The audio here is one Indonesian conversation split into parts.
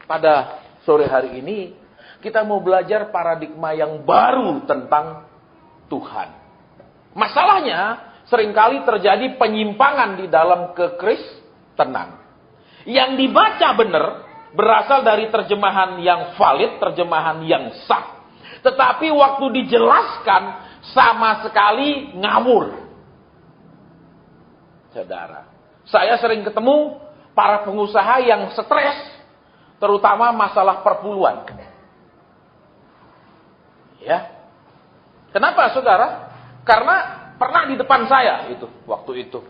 pada sore hari ini kita mau belajar paradigma yang baru tentang Tuhan. Masalahnya seringkali terjadi penyimpangan di dalam kekristenan. Yang dibaca benar berasal dari terjemahan yang valid, terjemahan yang sah. Tetapi waktu dijelaskan sama sekali ngawur. Saudara, saya sering ketemu para pengusaha yang stres, terutama masalah perpuluhan. Ya. Kenapa, saudara? Karena pernah di depan saya waktu itu.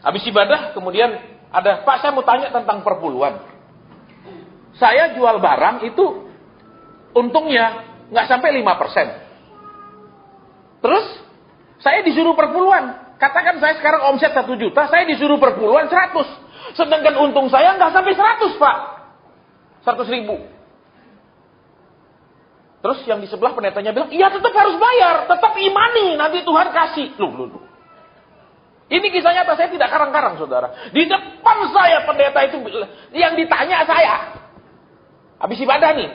Habis ibadah kemudian ada, Pak, saya mau tanya tentang perpuluhan. Saya jual barang itu untungnya nggak sampai 5%. Terus saya disuruh perpuluhan. Katakan saya sekarang omset 1 juta, saya disuruh perpuluhan 100. Sedangkan untung saya nggak sampai 100, Pak. 100.000. Terus yang di sebelah pendetanya bilang, iya tetap harus bayar, tetap imani, nanti Tuhan kasih. Loh. Ini kisah nyata, saya tidak karang-karang, saudara. Di depan saya pendeta itu, yang ditanya saya. Habis ibadah nih,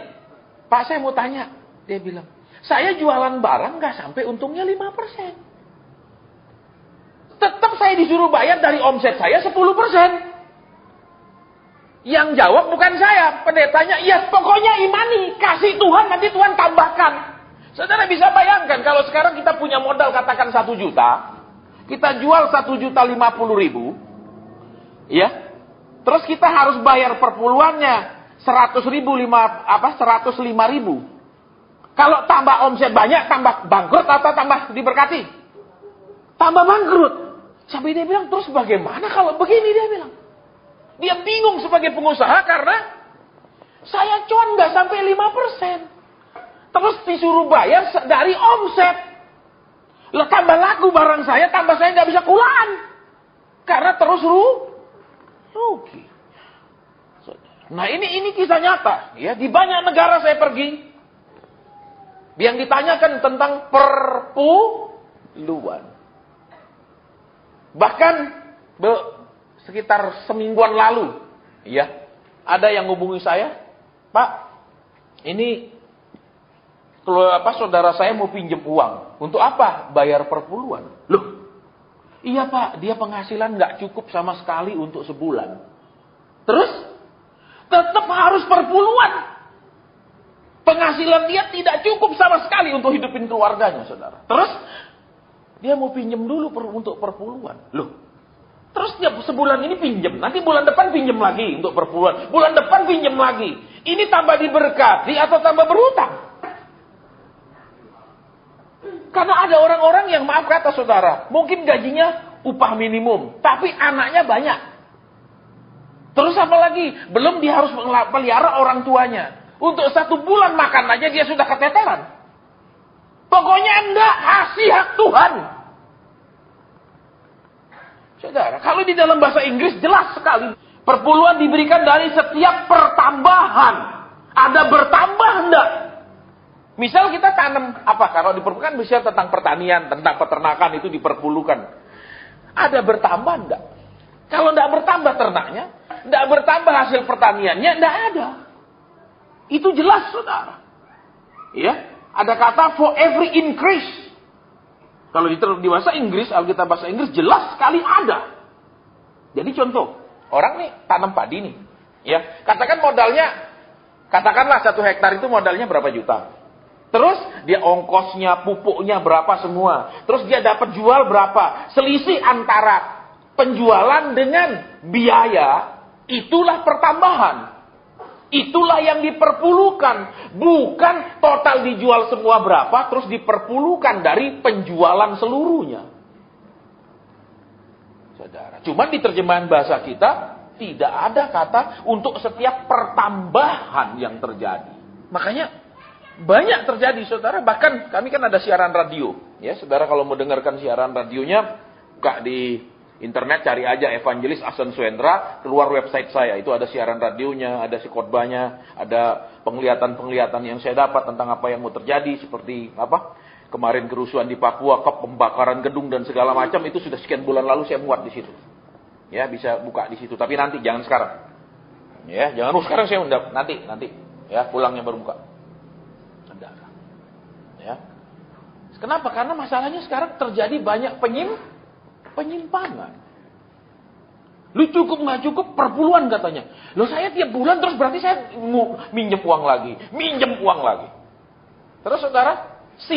Pak, saya mau tanya. Dia bilang, saya jualan barang nggak sampai untungnya 5%. Tetap saya disuruh bayar dari omset saya 10%. Yang jawab bukan saya, pendetanya, iya pokoknya imani, kasih Tuhan, nanti Tuhan tambahkan. Saudara bisa bayangkan, kalau sekarang kita punya modal katakan 1 juta, kita jual 1.050.000, ya, terus kita harus bayar perpuluhannya 105.000. Kalau tambah omset banyak, tambah bangkrut atau tambah diberkati? Tambah bangkrut. Sampai dia bilang, terus bagaimana kalau begini, dia bilang. Dia bingung sebagai pengusaha karena saya cuan nggak sampai 5%. Terus disuruh bayar dari omset. Lah tambah laku barang saya, tambah saya nggak bisa kulaan. Karena terus rugi. Nah ini kisah nyata. Ya, di banyak negara saya pergi. Yang ditanyakan tentang perpuluhan. Bahkan sekitar semingguan lalu, ya, ada yang hubungi saya, Pak, ini saudara saya mau pinjam uang. Untuk apa? Bayar perpuluhan. Loh, iya Pak, dia penghasilan nggak cukup sama sekali untuk sebulan. Terus, tetap harus perpuluhan. Penghasilan dia tidak cukup sama sekali untuk hidupin keluarganya, saudara. Terus, dia mau pinjam dulu untuk perpuluhan. Loh, terus dia sebulan ini pinjam, nanti bulan depan pinjam lagi untuk perpuluhan. Bulan depan pinjam lagi. Ini tambah diberkati atau tambah berhutang? Karena ada orang-orang yang, maaf kata saudara, mungkin gajinya upah minimum, tapi anaknya banyak. Terus apa lagi? Belum dia harus pelihara orang tuanya. Untuk 1 bulan makan aja dia sudah keteteran. Pokoknya enggak, kasih hak Tuhan. Saudara, kalau di dalam bahasa Inggris jelas sekali. Perpuluhan diberikan dari setiap pertambahan. Ada bertambah enggak? Misal kita tanam apa? Kalau diperpulukan bisa tentang pertanian, tentang peternakan itu diperpulukan. Ada bertambah enggak? Kalau enggak bertambah ternaknya, enggak bertambah hasil pertaniannya, enggak ada. Itu jelas, saudara. Ya, ada kata for every increase. Kalau di bahasa Inggris, Alkitab bahasa Inggris jelas sekali ada. Jadi contoh, orang nih tanam padi nih, ya, katakanlah 1 hektar itu modalnya berapa juta. Terus dia ongkosnya, pupuknya berapa semua. Terus dia dapat jual berapa. Selisih antara penjualan dengan biaya, itulah pertambahan. Itulah yang diperpulukan. Bukan total dijual semua berapa, terus diperpulukan dari penjualan seluruhnya. Saudara, cuma di terjemahan bahasa kita, tidak ada kata untuk setiap pertambahan yang terjadi. Makanya, banyak terjadi, saudara. Bahkan kami kan ada siaran radio. Ya, saudara kalau mau dengarkan siaran radionya, buka di internet, cari aja Evangelis Ahsan Suendra, keluar website saya. Itu ada siaran radionya, ada si khotbahnya, ada penglihatan-penglihatan yang saya dapat tentang apa yang mau terjadi. Seperti kemarin kerusuhan di Papua, pembakaran gedung dan segala macam. Itu sudah sekian bulan lalu saya muat di situ. Ya, bisa buka di situ. Tapi nanti, jangan sekarang. Ya, jangan sekarang saya undang, nanti, ya, pulangnya baru buka. Saudara. Ya. Kenapa? Karena masalahnya sekarang terjadi banyak penyimpangan. Lu cukup nggak cukup perpuluhan katanya. Lo saya tiap bulan terus berarti saya minjem uang lagi. Terus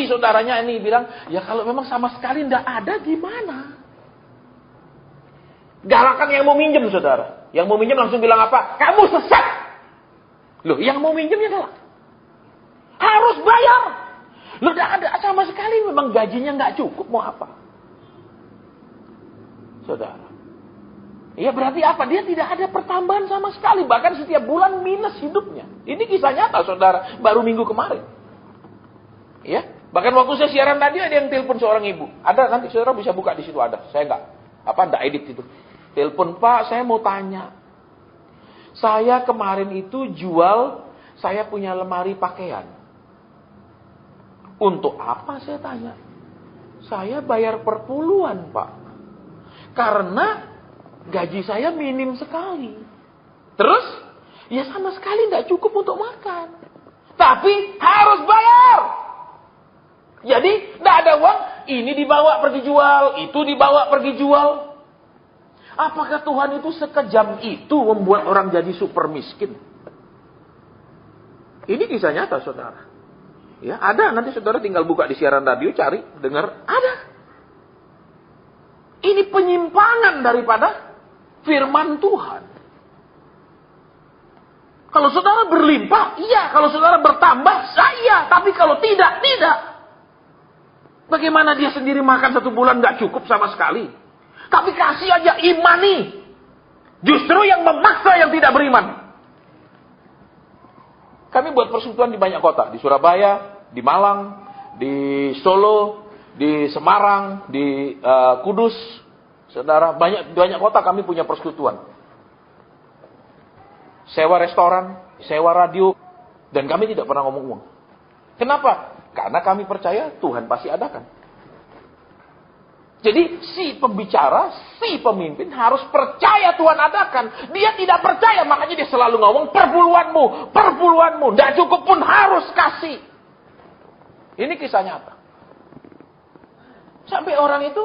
saudaranya ini bilang, ya kalau memang sama sekali nggak ada gimana? Galakan yang mau minjem, saudara. Yang mau minjem langsung bilang apa? Kamu sesat. Loh, yang mau minjemnya galak. Harus bayar. Loh, nggak ada sama sekali memang gajinya nggak cukup, mau apa? Saudara. Ya berarti apa? Dia tidak ada pertambahan sama sekali. Bahkan setiap bulan minus hidupnya. Ini kisah nyata, saudara. Baru minggu kemarin. Ya. Bahkan waktu saya siaran tadi ada yang telepon seorang ibu. Ada, nanti saudara bisa buka di situ ada. Saya nggak edit itu. Telepon, Pak, saya mau tanya. Saya kemarin itu saya punya lemari pakaian. Untuk apa saya tanya? Saya bayar perpuluhan, Pak. Karena gaji saya minim sekali. Terus, ya sama sekali tidak cukup untuk makan. Tapi harus bayar. Jadi, tidak ada uang, ini dibawa pergi jual, itu dibawa pergi jual. Apakah Tuhan itu sekejam itu membuat orang jadi super miskin? Ini kisah nyata, saudara. Ya, ada, nanti saudara tinggal buka di siaran radio, cari, dengar, ada. Ini penyimpangan daripada firman Tuhan. Kalau saudara berlimpah, iya. Kalau saudara bertambah, iya. Tapi kalau tidak, tidak. Bagaimana dia sendiri makan 1 bulan gak cukup sama sekali. Tapi kasih aja imani. Justru yang memaksa yang tidak beriman. Kami buat persekutuan di banyak kota. Di Surabaya, di Malang, di Solo, di Semarang, di Kudus. Saudara, banyak kota kami punya persekutuan. Sewa restoran, sewa radio. Dan kami tidak pernah ngomong uang. Kenapa? Karena kami percaya Tuhan pasti adakan. Jadi si pembicara, si pemimpin harus percaya Tuhan adakan. Dia tidak percaya, makanya dia selalu ngomong perpuluhanmu. Tidak cukup pun harus kasih. Ini kisah nyata. Sampai orang itu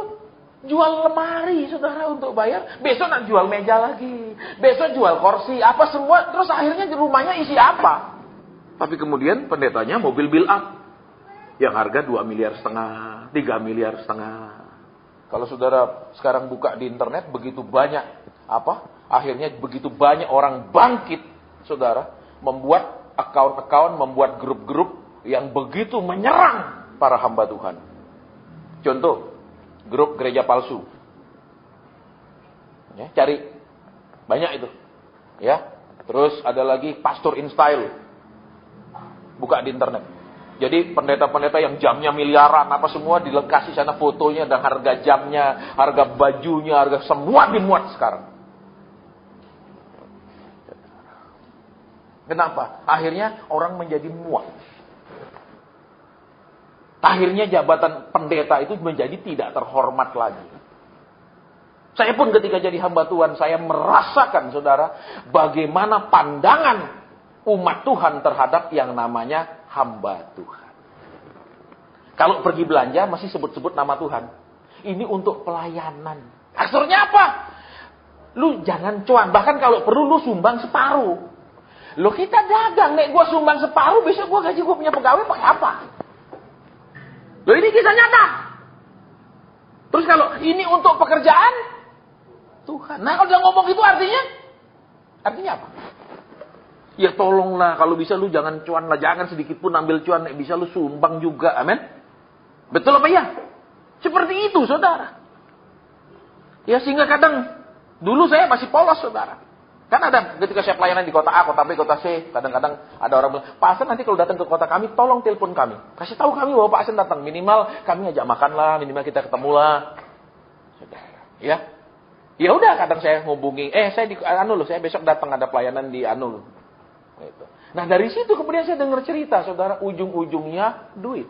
jual lemari, saudara, untuk bayar. Besok nak jual meja lagi. Besok jual kursi, apa semua. Terus akhirnya di rumahnya isi apa? Tapi kemudian pendetanya mobil build up. Yang harga 2,5 miliar, 3,5 miliar. Kalau saudara sekarang buka di internet, begitu banyak akhirnya begitu banyak orang bangkit, saudara, membuat account-account, membuat grup-grup yang begitu menyerang para hamba Tuhan. Contoh, grup gereja palsu. Ya, cari banyak itu. Ya. Terus ada lagi pastor in style. Buka di internet. Jadi pendeta-pendeta yang jamnya miliaran, apa semua dilengkapi sana fotonya dan harga jamnya, harga bajunya, harga semua dimuat sekarang. Kenapa? Akhirnya orang menjadi muak. Akhirnya jabatan pendeta itu menjadi tidak terhormat lagi. Saya pun ketika jadi hamba Tuhan, saya merasakan, saudara, bagaimana pandangan umat Tuhan terhadap yang namanya hamba Tuhan. Kalau pergi belanja masih sebut-sebut nama Tuhan. Ini untuk pelayanan. Akhirnya apa? Lu jangan cuan. Bahkan kalau perlu lu sumbang separuh. Lu kita dagang. Nek gua sumbang separuh, besok gua gaji gua punya pegawai pakai apa? Lu ini kisah nyata. Terus kalau ini untuk pekerjaan Tuhan. Nah kalau dia ngomong itu artinya apa? Ya tolonglah, kalau bisa lu jangan cuan lah, jangan sedikit pun ambil cuan, nek bisa lu sumbang juga, amin. Betul apa ya? Seperti itu, saudara. Ya sehingga kadang, dulu saya masih polos, saudara. Kan ada ketika saya pelayanan di kota A, kota B, kota C, kadang-kadang ada orang bilang, Pak Asen nanti kalau datang ke kota kami, tolong telepon kami. Kasih tahu kami bahwa Pak Asen datang, minimal kami ngajak makan lah, minimal kita ketemu lah. Saudara, ya. Ya udah, kadang saya ngubungi, saya besok datang ada pelayanan di Gitu. Nah dari situ kemudian saya dengar cerita, saudara, ujung-ujungnya duit.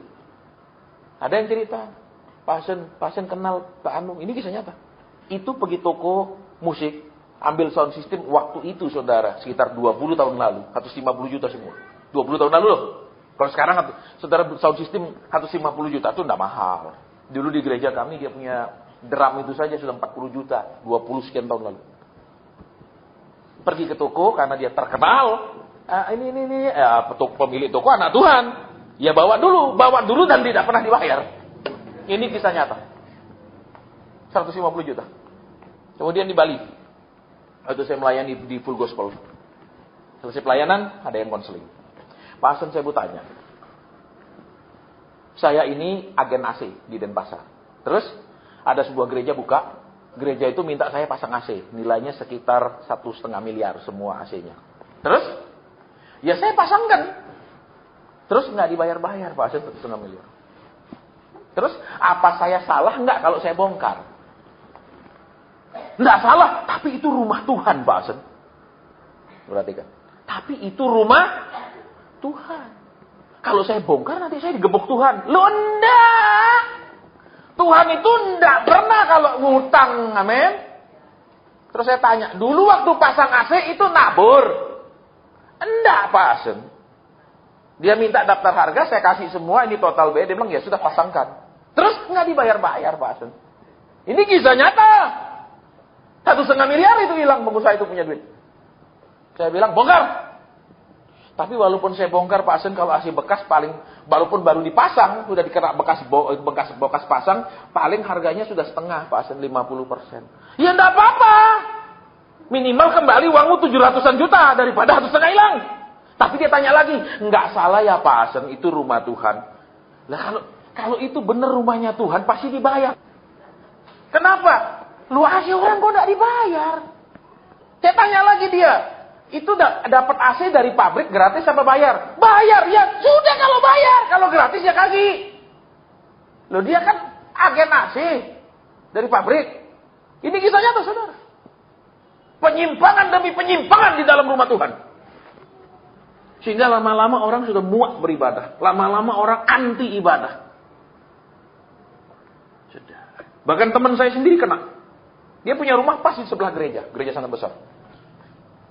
Ada yang cerita, Pak Asen kenal Pak Anu, ini kisah nyata. Itu pergi toko musik, Ambil sound system waktu itu saudara, sekitar 20 tahun lalu, 150 juta semua. 20 tahun lalu loh. Kalau sekarang saudara sound system 150 juta itu enggak mahal. Dulu di gereja kami dia punya drum itu saja sudah 40 juta, 20 sekian tahun lalu. Pergi ke toko karena dia terkenal. Ini pemilik toko anak Tuhan. Ya bawa dulu dan tidak pernah dibayar. Ini kisah nyata. 150 juta. Kemudian di Bali, waktu saya melayani di Full Gospel. Selesai pelayanan, ada yang konseling. Pak Hasan, saya mau tanya. Saya ini agen AC di Denpasar. Terus, ada sebuah gereja buka. Gereja itu minta saya pasang AC. Nilainya sekitar 1,5 miliar semua AC-nya. Terus, ya saya pasangkan. Terus nggak dibayar-bayar Pak Hasan 1,5 miliar. Terus, apa saya salah nggak kalau saya bongkar? Nggak salah, tapi itu rumah Tuhan Pak Hasan. Perhatikan. Tapi itu rumah Tuhan. Kalau saya bongkar nanti saya digebuk Tuhan. Loh enggak. Tuhan itu enggak pernah kalau ngutang. Amin. Terus saya tanya, dulu waktu pasang AC itu nabur? Enggak Pak Hasan. Dia minta daftar harga, saya kasih semua, ini total biaya. Dia bilang, ya sudah pasangkan. Terus enggak dibayar-bayar Pak Hasan. Ini kisah nyata. 1,5 miliar itu hilang, pengusaha itu punya duit. Saya bilang, bongkar. Tapi walaupun saya bongkar Pak Hasan, kalau AC bekas walaupun baru dipasang, sudah dikena bekas pasang, paling harganya sudah setengah Pak Hasan, 50%. Ya enggak apa-apa. Minimal kembali uangmu 700-an juta daripada 1,5 hilang. Tapi dia tanya lagi, enggak salah ya Pak Hasan, itu rumah Tuhan. Lah kalau itu benar rumahnya Tuhan, pasti dibayar. Kenapa? Lu AC orang kok enggak dibayar? Saya tanya lagi dia, itu dapat AC dari pabrik gratis apa bayar? Bayar, ya sudah kalau bayar. Kalau gratis ya kasih. Loh dia kan agen AC dari pabrik. Ini kisah nyata saudara. Penyimpangan demi penyimpangan di dalam rumah Tuhan. Sehingga lama-lama orang sudah muak beribadah. Lama-lama orang anti ibadah. Sudah. Bahkan teman saya sendiri kena. Dia punya rumah pas di sebelah gereja. Gereja sangat besar.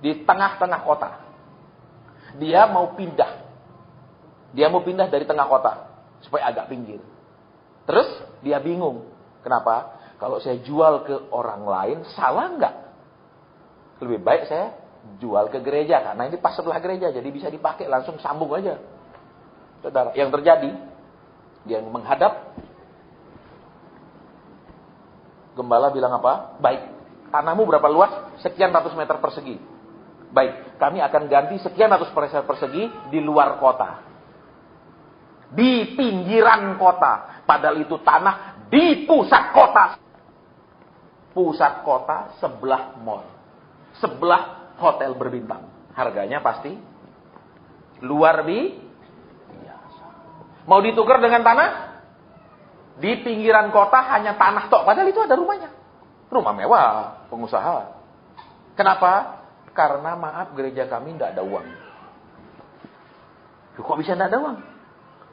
Di tengah-tengah kota. Dia mau pindah. Dia mau pindah dari tengah kota. Supaya agak pinggir. Terus dia bingung. Kenapa? Kalau saya jual ke orang lain, salah nggak? Lebih baik saya jual ke gereja. Karena ini pas sebelah gereja. Jadi bisa dipakai langsung sambung aja. Saudara, yang terjadi. Dia menghadap. Gembala bilang apa? Baik. Tanahmu berapa luas? Sekian ratus meter persegi. Baik, kami akan ganti sekian ratus meter persegi di luar kota. Di pinggiran kota. Padahal itu tanah di pusat kota. Pusat kota sebelah mall. Sebelah hotel berbintang. Harganya pasti luar biasa. Mau ditukar dengan tanah? Di pinggiran kota hanya tanah tok. Padahal itu ada rumahnya. Rumah mewah, pengusaha. Kenapa? Karena maaf gereja kami tidak ada uang. Kok bisa tidak ada uang?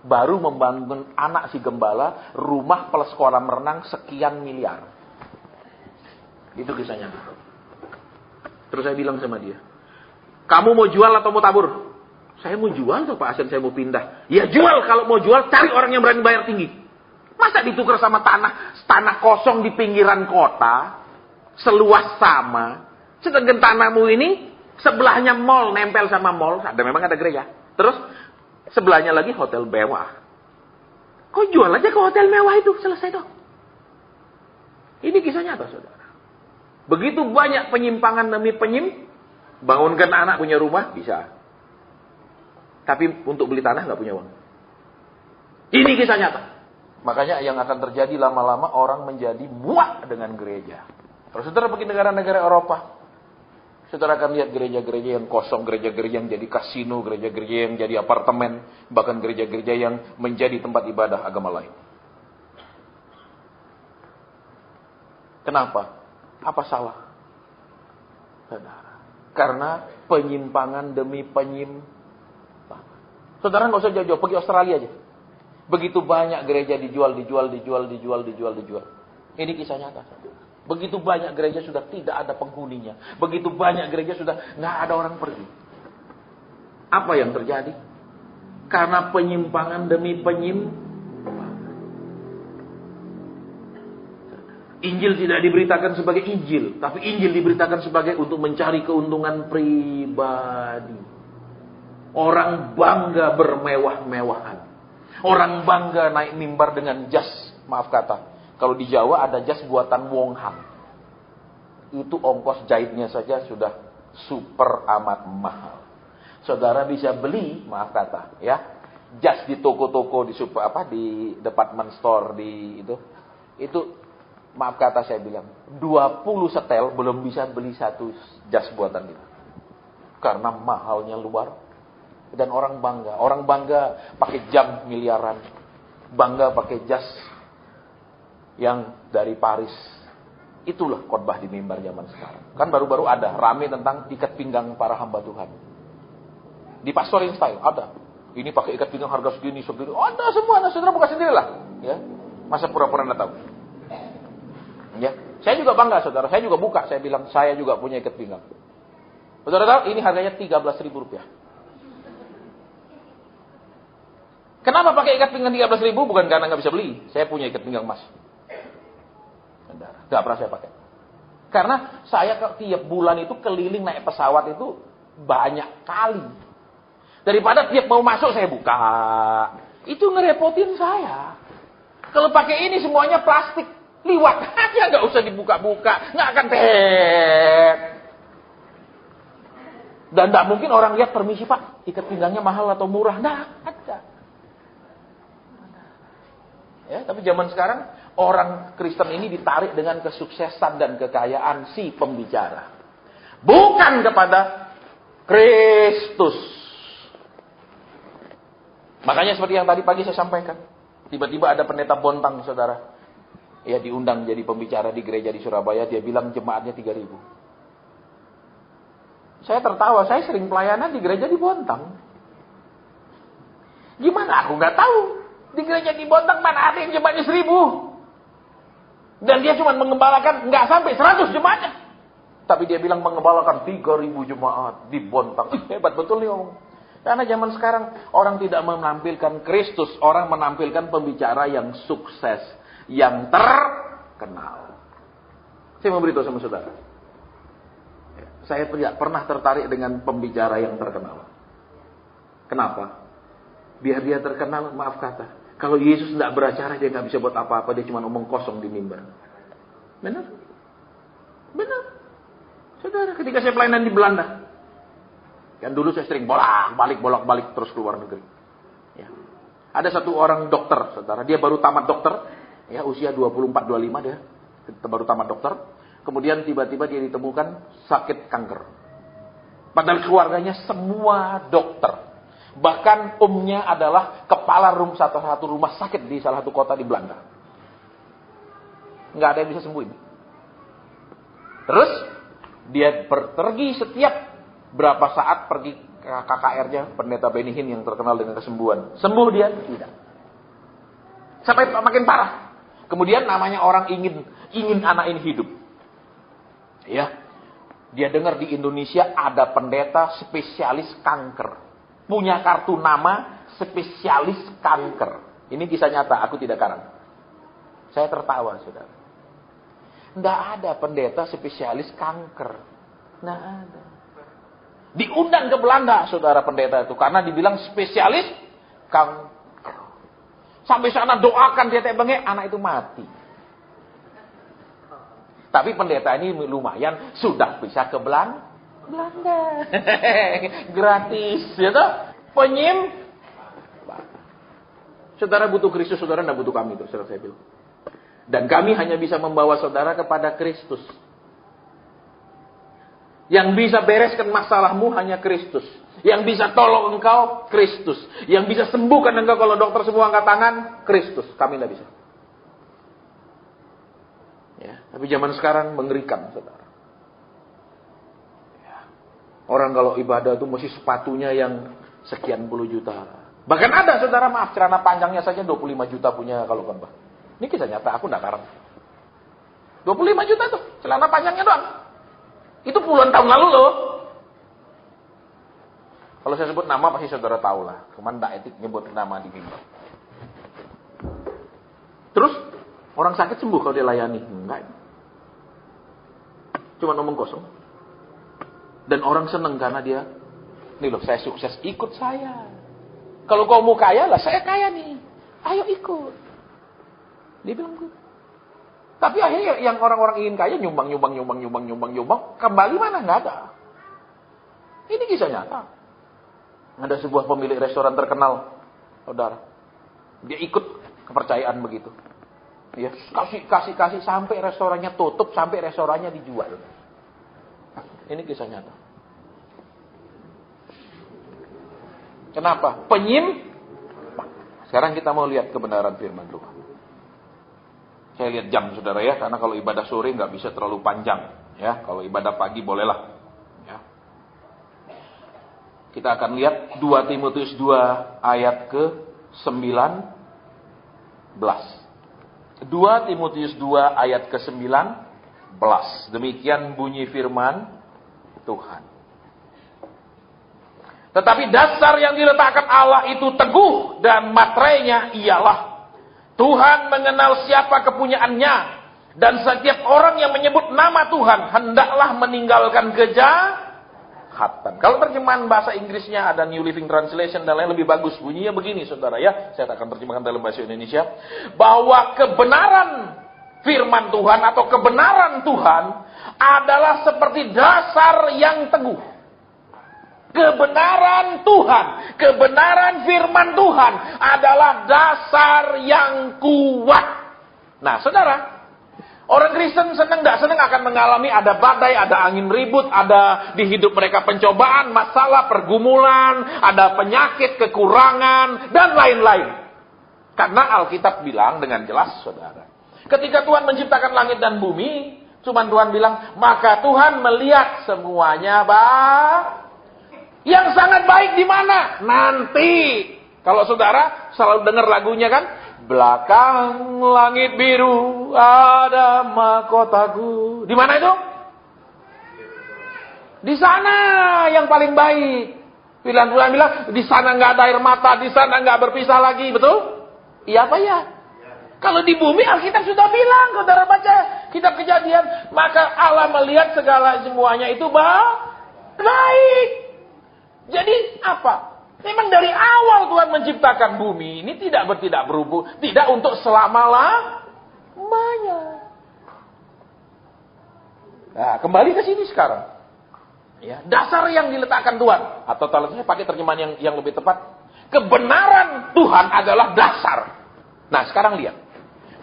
Baru membangun anak si gembala, rumah plus kolam renang sekian miliar. Itu kisahnya. Terus saya bilang sama dia, kamu mau jual atau mau tabur? Saya mau jual tuh Pak Hasan, saya mau pindah. Ya jual, kalau mau jual cari orang yang berani bayar tinggi. Masa ditukar sama tanah kosong di pinggiran kota, seluas sama. Sedangkan tanahmu ini sebelahnya mall, nempel sama mall, memang ada gereja. Terus sebelahnya lagi hotel mewah. Kok jual aja ke hotel mewah itu, selesai dong. Ini kisah nyata saudara. Begitu banyak penyimpangan demi bangunkan anak punya rumah bisa. Tapi untuk beli tanah nggak punya uang. Ini kisah nyata. Makanya yang akan terjadi lama-lama orang menjadi muak dengan gereja. Kalau saudara pergi negara-negara Eropa, saudara akan lihat gereja-gereja yang kosong, gereja-gereja yang jadi kasino, gereja-gereja yang jadi apartemen, bahkan gereja-gereja yang menjadi tempat ibadah agama lain. Kenapa? Apa salah? Saudara, karena penyimpangan demi penyimpangan. Saudara nggak usah jauh-jauh, pergi Australia aja. Begitu banyak gereja dijual. Ini kisah nyata. Begitu banyak gereja sudah tidak ada penghuninya. Begitu banyak gereja sudah nggak ada orang pergi. Apa yang terjadi? Karena penyimpangan demi penyimpangan. Injil tidak diberitakan sebagai Injil, tapi Injil diberitakan sebagai untuk mencari keuntungan pribadi. Orang bangga bermewah-mewahan. Orang bangga naik mimbar dengan jas, maaf kata. Kalau di Jawa ada jas buatan Wong Hang. Itu ongkos jahitnya saja sudah super amat mahal. Saudara bisa beli, maaf kata, ya, jas di toko-toko di di department store di itu maaf kata saya bilang 20 setel belum bisa beli satu jas buatan itu. Karena mahalnya luar. Dan orang bangga pakai jam miliaran, bangga pakai jas yang dari Paris. Itulah khotbah di mimbar zaman sekarang. Kan baru-baru ada rame tentang ikat pinggang para hamba Tuhan. Di pastoring style ada. Ini pakai ikat pinggang harga segini. Ada semua. Nah, saudara buka sendirilah. Ya, masa pura-pura nggak tahu. Ya, saya juga bangga, saudara. Saya juga buka. Saya bilang saya juga punya ikat pinggang. Saudara tahu ini harganya Rp13.000. Kenapa pakai ikat pinggang 13.000? Bukan karena nggak bisa beli. Saya punya ikat pinggang emas. Nggak pernah saya pakai. Karena saya tiap bulan itu keliling naik pesawat itu banyak kali. Daripada tiap mau masuk saya buka. Itu ngerepotin saya. Kalau pakai ini semuanya plastik. Liwat aja, nggak usah dibuka-buka. Nggak akan tehet. Dan nggak mungkin orang lihat, permisi Pak, ikat pinggangnya mahal atau murah. Nggak ada. Ya, tapi zaman sekarang orang Kristen ini ditarik dengan kesuksesan dan kekayaan si pembicara. Bukan kepada Kristus. Makanya seperti yang tadi pagi saya sampaikan. Tiba-tiba ada pendeta Bontang, saudara. Ya, diundang jadi pembicara di gereja di Surabaya. Dia bilang jemaatnya 3.000. Saya tertawa. Saya sering pelayanan di gereja di Bontang. Gimana? Aku nggak tahu. Di gereja di Bontang mana ada yang jemaatnya 1.000. Dan dia cuma mengembalakan nggak sampai 100 jemaatnya. Tapi dia bilang mengembalakan 3.000 jemaat di Bontang. Hebat betul nih om. Karena zaman sekarang orang tidak menampilkan Kristus. Orang menampilkan pembicara yang sukses. Yang terkenal. Saya mau beritahu sama saudara. Saya tidak pernah tertarik dengan pembicara yang terkenal. Kenapa? Biar dia terkenal, maaf kata. Kalau Yesus tidak beracara, dia nggak bisa buat apa-apa. Dia cuma omong kosong di mimbar. Benar? Benar. Saudara, ketika saya pelayanan di Belanda. Kan dulu saya sering bolak-balik terus keluar negeri. Ya. Ada satu orang dokter, saudara. Dia baru tamat dokter. Ya, usia 24-25 dia. Baru tamat dokter. Kemudian tiba-tiba dia ditemukan sakit kanker. Padahal keluarganya semua dokter. Bahkan omnya adalah kepala satu rumah sakit di salah satu kota di Belanda. Nggak ada yang bisa sembuhin. Terus dia pergi setiap berapa saat pergi ke KKR-nya pendeta Benny Hinn yang terkenal dengan kesembuhan. Sembuh dia? Tidak. Sampai makin parah. Kemudian namanya orang ingin anak ini hidup. Ya. Dia dengar di Indonesia ada pendeta spesialis kanker. Punya kartu nama spesialis kanker. Ini kisah nyata, aku tidak karang. Saya tertawa, saudara. Nggak ada pendeta spesialis kanker. Nggak ada. Diundang ke Belanda, saudara pendeta itu. Karena dibilang spesialis kanker. Sampai sana doakan dia tebangnya, anak itu mati. Tapi pendeta ini lumayan, sudah bisa ke Belanda. Gratis, ya toh? Saudara butuh Kristus, saudara tidak butuh kami, itu saudara saya bilang. Dan kami hanya bisa membawa saudara kepada Kristus. Yang bisa bereskan masalahmu hanya Kristus. Yang bisa tolong engkau, Kristus. Yang bisa sembuhkan engkau kalau dokter semua angkat tangan, Kristus. Kami tidak bisa. Ya, tapi zaman sekarang mengerikan, saudara. Orang kalau ibadah itu mesti sepatunya yang sekian puluh juta. Bahkan ada saudara, maaf, celana panjangnya saja 25 juta punya kalau khotbah. Ini kisah nyata, aku enggak karang. 25 juta tuh, celana panjangnya doang. Itu puluhan tahun lalu loh. Kalau saya sebut nama pasti saudara tahu lah. Cuman tidak etik nyebut nama di mimbar. Terus, orang sakit sembuh kalau dia layani. Enggak. Cuma ngomong kosong. Dan orang seneng karena dia, nih loh saya sukses, ikut saya. Kalau kau mau kaya lah, saya kaya nih. Ayo ikut. Dia bilang gitu. Tapi akhirnya yang orang-orang ingin kaya nyumbang. Kembali mana? Nggak ada. Ini kisah nyata. Ada sebuah pemilik restoran terkenal, saudara. Dia ikut kepercayaan begitu. Ya, kasih sampai restorannya tutup, sampai restorannya dijual. Ini kisah nyata. Kenapa? Sekarang kita mau lihat kebenaran firman Tuhan. Saya lihat jam saudara ya, karena kalau ibadah sore nggak bisa terlalu panjang. Ya, kalau ibadah pagi bolehlah. Ya. Kita akan lihat 2 Timotius 2 ayat ke-19. 2 Timotius 2 ayat ke-19. Demikian bunyi firman Tuhan. Tetapi dasar yang diletakkan Allah itu teguh dan materainya ialah Tuhan mengenal siapa kepunyaannya, dan setiap orang yang menyebut nama Tuhan hendaklah meninggalkan kejahatan. Kalau terjemahan bahasa Inggrisnya ada New Living Translation dan lain lebih bagus. Bunyinya begini saudara ya, saya akan terjemahkan dalam bahasa Indonesia. Bahwa kebenaran firman Tuhan atau kebenaran Tuhan adalah seperti dasar yang teguh. Kebenaran Tuhan, kebenaran firman Tuhan adalah dasar yang kuat. Nah, saudara, orang Kristen senang tidak senang akan mengalami ada badai, ada angin ribut, ada di hidup mereka pencobaan, masalah, pergumulan, ada penyakit, kekurangan, dan lain-lain. Karena Alkitab bilang dengan jelas, saudara, ketika Tuhan menciptakan langit dan bumi, cuman Tuhan bilang, maka Tuhan melihat semuanya yang sangat baik di mana? Nanti. Kalau saudara selalu dengar lagunya kan? Belakang langit biru ada mahkotaku. Di mana itu? Di sana yang paling baik. Pilihan Tuhan bilang, di sana nggak ada air mata, di sana nggak berpisah lagi, betul? Iya apa ya? Kalau di bumi Alkitab sudah bilang, saudara baca kitab Kejadian, maka Allah melihat segala semuanya itu baik. Jadi apa? Memang dari awal Tuhan menciptakan bumi ini tidak berhubung, tidak untuk selama-lamanya. Nah, kembali ke sini sekarang. Ya, dasar yang diletakkan Tuhan, atau kalau saya pakai terjemahan yang lebih tepat, kebenaran Tuhan adalah dasar. Nah, sekarang lihat.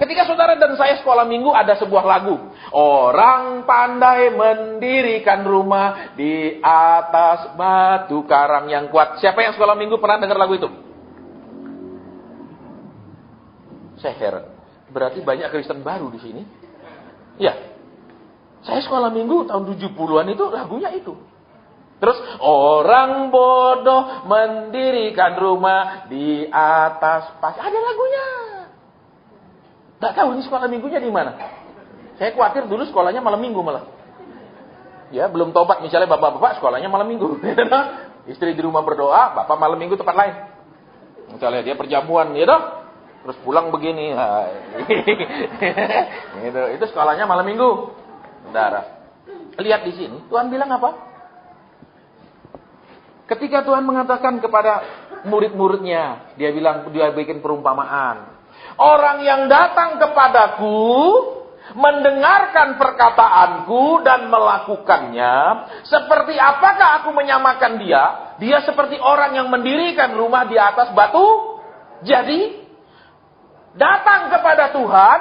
Ketika saudara dan saya sekolah minggu ada sebuah lagu. Orang pandai mendirikan rumah di atas batu karang yang kuat. Siapa yang sekolah minggu pernah dengar lagu itu? Saya heran. Berarti banyak Kristen baru di sini. Ya. Saya sekolah minggu tahun 70-an itu lagunya itu. Terus orang bodoh mendirikan rumah di atas pasir. Ada lagunya. Nggak tahu ini sekolah minggunya di mana. Saya khawatir dulu sekolahnya malam minggu malah. Ya, belum tobat misalnya bapak-bapak sekolahnya malam minggu. Istri di rumah berdoa, bapak malam minggu tempat lain. Misalnya dia perjamuan, ya toh. Terus pulang begini. Itu sekolahnya malam minggu. Saudara, lihat di sini, Tuhan bilang apa? Ketika Tuhan mengatakan kepada murid-muridnya, dia bikin perumpamaan. Orang yang datang kepadaku, mendengarkan perkataanku dan melakukannya, seperti apakah aku menyamakan dia? Dia seperti orang yang mendirikan rumah di atas batu. Jadi, datang kepada Tuhan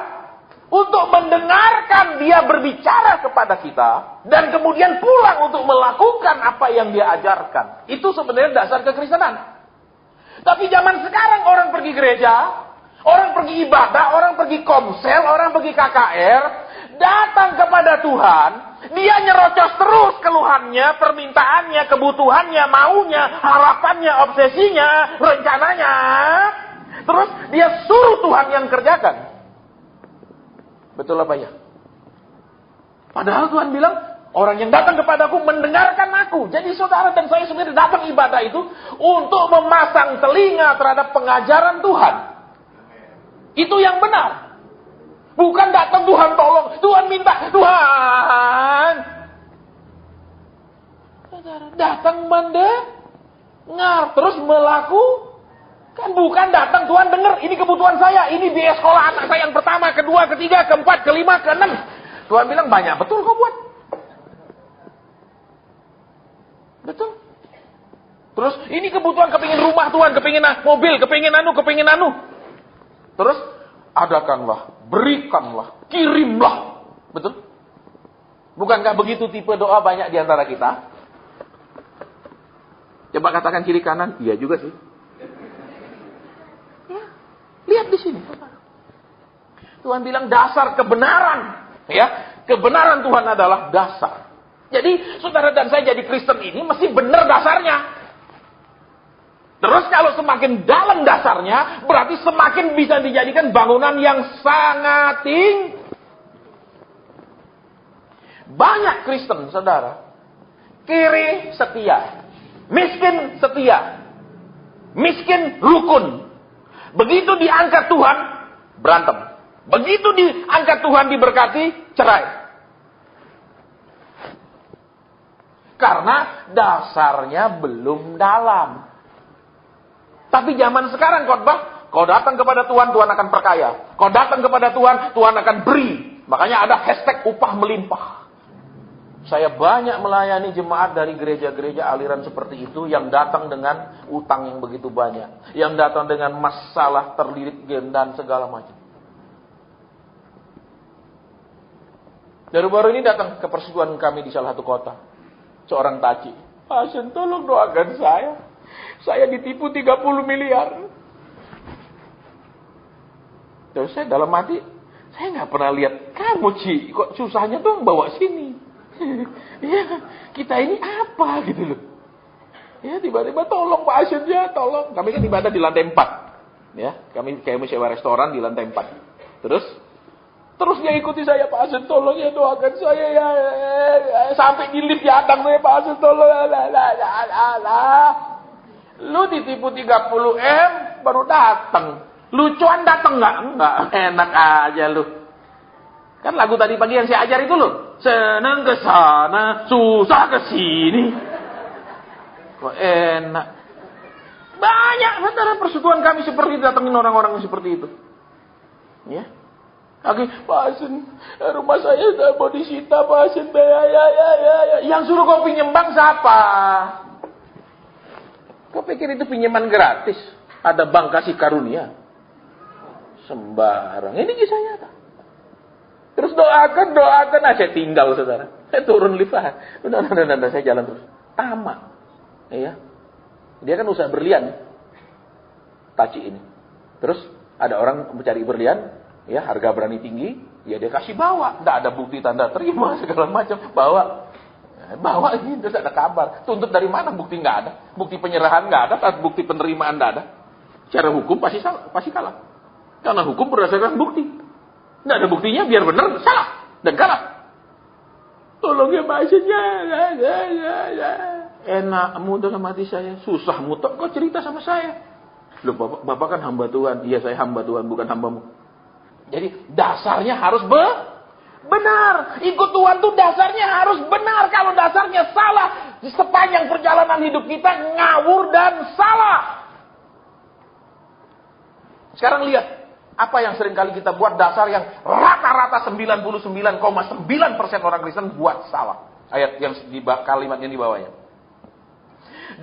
untuk mendengarkan dia berbicara kepada kita, dan kemudian pulang untuk melakukan apa yang dia ajarkan. Itu sebenarnya dasar kekristenan. Tapi zaman sekarang orang pergi gereja, orang pergi ibadah, orang pergi komsel, orang pergi KKR, datang kepada Tuhan, dia nyerocos terus keluhannya, permintaannya, kebutuhannya, maunya, harapannya, obsesinya, rencananya. Terus dia suruh Tuhan yang kerjakan. Betul apa ya? Padahal Tuhan bilang, orang yang datang kepadaku mendengarkan aku. Jadi saudara dan saya sebenarnya datang ibadah itu untuk memasang telinga terhadap pengajaran Tuhan. Itu yang benar. Bukan datang Tuhan tolong, Tuhan minta, Tuhan. Saudara datang mendengar, terus melakukan. Kan bukan datang Tuhan dengar, ini kebutuhan saya, ini biaya sekolah anak saya yang pertama, kedua, ketiga, keempat, kelima, keenam. Tuhan bilang banyak betul kau buat. Betul. Terus ini kebutuhan, kepingin rumah Tuhan, kepingin mobil, kepingin anu. Terus adakanlah, berikanlah, kirimlah. Betul? Bukankah begitu tipe doa banyak di antara kita? Coba katakan kiri kanan, iya juga sih. Ya, lihat di sini. Tuhan bilang dasar kebenaran. Ya, kebenaran Tuhan adalah dasar. Jadi saudara dan saya jadi Kristen ini mesti benar dasarnya. Terus kalau semakin dalam dasarnya, berarti semakin bisa dijadikan bangunan yang sangat tinggi. Banyak Kristen, saudara, kiri setia, miskin setia, miskin rukun. Begitu diangkat Tuhan, berantem. Begitu diangkat Tuhan diberkati, cerai. Karena dasarnya belum dalam. Tapi zaman sekarang khotbah, kau datang kepada Tuhan, Tuhan akan perkaya. Kau datang kepada Tuhan, Tuhan akan beri. Makanya ada hashtag upah melimpah. Saya banyak melayani jemaat dari gereja-gereja aliran seperti itu yang datang dengan utang yang begitu banyak. Yang datang dengan masalah terlilit dan segala macam. Baru-baru ini datang ke persekutuan kami di salah satu kota. Seorang taci. Pasien, tolong doakan saya. Saya ditipu 30 miliar. Terus saya dalam hati, saya nggak pernah lihat kamu, Ci. Kok susahnya tuh bawa sini. Ya, kita ini apa gitu loh. Ya, tiba-tiba tolong pasiennya, tolong. Kami kan ibadah di lantai 4. Ya, kami sewa restoran di lantai 4. Terus dia ikuti saya, Pak Asen, tolong ya doakan saya ya. Sampai di lift jadang saya, Pak Asen, tolong. Lu ditipu 30M baru datang. Lucuan datang nggak? Enggak, enak aja lu. Kan lagu tadi pagi yang saya ajar itu loh. Senang ke sana, susah ke sini. Kok enak. Banyak saudara persekutuan kami seperti itu, datengin orang-orang seperti itu. Ya. Oke, Pak Asen, rumah saya sudah mau disita, Pak Asen. Ya. Yang suruh kau pinjam bank siapa? Kau pikir itu pinjaman gratis? Ada bank kasih karunia? Sembarang. Ini kisah nyata. Terus doakan. Saya tinggal, saudara. Saya turun lift. Udah, saya jalan terus. Tamak. Iya. Dia kan usaha berlian. Taci ini. Terus ada orang mencari berlian. Ya, harga berani tinggi. Ya dia kasih bawa. Tidak ada bukti tanda terima segala macam. Bawa ini, terus ada kabar. Tuntut dari mana? Bukti nggak ada. Bukti penyerahan nggak ada. Bukti penerimaan nggak ada. Secara hukum pasti kalah. Karena hukum berdasarkan bukti. Nggak ada buktinya, biar benar, salah. Dan kalah. Tolong ya maksudnya. Enak, mudah sama hati saya. Susah mutok, kok cerita sama saya. Loh, Bapak kan hamba Tuhan. Iya, saya hamba Tuhan, bukan hambamu. Jadi dasarnya harus benar. Ikut Tuhan tuh dasarnya harus benar. Kalau dasarnya salah, sepanjang perjalanan hidup kita ngawur dan salah. Sekarang lihat, apa yang seringkali kita buat dasar yang rata-rata 99,9% orang Kristen buat salah. Ayat yang di kalimat yang di bawahnya.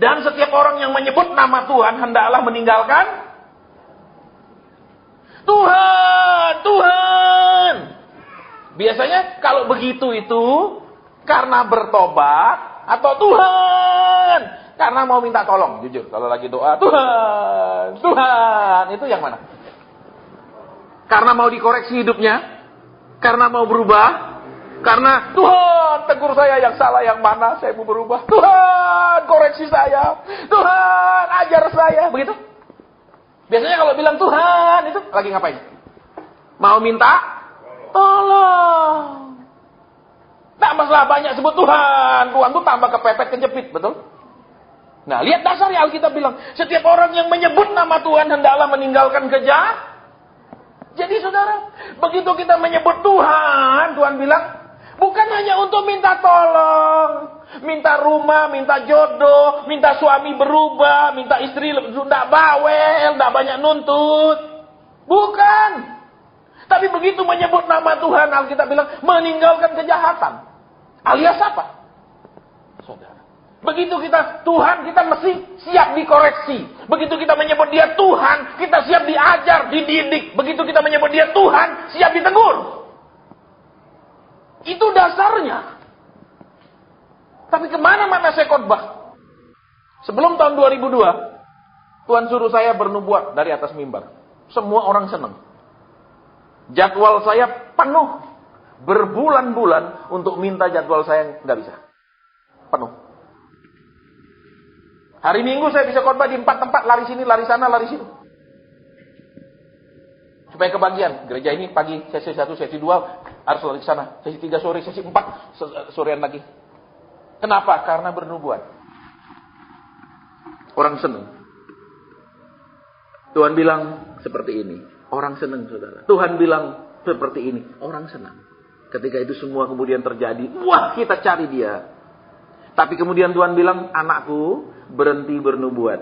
Dan setiap orang yang menyebut nama Tuhan hendaklah meninggalkan Tuhan. Biasanya kalau begitu itu karena bertobat atau Tuhan karena mau minta tolong. Jujur, kalau lagi doa Tuhan itu yang mana? Karena mau dikoreksi hidupnya, karena mau berubah, karena Tuhan tegur saya yang salah yang mana, saya mau berubah. Tuhan koreksi saya, Tuhan ajar saya, begitu? Biasanya kalau bilang Tuhan itu lagi ngapain? Mau minta tolong. Tak masalah banyak sebut Tuhan. Tuhan tuh tambah kepepet, kejepit, betul? Nah, lihat dasarnya Alkitab bilang, setiap orang yang menyebut nama Tuhan hendaklah meninggalkan kejahat. Jadi saudara, begitu kita menyebut Tuhan, Tuhan bilang, bukan hanya untuk minta tolong, minta rumah, minta jodoh, minta suami berubah, minta istri tidak bawel, tidak banyak nuntut. Bukan. Tapi begitu menyebut nama Tuhan, Alkitab bilang, meninggalkan kejahatan. Alias apa? Saudara. Begitu kita Tuhan, kita mesti siap dikoreksi. Begitu kita menyebut dia Tuhan, kita siap diajar, dididik. Begitu kita menyebut dia Tuhan, siap ditegur. Itu dasarnya. Tapi kemana-mana saya khotbah. Sebelum tahun 2002, Tuhan suruh saya bernubuat dari atas mimbar. Semua orang senang. Jadwal saya penuh. Berbulan-bulan untuk minta jadwal saya nggak bisa. Penuh. Hari Minggu saya bisa khotbah di 4 tempat. Lari sini, lari sana, lari sini. Supaya kebagian. Gereja ini pagi sesi 1, sesi 2 harus lari ke sana. Sesi 3 sore, sesi 4 sorean lagi. Kenapa? Karena bernubuat. Orang senang. Tuhan bilang seperti ini. Orang senang, saudara. Tuhan bilang seperti ini. Orang senang. Ketika itu semua kemudian terjadi. Wah, kita cari dia. Tapi kemudian Tuhan bilang, anakku, berhenti bernubuat.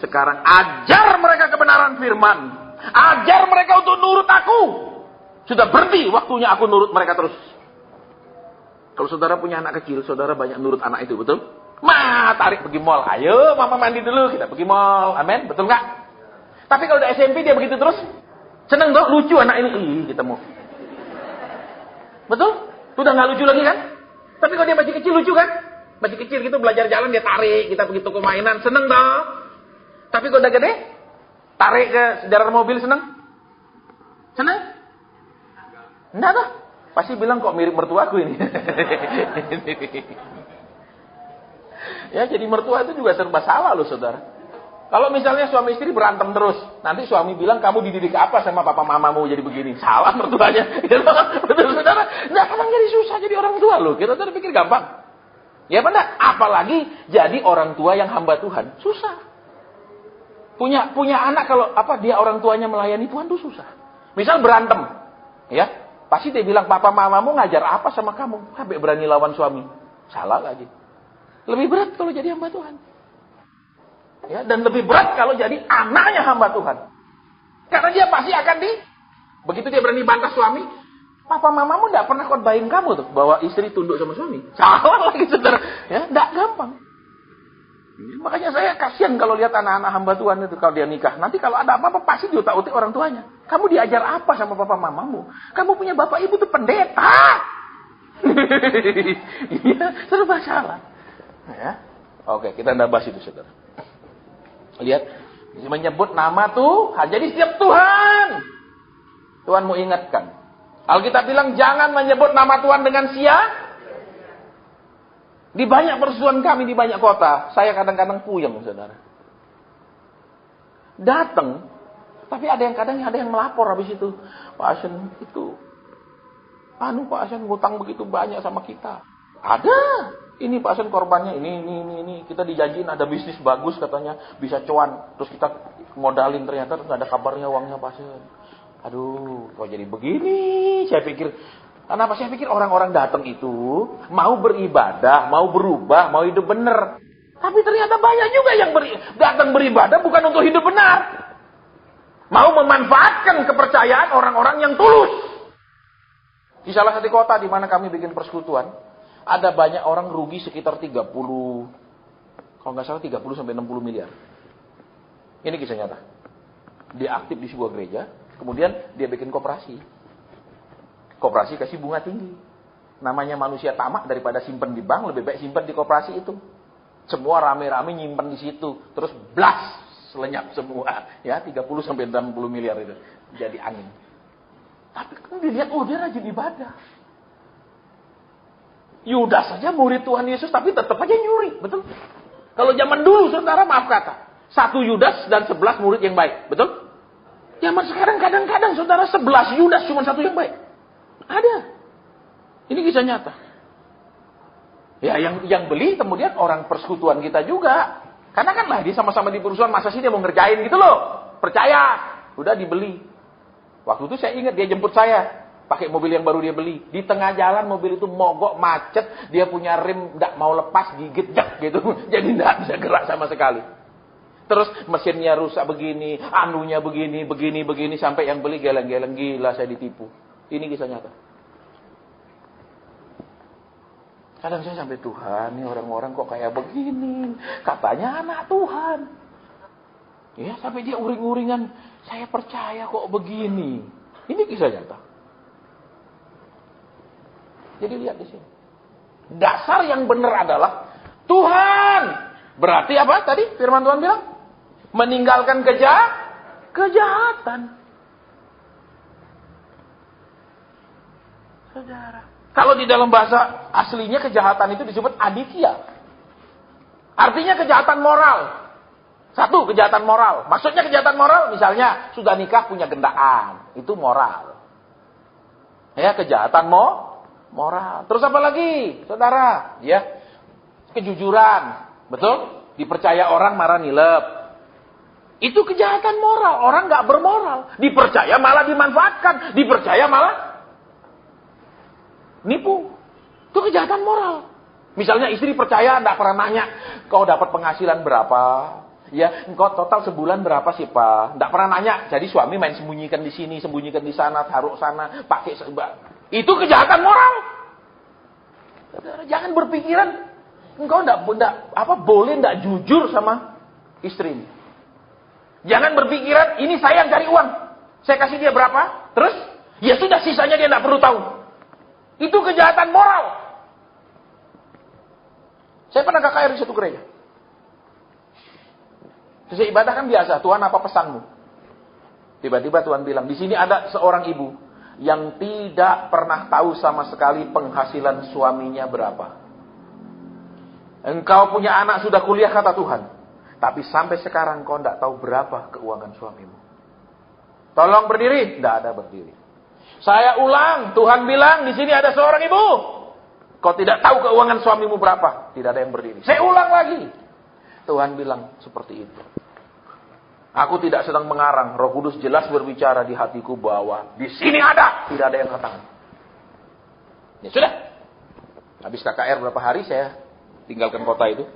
Sekarang ajar mereka kebenaran firman. Ajar mereka untuk nurut aku. Sudah berhenti waktunya aku nurut mereka terus. Kalau saudara punya anak kecil, saudara banyak nurut anak itu, betul? Tarik pergi mall. Ayo, mama mandi dulu, kita pergi mall. Amin, betul nggak? Tapi kalau udah SMP dia begitu terus, seneng dong, lucu anak ini. Ih, kita mau. Betul? Udah nggak lucu lagi kan? Tapi kalau dia masih kecil lucu kan? Masih kecil gitu belajar jalan dia tarik, kita pergi toko mainan, seneng dong. Tapi kalau udah gede, tarik ke sejarah mobil seneng? Seneng? Enggak tuh. Pasti bilang kok mirip mertuaku ini. Ya, jadi mertua itu juga serba salah loh, saudara. Kalau misalnya suami istri berantem terus, nanti suami bilang kamu dididik apa sama papa mamamu jadi begini? Salah mertuanya. Betul, saudara? Nggak pernah jadi susah jadi orang tua loh. Kita tadi pikir gampang. Ya benar. Apalagi jadi orang tua yang hamba Tuhan, susah. Punya anak kalau dia orang tuanya melayani Tuhan itu susah. Misal berantem, ya. Pasti dia bilang, papa mamamu ngajar apa sama kamu? Sampai berani lawan suami. Salah lagi. Lebih berat kalau jadi hamba Tuhan. Ya, dan lebih berat kalau jadi anaknya hamba Tuhan. Karena dia pasti akan begitu dia berani bantah suami, papa mamamu tidak pernah khotbahin kamu tuh, bahwa istri tunduk sama suami. Salah lagi, saudara. Ya, tidak gampang. Makanya saya kasihan kalau lihat anak-anak hamba Tuhan itu kalau dia nikah. Nanti kalau ada apa-apa pasti diutak-utik orang tuanya. Kamu diajar apa sama papa mamamu? Kamu punya bapak ibu tuh pendeta. Iya, serba salah. Ya. Oke, kita tidak bahas itu, saudara. Lihat, menyebut nama Tuhan. Jadi setiap Tuhan mau ingatkan. Alkitab bilang jangan menyebut nama Tuhan dengan di banyak persusuan kami di banyak kota, saya kadang-kadang puyeng, saudara. Datang, tapi ada yang melapor habis itu. Pak Asen itu, Pak Asen ngutang begitu banyak sama kita. Ada. Ini Pak Asen korbannya, ini. Kita dijanjiin ada bisnis bagus katanya, bisa cuan. Terus kita modalin ternyata nggak ada kabarnya uangnya Pak Asen. Aduh, kok jadi begini? Saya pikir orang-orang datang itu mau beribadah, mau berubah, mau hidup benar. Tapi ternyata banyak juga yang datang beribadah bukan untuk hidup benar. Mau memanfaatkan kepercayaan orang-orang yang tulus. Di salah satu kota di mana kami bikin persekutuan, ada banyak orang rugi sekitar 30 sampai 60 miliar. Ini kisah nyata. Dia aktif di sebuah gereja, kemudian dia bikin koperasi. Koperasi kasih bunga tinggi. Namanya manusia tamak, daripada simpen di bank, lebih baik simpen di koperasi itu. Semua rame-rame nyimpen di situ. Terus blas, lenyap semua. Ya, 30 sampai 60 miliar itu. Jadi angin. Tapi kan dilihat, dia rajin ibadah. Yudas saja murid Tuhan Yesus, tapi tetap aja nyuri. Betul? Kalau zaman dulu, saudara, maaf kata. 1 Yudas dan 11 murid yang baik. Betul? Zaman sekarang kadang-kadang, saudara, 11 Yudas cuma 1 yang baik. Ada. Ini kisah nyata. Ya, yang beli kemudian orang persekutuan kita juga. Karena kan lah dia sama-sama di perusahaan, masa sih dia mau ngerjain gitu loh. Percaya, udah dibeli. Waktu itu saya ingat dia jemput saya, pakai mobil yang baru dia beli. Di tengah jalan mobil itu mogok, macet, dia punya rem nggak mau lepas, gigit jak gitu. Jadi nggak bisa gerak sama sekali. Terus mesinnya rusak begini, anunya begini, sampai yang beli geleng-geleng, gila saya ditipu. Ini kisah nyata. Kadang saya sampai, Tuhan, ini orang-orang kok kayak begini. Katanya anak Tuhan. Ya, sampai dia uring-uringan, saya percaya kok begini. Ini kisah nyata. Jadi lihat di sini. Dasar yang benar adalah Tuhan. Berarti apa tadi firman Tuhan bilang? Meninggalkan kejahatan. Saudara. Kalau di dalam bahasa aslinya kejahatan itu disebut aditya. Artinya kejahatan moral. Satu, kejahatan moral. Maksudnya kejahatan moral, misalnya sudah nikah punya gendaan. Itu moral. Ya, kejahatan moral. Terus apa lagi, saudara? Ya, kejujuran. Betul? Dipercaya orang marah nilep. Itu kejahatan moral. Orang nggak bermoral. Dipercaya malah dimanfaatkan. Dipercaya malah nipu. Itu kejahatan moral. Misalnya istri percaya, tidak pernah nanya, kau dapat penghasilan berapa? Ya, engkau total sebulan berapa sih, Pak? Tidak pernah nanya. Jadi suami main sembunyikan di sini, sembunyikan di sana, taruh sana, pakai itu kejahatan moral. Saudara, jangan berpikiran engkau boleh tidak jujur sama istri. Jangan berpikiran ini saya yang cari uang. Saya kasih dia berapa? Terus ya sudah, sisanya dia tidak perlu tahu. Itu kejahatan moral. Saya pernah KKR di satu gereja. Selesai ibadah kan biasa, Tuhan apa pesanmu? Tiba-tiba Tuhan bilang, di sini ada seorang ibu yang tidak pernah tahu sama sekali penghasilan suaminya berapa. Engkau punya anak sudah kuliah kata Tuhan, tapi sampai sekarang kau tidak tahu berapa keuangan suamimu. Tolong berdiri, tidak ada berdiri. Saya ulang, Tuhan bilang di sini ada seorang ibu, kau tidak tahu keuangan suamimu berapa, tidak ada yang berdiri. Saya ulang lagi, Tuhan bilang seperti itu. Aku tidak sedang mengarang, Roh Kudus jelas berbicara di hatiku bahwa di sini ada, tidak ada yang katakan. Ya sudah. Habis KKR berapa hari saya tinggalkan kota itu.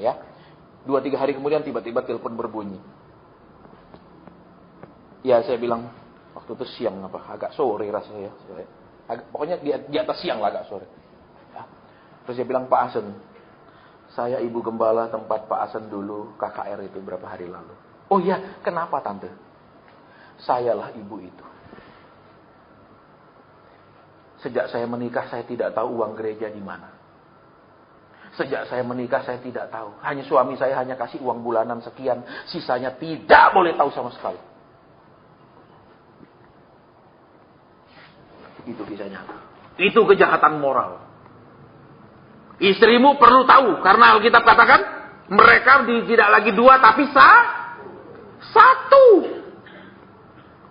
Ya. 2-3 hari kemudian tiba-tiba telepon berbunyi. Ya, saya bilang waktu itu siang agak sore rasanya. Pokoknya di atas siang lah, agak sore. Ya. Terus dia bilang, Pak Asen, saya ibu gembala tempat Pak Asen dulu KKR itu berapa hari lalu. Oh iya, kenapa tante? Sayalah ibu itu. Sejak saya menikah saya tidak tahu uang gereja di mana. Sejak saya menikah saya tidak tahu. Hanya suami saya hanya kasih uang bulanan sekian, sisanya tidak boleh tahu sama sekali. Itu kisahnya. Itu kejahatan moral. Istrimu perlu tahu, karena Alkitab katakan mereka tidak lagi 2 tapi satu.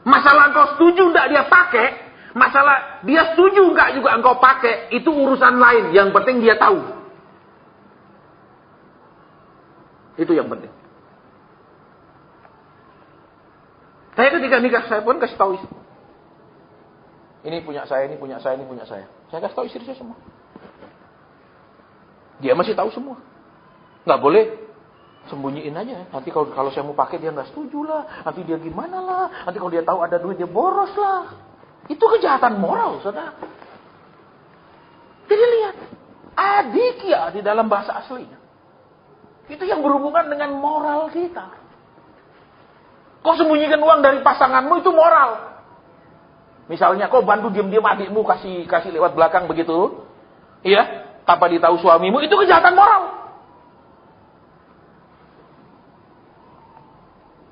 Masalah engkau setuju enggak dia pakai, masalah dia setuju enggak juga engkau pakai, itu urusan lain. Yang penting dia tahu. Itu yang penting. Saya ketika nikah, saya pun kasih tahu istri. Ini punya saya, ini punya saya, ini punya saya. Saya kasih tahu istri saya semua. Dia masih tahu semua. Nggak boleh sembunyiin aja. Nanti kalau saya mau pakai dia nggak setuju lah. Nanti dia gimana lah. Nanti kalau dia tahu ada duit dia boros lah. Itu kejahatan moral, saudara. Jadi lihat, adikya di dalam bahasa aslinya. Itu yang berhubungan dengan moral kita. Kau sembunyikan uang dari pasanganmu itu moral. Misalnya kau bantu diam-diam adikmu kasih lewat belakang begitu. Iya, tanpa ditahu suamimu, itu kejahatan moral.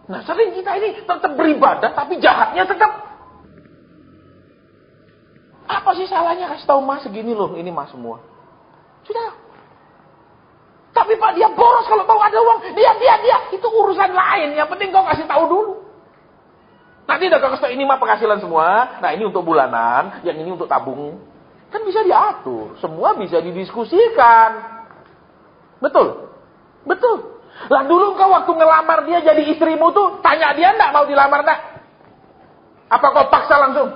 Nah, sering kita ini tetap beribadah, tapi jahatnya tetap. Apa sih salahnya kasih tahu Mas segini loh, ini Mas semua. Sudah. Tapi Pak dia boros kalau tahu ada uang, dia. Itu urusan lain. Yang penting kau kasih tahu dulu. Nanti udah kau kasih tahu ini mah penghasilan semua. Nah ini untuk bulanan, yang ini untuk tabung. Kan bisa diatur. Semua bisa didiskusikan. Betul? Betul. Lah dulu kau waktu ngelamar dia jadi istrimu tuh, tanya dia enggak mau dilamar enggak? Apa kau paksa langsung?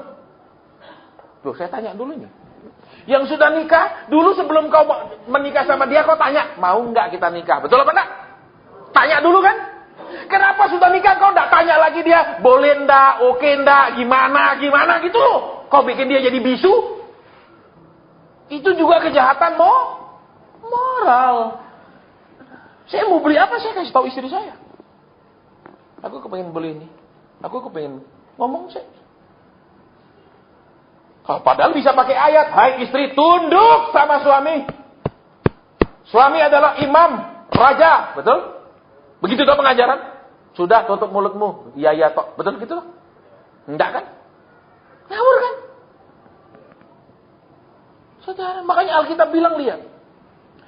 Loh, saya tanya dulu nih. Yang sudah nikah, dulu sebelum kau menikah sama dia, kau tanya, mau enggak kita nikah? Betul apa enggak? Tanya dulu kan? Kenapa sudah nikah kau enggak tanya lagi dia, boleh enggak, oke enggak, gimana gitu loh. Kau bikin dia jadi bisu? Itu juga kejahatan moral. Saya mau beli apa, saya kasih tahu istri saya. Aku kepengen beli ini. Aku kepengen ngomong saya. Padahal bisa pakai ayat. Hai istri, tunduk sama suami. Suami adalah imam, raja. Betul? Begitu toh pengajaran? Sudah, tutup mulutmu. Iya, toh. Betul gitu? Enggak kan? Ngawur kan? Saudara, makanya Alkitab bilang, lihat.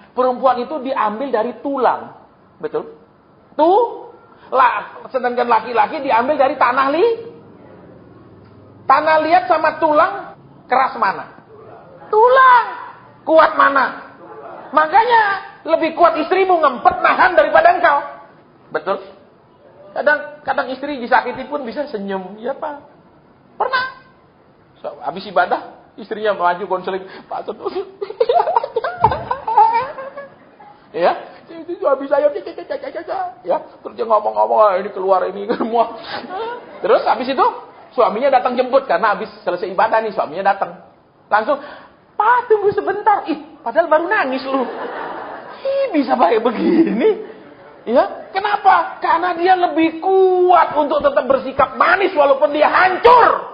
Perempuan itu diambil dari tulang. Betul? Sedangkan laki-laki diambil dari tanah Tanah liat sama tulang, keras mana? Tulang. Kuat mana? Makanya, lebih kuat istrimu ngempet nahan daripada engkau. Betul? Kadang istri disakiti pun bisa senyum. Ya Pak. Pernah. Habis ibadah, istrinya maju konseling. Pak Saudara. Ya, itu habis saya ya, terus dia ngomong-ngomong ini keluar ini semua. Terus habis itu suaminya datang jemput karena habis selesai ibadah nih suaminya datang. Langsung, "Pak, tunggu sebentar." Padahal baru nangis lu. Bisa baik begini. Ya, kenapa? Karena dia lebih kuat untuk tetap bersikap manis walaupun dia hancur.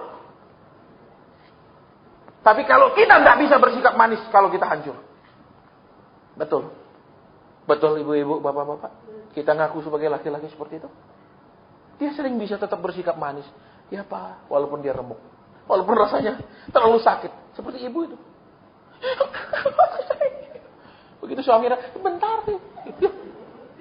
Tapi kalau kita tidak bisa bersikap manis kalau kita hancur. Betul. Betul ibu-ibu, bapak-bapak. Kita ngaku sebagai laki-laki seperti itu. Dia sering bisa tetap bersikap manis. Ya Pak, walaupun dia remuk. Walaupun rasanya terlalu sakit. Seperti ibu itu. Begitu suaminya, bentar nih.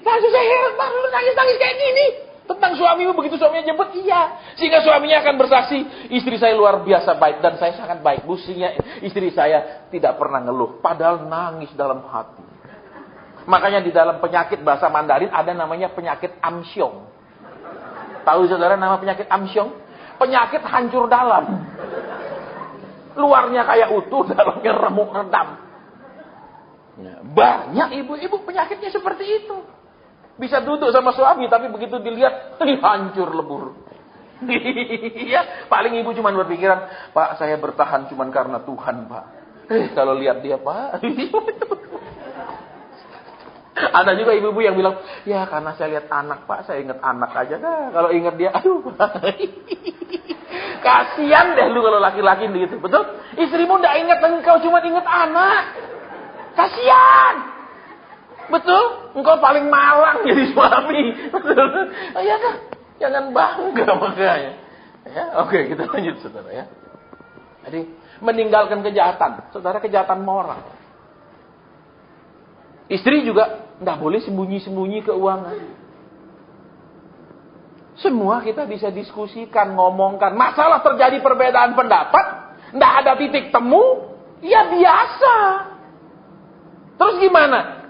Langsung saya heran, Pak, lu nangis-nangis kayak gini. Tentang suamimu, begitu suaminya jemput, iya. Sehingga suaminya akan bersaksi, istri saya luar biasa baik dan saya sangat baik. Businya istri saya tidak pernah ngeluh. Padahal nangis dalam hati. Makanya di dalam penyakit bahasa Mandarin ada namanya penyakit amsyong. Tahu saudara nama penyakit amsyong? Penyakit hancur dalam. Luarnya kayak utuh, dalamnya remuk redam. Ya, banyak ibu-ibu penyakitnya seperti itu. Bisa duduk sama suami, tapi begitu dilihat, hancur lebur. Iya, paling ibu cuma berpikiran, Pak, saya bertahan cuma karena Tuhan, Pak. Kalau lihat dia, Pak. Ada juga ibu-ibu yang bilang, ya karena saya lihat anak Pak, saya ingat anak aja dah. Kalau ingat dia, aduh Pak. Kasian deh lu kalau laki-laki gitu, betul? Istrimu ndak ingat engkau, cuma ingat anak. Kasian. Betul? Engkau paling malang jadi suami. Betul? Oh, iya kan? Jangan bangga makanya. Ya, oke, kita lanjut saudara ya. Jadi, meninggalkan kejahatan. Saudara, kejahatan moral. Istri juga tidak boleh sembunyi-sembunyi keuangan. Semua kita bisa diskusikan, ngomongkan. Masalah terjadi perbedaan pendapat, tidak ada titik temu, ya biasa. Terus gimana?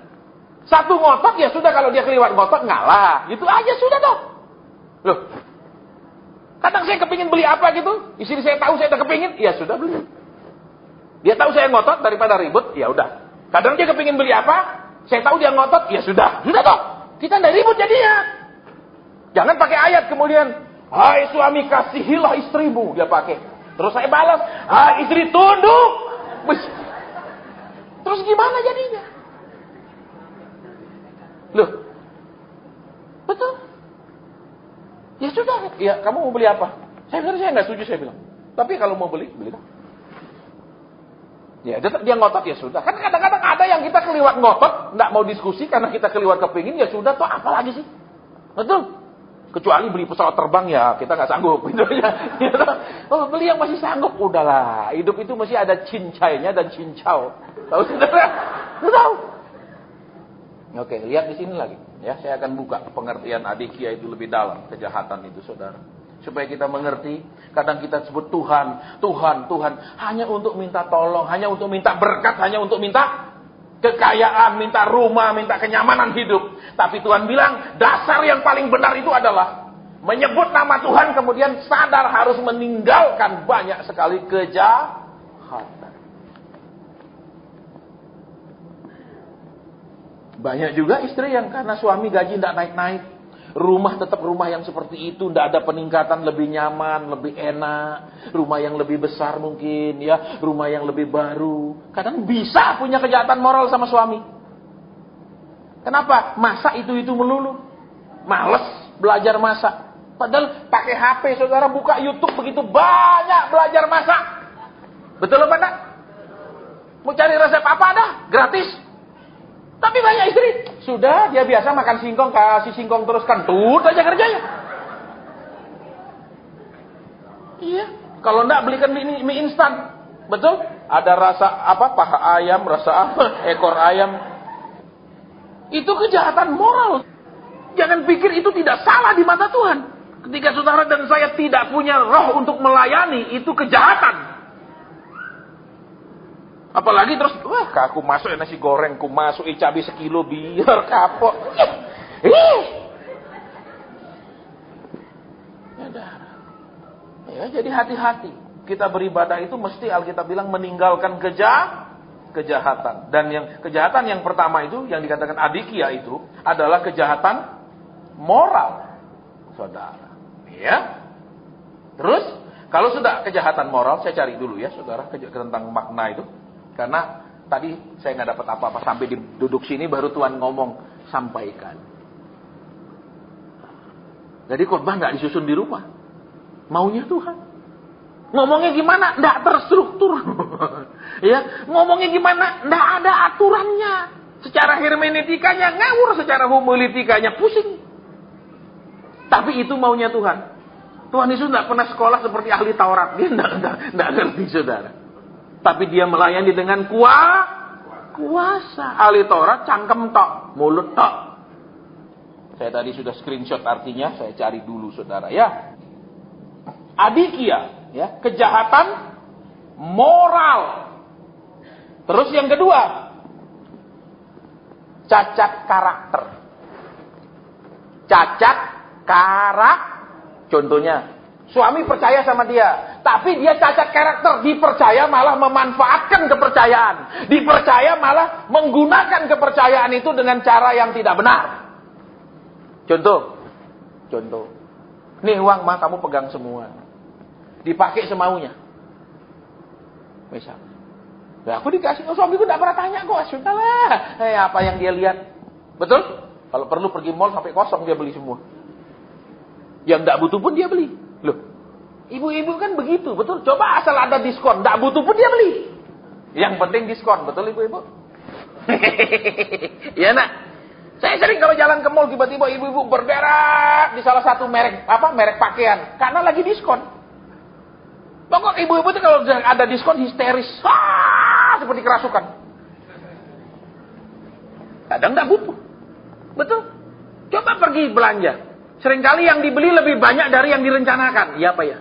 Satu ngotot, ya sudah, kalau dia keliwat ngotot, ngalah. Gitu aja sudah dong. Loh, kadang saya kepingin beli apa gitu, istri saya tahu saya udah kepingin, ya sudah beli. Dia tahu saya ngotot daripada ribut, ya udah. Kadang dia kepingin beli apa, saya tahu dia ngotot, ya sudah toh. Kita tidak ribut jadinya. Jangan pakai ayat kemudian, hai suami kasihilah istrimu, dia pakai. Terus saya balas, hai istri tunduk. Terus gimana jadinya? Loh, betul? Ya sudah, ya kamu mau beli apa? Saya nggak setuju, saya bilang. Tapi kalau mau beli dong. Ya, dia ngotot, ya sudah. Kan kadang-kadang ada yang kita keliwat ngotot, nggak mau diskusi karena kita keliwat kepingin, ya sudah, toh apa lagi sih? Betul? Kecuali beli pesawat terbang, ya kita nggak sanggup. Oh, beli yang masih sanggup, udahlah. Hidup itu masih ada cincainya dan cincau. Tahu saudara? Tahu? Oke, lihat di sini lagi. Ya, saya akan buka pengertian adikia itu lebih dalam, kejahatan itu saudara. supaya kita mengerti. Kadang kita sebut Tuhan, Tuhan, Tuhan, hanya untuk minta tolong, hanya untuk minta berkat, hanya untuk minta kekayaan, minta rumah, minta kenyamanan hidup. Tapi Tuhan bilang, dasar yang paling benar itu adalah menyebut nama Tuhan, kemudian sadar harus meninggalkan banyak sekali kejahatan. Banyak juga istri yang karena suami gaji tidak naik-naik, rumah tetap rumah yang seperti itu, tidak ada peningkatan, lebih nyaman, lebih enak, rumah yang lebih besar mungkin, ya, rumah yang lebih baru. Kadang bisa punya kejahatan moral sama suami. Kenapa? Masak itu melulu, males belajar masak. Padahal pakai HP, saudara buka YouTube begitu banyak belajar masak. Betul apa enggak? Mau cari resep apa dah, gratis. Tapi banyak istri, sudah dia biasa makan singkong, kasih singkong terus, kentut aja kerjanya. Iya, kalau enggak belikan mie instan. Betul? Ada rasa apa? Paha ayam, rasa apa? Ekor ayam. Itu kejahatan moral. Jangan pikir itu tidak salah di mata Tuhan. Ketika saudara dan saya tidak punya roh untuk melayani, itu kejahatan. Apalagi terus, wah, aku masuk nasi goreng, aku masuk cabai sekilo biar kapok. Ya, jadi hati-hati. Kita beribadah itu mesti Alkitab bilang meninggalkan kejahatan. Dan yang kejahatan yang pertama itu, yang dikatakan adikia itu, adalah kejahatan moral, saudara. Ya. Terus, kalau sudah kejahatan moral, saya cari dulu ya, saudara, tentang makna itu. Karena tadi saya nggak dapat apa-apa sampai di duduk sini baru Tuhan ngomong sampaikan. Jadi khotbah nggak disusun di rumah, maunya Tuhan. Ngomongnya gimana? Nggak terstruktur. Ya, ngomongnya gimana? Nggak ada aturannya. Secara hermeneutikanya ngawur, secara homiletikanya pusing. Tapi itu maunya Tuhan. Tuhan Yesus nggak pernah sekolah seperti ahli Taurat, dia nggak ngerti, saudara. Tapi dia melayani dengan kuasa. Ahli Taurat cangkem tok, mulut tok. Saya tadi sudah screenshot artinya, saya cari dulu saudara ya. Adikia, ya, kejahatan moral. Terus yang kedua, cacat karakter. Cacat contohnya, suami percaya sama dia, tapi dia cacat karakter, dipercaya malah memanfaatkan kepercayaan, dipercaya malah menggunakan kepercayaan itu dengan cara yang tidak benar. Contoh, nih uang mah kamu pegang semua, dipakai semaunya. Misal, ya aku dikasih, suamiku tidak pernah tanya kok, sudahlah, apa yang dia lihat, betul? Kalau perlu pergi mall sampai kosong dia beli semua. Yang tidak butuh pun dia beli. Loh, ibu-ibu kan begitu, betul? Coba asal ada diskon, tidak butuh pun dia beli. Yang penting diskon, betul ibu-ibu? Ya nak, saya sering kalau jalan ke mall tiba-tiba ibu-ibu berderak di salah satu merek pakaian karena lagi diskon. Pokok ibu-ibu itu kalau ada diskon histeris, seperti kerasukan. Kadang tidak butuh, betul? Coba pergi belanja. Seringkali yang dibeli lebih banyak dari yang direncanakan. Iya apa ya?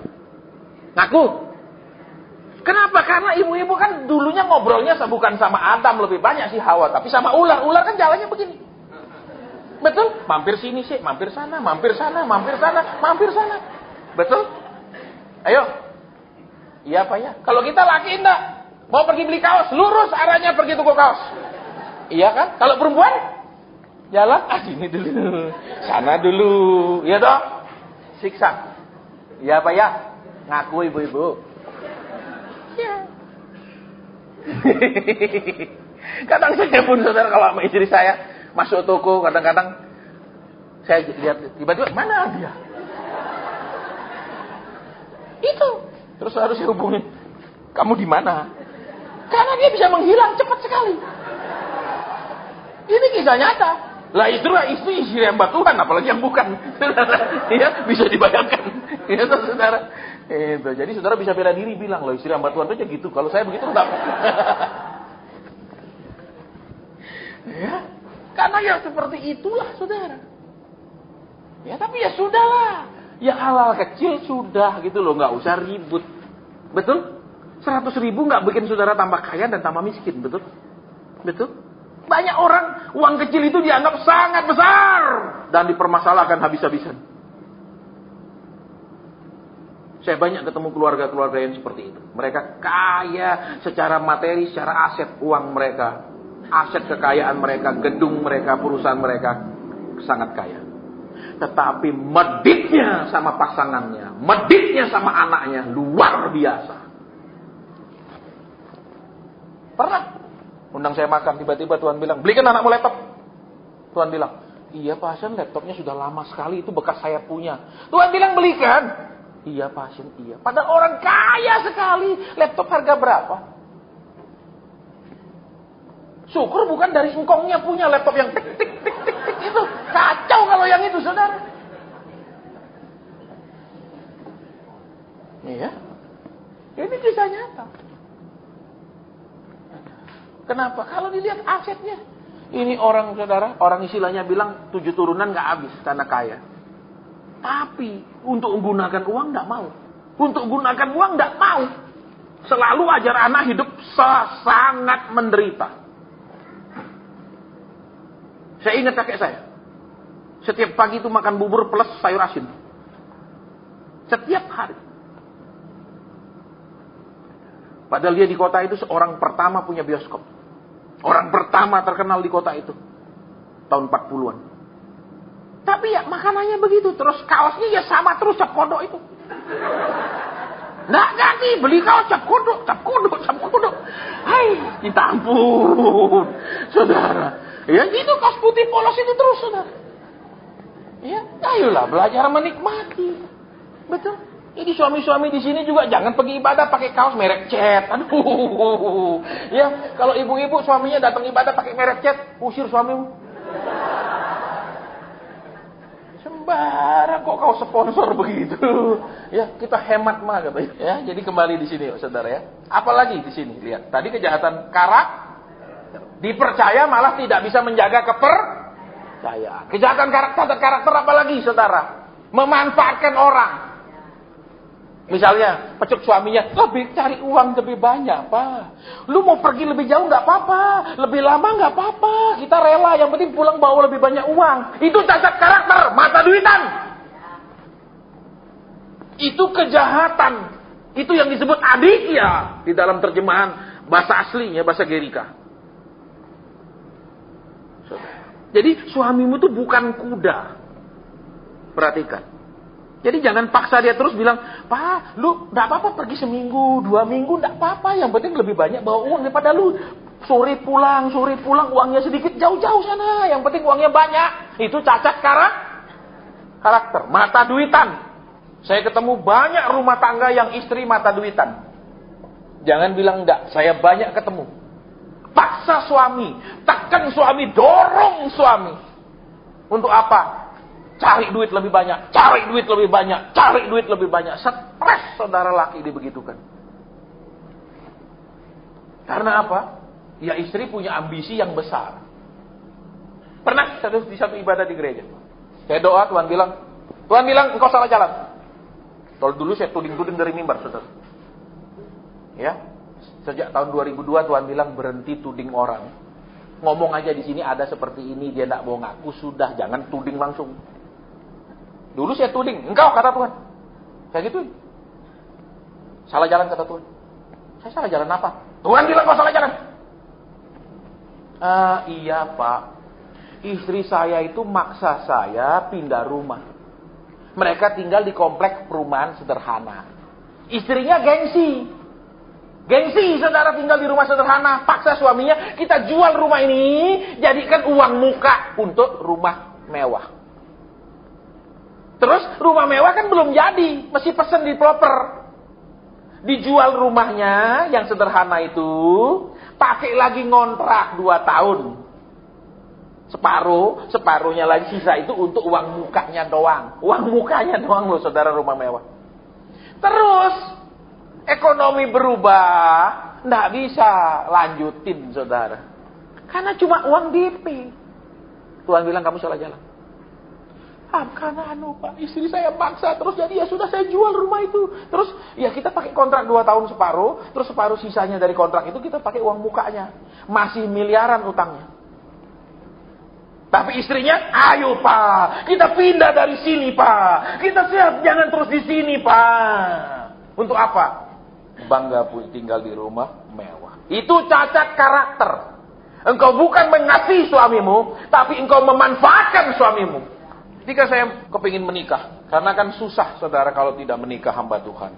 Ngaku. Kenapa? Karena ibu-ibu kan dulunya ngobrolnya bukan sama Adam, lebih banyak sih Hawa. Tapi sama ular. Ular kan jalannya begini. Betul? Mampir sini sih, mampir sana, mampir sana, mampir sana, mampir sana. Betul? Ayo. Iya apa ya? Kalau kita laki enggak. Mau pergi beli kaos, lurus arahnya pergi toko kaos. Iya kan? Kalau perempuan? Jalan, sini dulu, sana dulu, ya toh, siksa, ya apa ya, ngaku ibu-ibu. Ya. Kadang saya pun saudara kalau sama istri saya masuk toko, kadang-kadang saya lihat tiba-tiba mana dia? Itu, terus harus saya hubungin, kamu di mana? Karena dia bisa menghilang cepat sekali. Ini kisah nyata. Lah itulah istri hamba Tuhan, apalagi yang bukan. Ya, bisa dibayangkan. Ya, saudara. Itu. Jadi saudara bisa bela diri bilang, loh istri hamba Tuhan itu gitu. Kalau saya begitu enggak. Ya. Karena ya seperti itulah saudara. Ya tapi ya sudahlah. Ya halal kecil sudah gitu loh, nggak usah ribut. Betul? 100 ribu nggak bikin saudara tambah kaya dan tambah miskin, betul? Betul? Banyak orang uang kecil itu dianggap sangat besar dan dipermasalahkan habis-habisan. Saya banyak ketemu keluarga-keluarga yang seperti itu. Mereka kaya secara materi, secara aset uang mereka, aset kekayaan mereka, gedung mereka, perusahaan mereka sangat kaya. Tetapi meditnya sama pasangannya, meditnya sama anaknya luar biasa. Pernah undang saya makan, tiba-tiba Tuhan bilang, belikan anakmu laptop. Tuhan bilang, iya Pak Hasan, laptopnya sudah lama sekali, itu bekas saya punya. Tuhan bilang belikan. Iya Pak Hasan, iya. Padahal orang kaya sekali, laptop harga berapa? Syukur bukan dari engkongnya punya laptop yang tik tik tik tik tik itu. Kacau kalau yang itu, saudara. Iya. Ini kisah nyata. Kenapa? Kalau dilihat asetnya. Ini orang, saudara, orang istilahnya bilang 7 turunan gak habis karena kaya. Tapi untuk menggunakan uang gak mau. Untuk menggunakan uang gak mau. Selalu ajar anak hidup sangat menderita. Saya ingat kakek saya. Setiap pagi itu makan bubur plus sayur asin. Setiap hari. Padahal dia di kota itu seorang pertama punya bioskop. Orang pertama terkenal di kota itu. Tahun 40-an. Tapi ya makanannya begitu. Terus kaosnya ya sama terus cap kodok itu. Nggak ganti. Beli kaos cap kodok. Cap kodok. Cap kodok. Hai. Kita ampun. Saudara. Ya gitu kaos putih polos itu terus, saudara. Ya, ayolah belajar menikmati. Betul. Jadi suami-suami di sini juga jangan pergi ibadah pakai kaos merek Cet. Aduh. Ya, kalau ibu-ibu suaminya datang ibadah pakai merek Cet, usir suamimu. Sembarang kok kau sponsor begitu. Ya, kita hemat mah katanya. Ya, jadi kembali di sini, saudara ya. Apalagi di sini, lihat. Tadi kejahatan dipercaya malah tidak bisa menjaga kepercayaan. Kejahatan karakter apalagi, saudara? Memanfaatkan orang. Misalnya, pecut suaminya, lebih cari uang lebih banyak, Pak. Lu mau pergi lebih jauh nggak apa-apa, lebih lama nggak apa-apa. Kita rela, yang penting pulang bawa lebih banyak uang. Itu cacat karakter, mata duitan. Itu kejahatan. Itu yang disebut adikya di dalam terjemahan bahasa aslinya, bahasa Gerika. Jadi suamimu itu bukan kuda. Perhatikan. Jadi jangan paksa dia terus bilang, Pak, lu gak apa-apa pergi seminggu, 2 minggu, gak apa-apa. Yang penting lebih banyak bawa uang daripada lu. Sore pulang, uangnya sedikit, jauh-jauh sana. Yang penting uangnya banyak. Itu cacat karakter. Mata duitan. Saya ketemu banyak rumah tangga yang istri mata duitan. Jangan bilang enggak, saya banyak ketemu. Paksa suami, tekan suami, dorong suami. Untuk apa? Cari duit lebih banyak, cari duit lebih banyak, cari duit lebih banyak. Stres saudara laki dibegitukan. Karena apa? Ya istri punya ambisi yang besar. Pernah di satu ibadah di gereja. Saya doa, Tuhan bilang engkau salah jalan. Kalau dulu saya tuding-tuding dari mimbar, saudara. Ya, sejak tahun 2002 Tuhan bilang berhenti tuding orang. Ngomong aja di sini ada seperti ini, dia tidak mau ngaku, sudah jangan tuding langsung. Dulu saya tuding, engkau kata Tuhan. Saya gituin. Salah jalan kata Tuhan. Saya salah jalan apa? Tuhan bilang kau salah jalan. Iya Pak. Istri saya itu maksa saya pindah rumah. Mereka tinggal di komplek perumahan sederhana. Istrinya gengsi. Gengsi saudara tinggal di rumah sederhana. Paksa suaminya, kita jual rumah ini, jadikan uang muka untuk rumah mewah. Terus rumah mewah kan belum jadi, masih pesen di proper. Dijual rumahnya yang sederhana itu, pakai lagi ngontrak 2 tahun. Separuhnya lagi sisa itu untuk uang mukanya doang. Uang mukanya doang loh saudara rumah mewah. Terus ekonomi berubah, nggak bisa lanjutin saudara. Karena cuma uang DP. Tuhan bilang kamu salah jalan. karena Pak, istri saya paksa terus, jadi ya sudah saya jual rumah itu. Terus ya kita pakai kontrak 2 tahun separuh, terus separuh sisanya dari kontrak itu kita pakai uang mukanya. Masih miliaran utangnya. Tapi istrinya, ayo Pak, kita pindah dari sini Pak. Kita siap, jangan terus di sini Pak. Untuk apa? Bangga tinggal di rumah mewah. Itu cacat karakter. Engkau bukan mengasihi suamimu, tapi engkau memanfaatkan suamimu. Ketika saya kepingin menikah, karena kan susah saudara kalau tidak menikah hamba Tuhan.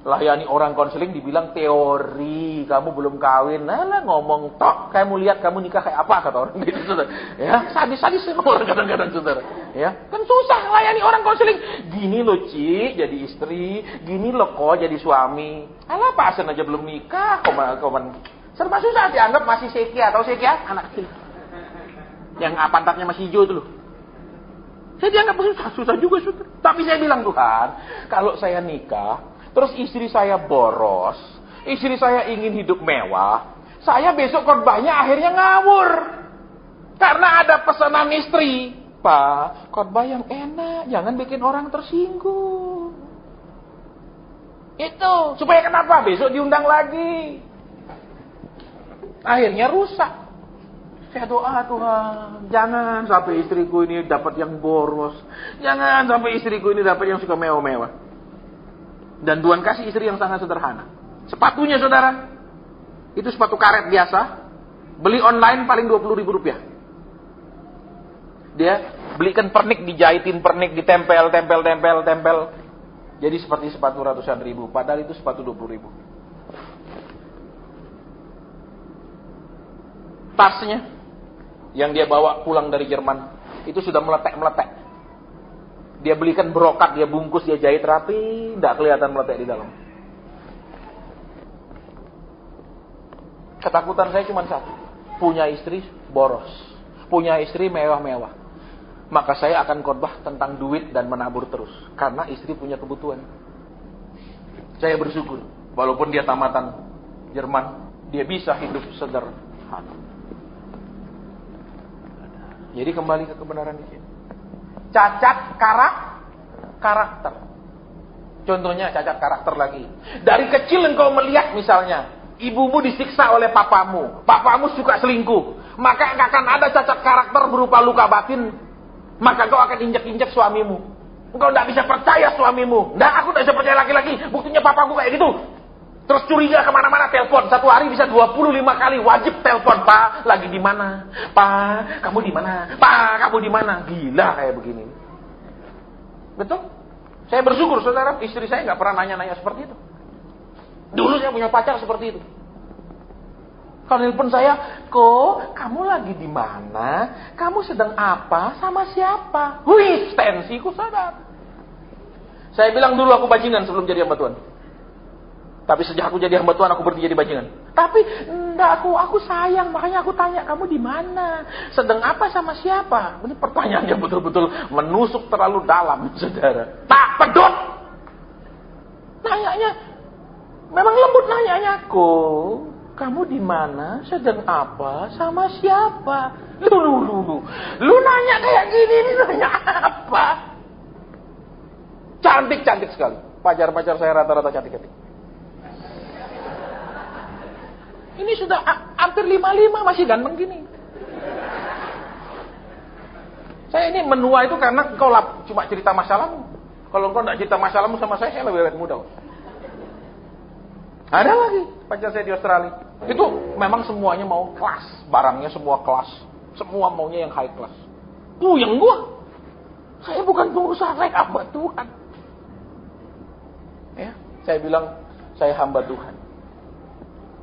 Layani orang konseling dibilang teori, kamu belum kawin. Nah ngomong tok, kamu lihat kamu nikah kayak apa, kata orang gitu saudara. Ya, sadis-sadis orang kadang-kadang saudara. Ya, kan susah layani orang konseling. Gini loh Ci, jadi istri, gini loh kok jadi suami. Alah pasen aja belum nikah, koman. Serba susah, dianggap masih sekia, atau sekia anak kecil. Yang pantatnya masih hijau itu loh. Saya dianggap susah juga. Tapi saya bilang, Tuhan, kalau saya nikah, terus istri saya boros, istri saya ingin hidup mewah, saya besok khotbahnya akhirnya ngawur. Karena ada pesanan istri. Pak, khotbah yang enak, jangan bikin orang tersinggung. Itu, supaya kenapa? Besok diundang lagi. Akhirnya rusak. Saya doa, Tuhan, jangan sampai istriku ini dapat yang boros. Jangan sampai istriku ini dapat yang suka mewah-mewah. Dan Tuhan kasih istri yang sangat sederhana. Sepatunya saudara, itu sepatu karet biasa. Beli online paling 20.000 rupiah. Dia belikan pernik, dijahitin pernik, ditempel. Jadi seperti sepatu ratusan ribu. Padahal itu sepatu 20.000. Tasnya yang dia bawa pulang dari Jerman itu sudah meletek. Dia belikan brokat, dia bungkus, dia jahit rapi, tidak kelihatan meletek di dalam. Ketakutan saya cuma satu, punya istri boros, punya istri mewah-mewah. Maka saya akan khotbah tentang duit dan menabur terus, karena istri punya kebutuhan. Saya bersyukur, walaupun dia tamatan Jerman, dia bisa hidup sederhana. Jadi kembali ke kebenaran di sini. Cacat karakter. Contohnya cacat karakter lagi. Dari kecil engkau melihat misalnya, ibumu disiksa oleh papamu. Papamu suka selingkuh. Maka akan ada cacat karakter berupa luka batin. Maka kau akan injak-injak suamimu. Engkau tidak bisa percaya suamimu. Aku tidak bisa percaya laki-laki. Buktinya papaku kayak gitu. Terus curiga kemana-mana, telepon. Satu hari bisa 25 kali wajib telepon. Pak, lagi di mana? Pak, kamu di mana? Pak, kamu di mana? Gila kayak begini. Betul? Saya bersyukur, saudara, istri saya nggak pernah nanya-nanya seperti itu. Dulu saya punya pacar seperti itu. Kalau telepon saya, kok kamu lagi di mana? Kamu sedang apa? Sama siapa? Wih, tensiku saudara. Saya bilang dulu aku bajingan sebelum jadi hamba Tuhan. Tapi sejak aku jadi hamba Tuhan, aku berhenti jadi bajingan. Tapi enggak, aku sayang, makanya aku tanya, kamu di mana? Sedang apa sama siapa? Ini pertanyaannya betul-betul menusuk terlalu dalam, saudara. Tak pedot. Nanyanya, memang lembut nanyanya. Kamu di mana? Sedang apa? Sama siapa? Lu nanya kayak gini, ini nanya apa? Cantik-cantik sekali. Pacar-pacar saya rata-rata cantik-cantik. Ini sudah hampir 55 masih ganteng gini. Saya ini menua itu karena kau cuma cerita masalahmu. Kalau kau tidak cerita masalahmu sama saya lebih awet muda. Ada lagi pacar saya di Australia. Itu memang semuanya mau kelas, barangnya semua kelas, semua maunya yang high class. Puyeng gua. Saya bukan pengusaha, saya hamba Tuhan. Ya, saya bilang saya hamba Tuhan.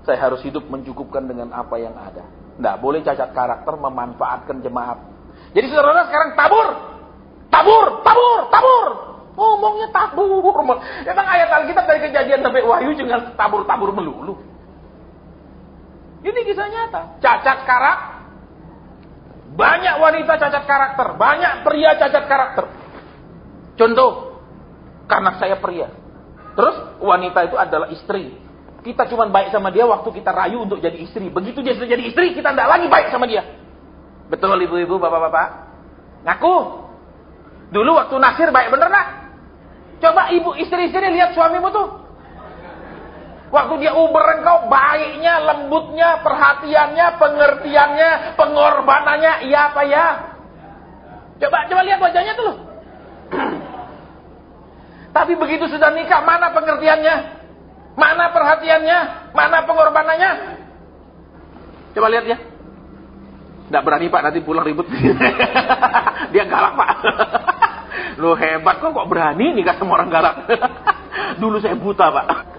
Saya harus hidup mencukupkan dengan apa yang ada. Tidak boleh cacat karakter memanfaatkan jemaat. Jadi saudara sekarang tabur. Ngomongnya tabur. Memang ayat Alkitab dari Kejadian sampai Wahyu jangan tabur-tabur melulu. Ini kisah nyata. Cacat karakter. Banyak wanita cacat karakter. Banyak pria cacat karakter. Contoh. Karena saya pria. Terus wanita itu adalah istri. Kita cuma baik sama dia waktu kita rayu untuk jadi istri. Begitu dia sudah jadi istri, kita tidak lagi baik sama dia. Betul ibu-ibu, bapak-bapak? Ngaku. Dulu waktu Nasir baik bener nak? Coba ibu istri-istri lihat suamimu tuh. Waktu dia uber engkau, baiknya, lembutnya, perhatiannya, pengertiannya, pengorbanannya, iya apa ya? Coba lihat wajahnya tuh loh. Tapi begitu sudah nikah, mana pengertiannya? Mana perhatiannya? Mana pengorbanannya? Coba lihat ya. Nggak berani pak, nanti pulang ribut. Dia galak pak. Lu hebat kok berani nikah sama orang galak. Dulu saya buta pak.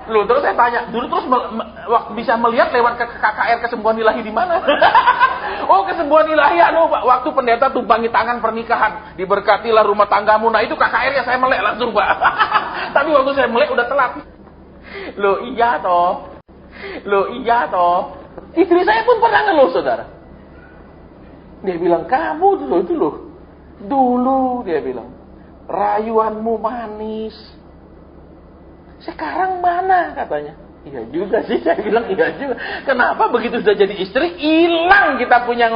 Loh, terus saya tanya, dulu terus bisa melihat lewat KKR kesembuhan ilahi di mana? Oh, kesembuhan ilahi Pak, waktu pendeta tumpangi tangan pernikahan, diberkatilah rumah tanggamu. Nah, itu KKR ya saya melek langsung, Pak. Tapi waktu saya melek udah telat. Loh, iya toh. Istri saya pun pernah ngeluh, Saudara. Dia bilang, "Kamu dulu dia bilang, rayuanmu manis. Sekarang mana?" katanya. Iya juga sih, saya bilang iya juga. Kenapa begitu sudah jadi istri, hilang kita punya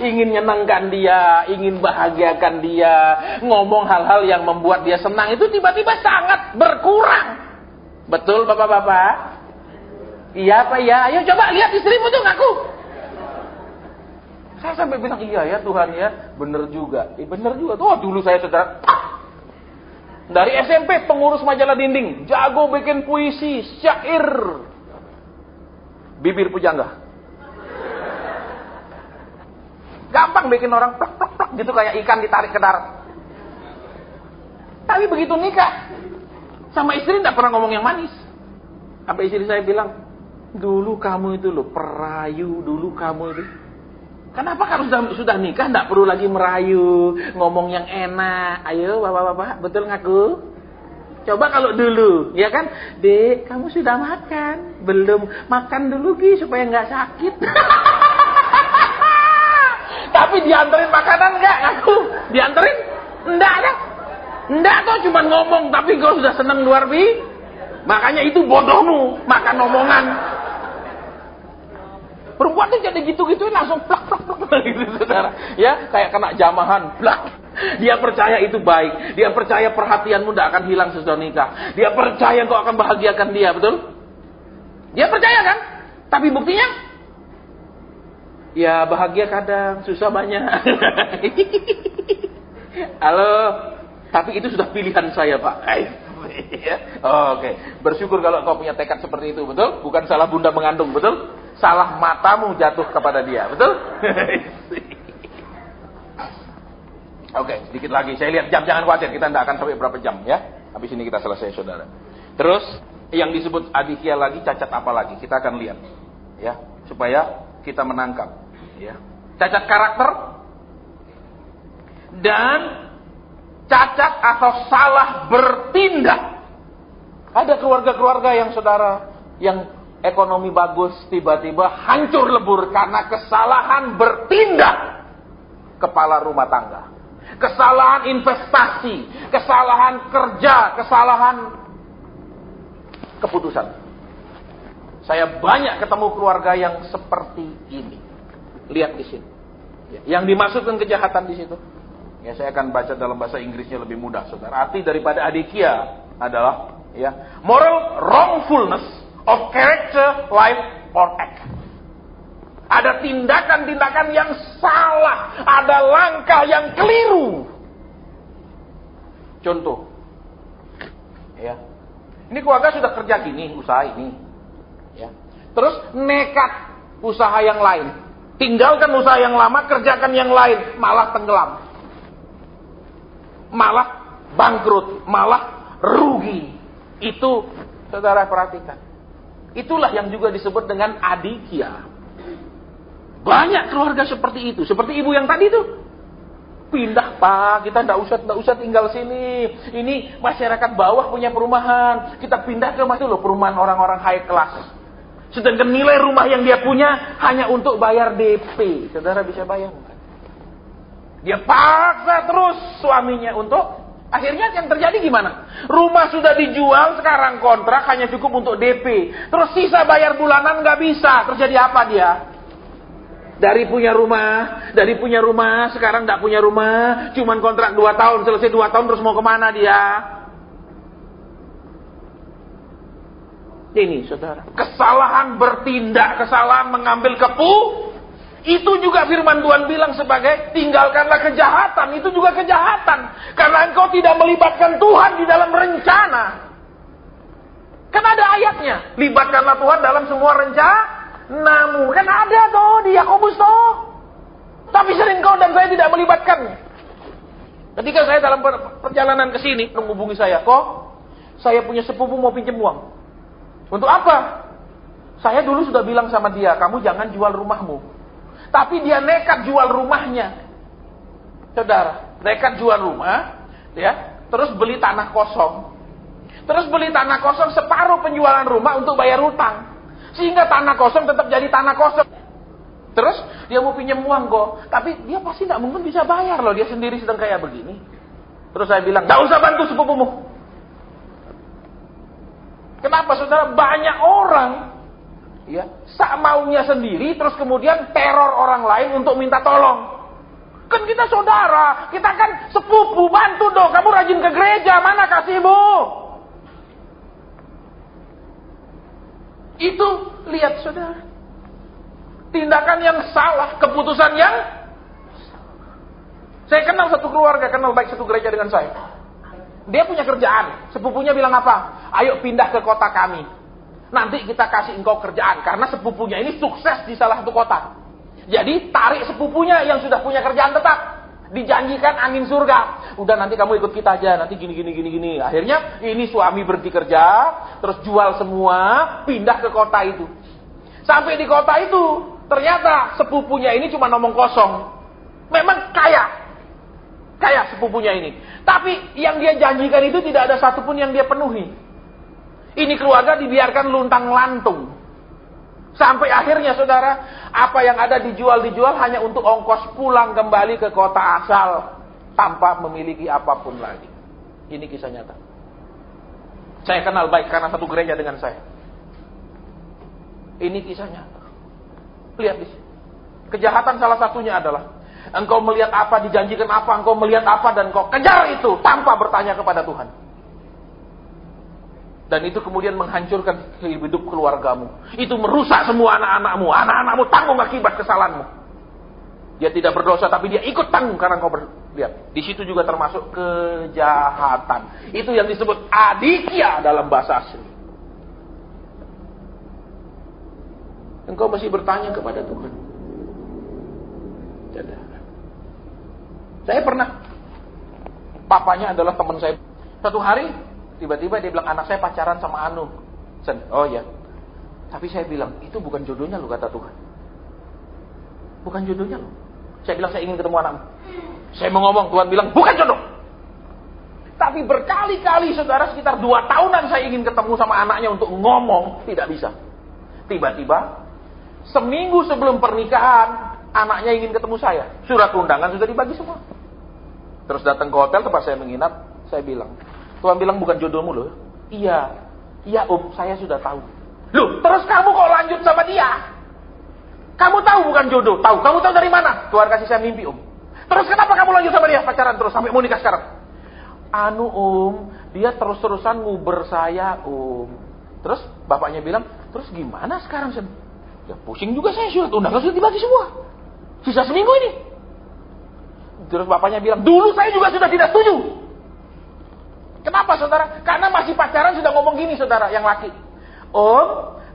ingin nyenangkan dia, ingin bahagiakan dia, ngomong hal-hal yang membuat dia senang, itu tiba-tiba sangat berkurang. Betul bapak-bapak? Iya apa ya? Ayo coba lihat istrimu tuh ngaku. Saya sampai bilang, iya ya Tuhan ya, bener juga. Bener juga. Tuh dulu saya Saudara, dari SMP pengurus majalah dinding, jago bikin puisi, syair, bibir pujangga. Gampang bikin orang plak gitu kayak ikan ditarik ke darat. Tapi begitu nikah, sama istri tidak pernah ngomong yang manis. Sampai istri saya bilang, dulu kamu itu loh perayu, dulu kamu itu. Kenapa kalau sudah nikah tidak perlu lagi merayu, ngomong yang enak. Ayo bapak-bapak, betul ngaku? Coba kalau dulu, ya kan? Dek, kamu sudah makan? Belum. Makan dulu Gi, supaya nggak sakit. Tapi dianterin makanan nggak ngaku? Dianterin? Enggak ada. Enggak tuh, cuma ngomong. Tapi kau sudah seneng luar bi. Makanya itu bodohmu, makan omongan. Perempuan tuh jadi gitu-gituin langsung plak gitu Saudara. Ya, kayak kena jamahan, plak. Dia percaya itu baik. Dia percaya perhatianmu tidak akan hilang sesudah nikah. Dia percaya kau akan bahagiakan dia, betul? Dia percaya kan? Tapi buktinya? Ya bahagia kadang, susah banyak. Halo. Tapi itu sudah pilihan saya, Pak. Oke. Bersyukur kalau kau punya tekad seperti itu, betul? Bukan salah bunda mengandung, betul? Salah matamu jatuh kepada dia, betul? Oke, sedikit lagi. Saya lihat jam, jangan khawatir, kita tidak akan sampai berapa jam ya. Habis ini kita selesai, Saudara. Terus yang disebut adikia lagi, cacat apa lagi? Kita akan lihat, ya, supaya kita menangkap, ya. Cacat karakter dan cacat atau salah bertindak. Ada keluarga-keluarga yang Saudara yang ekonomi bagus tiba-tiba hancur lebur karena kesalahan bertindak kepala rumah tangga. Kesalahan investasi, kesalahan kerja, kesalahan keputusan. Saya banyak ketemu keluarga yang seperti ini. Lihat di sini. Yang dimaksudkan kejahatan di situ. Ya, saya akan baca dalam bahasa Inggrisnya lebih mudah, Saudara. Arti daripada adikia adalah ya, moral wrongfulness of character, life, or act. Ada tindakan-tindakan yang salah, ada langkah yang keliru. Contoh, ya, ini keluarga sudah kerja gini, usaha ini, ya, terus nekat usaha yang lain, tinggalkan usaha yang lama, kerjakan yang lain, malah tenggelam, malah bangkrut, malah rugi. Itu Saudara perhatikan. Itulah yang juga disebut dengan adikia. Banyak keluarga seperti itu. Seperti ibu yang tadi itu. Pindah Pak, kita tidak usah tinggal sini. Ini masyarakat bawah punya perumahan. Kita pindah ke perumahan orang-orang high class. Sedangkan nilai rumah yang dia punya hanya untuk bayar DP. Saudara bisa bayangkan. Dia paksa terus suaminya untuk. Akhirnya yang terjadi gimana? Rumah sudah dijual, sekarang kontrak hanya cukup untuk DP. Terus sisa bayar bulanan nggak bisa. Terjadi apa dia? Dari punya rumah, sekarang tidak punya rumah, cuman kontrak 2 tahun, selesai 2 tahun terus mau kemana dia? Ini saudara, kesalahan bertindak, kesalahan mengambil kepu, itu juga firman Tuhan bilang sebagai tinggalkanlah kejahatan, itu juga kejahatan. Karena engkau tidak melibatkan Tuhan di dalam rencana. Kan ada ayatnya, libatkanlah Tuhan dalam semua rencanamu. Kan ada toh di Yakobus toh. Tapi sering kau dan saya tidak melibatkannya. Ketika saya dalam perjalanan ke sini, menghubungi saya, kok saya punya sepupu mau pinjam uang. Untuk apa? Saya dulu sudah bilang sama dia, kamu jangan jual rumahmu. Tapi dia nekat jual rumahnya. Saudara, nekat jual rumah, ya, terus beli tanah kosong. Terus beli tanah kosong separuh penjualan rumah untuk bayar utang. Sehingga tanah kosong tetap jadi tanah kosong. Terus dia mau pinjam uang kok, tapi dia pasti tidak mungkin bisa bayar loh, dia sendiri sedang kayak begini. Terus saya bilang, "Enggak usah bantu sepupumu." Kenapa saudara? Banyak orang ya, sak maunya sendiri terus kemudian teror orang lain untuk minta tolong. Kan kita saudara, kita kan sepupu, bantu dong, kamu rajin ke gereja, mana kasihmu? Itu lihat saudara, tindakan yang salah, keputusan yang salah. Saya kenal satu keluarga, kenal baik satu gereja dengan saya. Dia punya kerjaan, sepupunya bilang apa? Ayo pindah ke kota kami. Nanti kita kasih engkau kerjaan. Karena sepupunya ini sukses di salah satu kota. Jadi tarik sepupunya yang sudah punya kerjaan tetap. Dijanjikan angin surga. Udah nanti kamu ikut kita aja, nanti gini. Akhirnya ini suami berhenti kerja, terus jual semua, pindah ke kota itu. Sampai di kota itu, ternyata sepupunya ini cuma ngomong kosong. Memang kaya sepupunya ini. Tapi yang dia janjikan itu tidak ada satupun yang dia penuhi. Ini keluarga dibiarkan luntang-lantung. Sampai akhirnya saudara, apa yang ada dijual hanya untuk ongkos pulang kembali ke kota asal. Tanpa memiliki apapun lagi. Ini kisah nyata. Saya kenal baik karena satu gereja dengan saya. Ini kisah nyata. Lihat di sini. Kejahatan salah satunya adalah engkau melihat apa, dijanjikan apa, engkau melihat apa, dan engkau kejar itu tanpa bertanya kepada Tuhan. Dan itu kemudian menghancurkan hidup keluargamu. Itu merusak semua anak-anakmu. Anak-anakmu tanggung akibat kesalahanmu. Dia tidak berdosa, tapi dia ikut tanggung karena engkau lihat. Di situ juga termasuk kejahatan. Itu yang disebut adikya dalam bahasa asli. Engkau mesti bertanya kepada Tuhan. Saya pernah, papanya adalah teman saya. Satu hari, tiba-tiba dia bilang, anak saya pacaran sama Anu. Oh ya. Tapi saya bilang, itu bukan jodohnya loh, kata Tuhan. Bukan jodohnya loh. Saya bilang, saya ingin ketemu anakmu. Saya mau ngomong, Tuhan bilang, bukan jodoh. Tapi berkali-kali saudara, sekitar 2 tahunan saya ingin ketemu sama anaknya untuk ngomong, tidak bisa. Tiba-tiba, seminggu sebelum pernikahan, anaknya ingin ketemu saya. Surat undangan sudah dibagi semua. Terus datang ke hotel tempat saya menginap, saya bilang, Tuhan bilang bukan jodohmu loh. Iya saya sudah tahu. Loh, terus kamu kok lanjut sama dia? Kamu tahu bukan jodoh? Tahu. Kamu tahu dari mana? Tuhan kasih saya mimpi Terus kenapa kamu lanjut sama dia? Pacaran terus sampai mau nikah sekarang. Dia terus-terusan nguber saya Terus bapaknya bilang, terus gimana sekarang? Ya pusing juga saya, surat undangan sudah dibagi semua. Sisa seminggu ini. Terus bapaknya bilang, dulu saya juga sudah tidak setuju. Kenapa saudara? Karena masih pacaran sudah ngomong gini saudara, yang laki.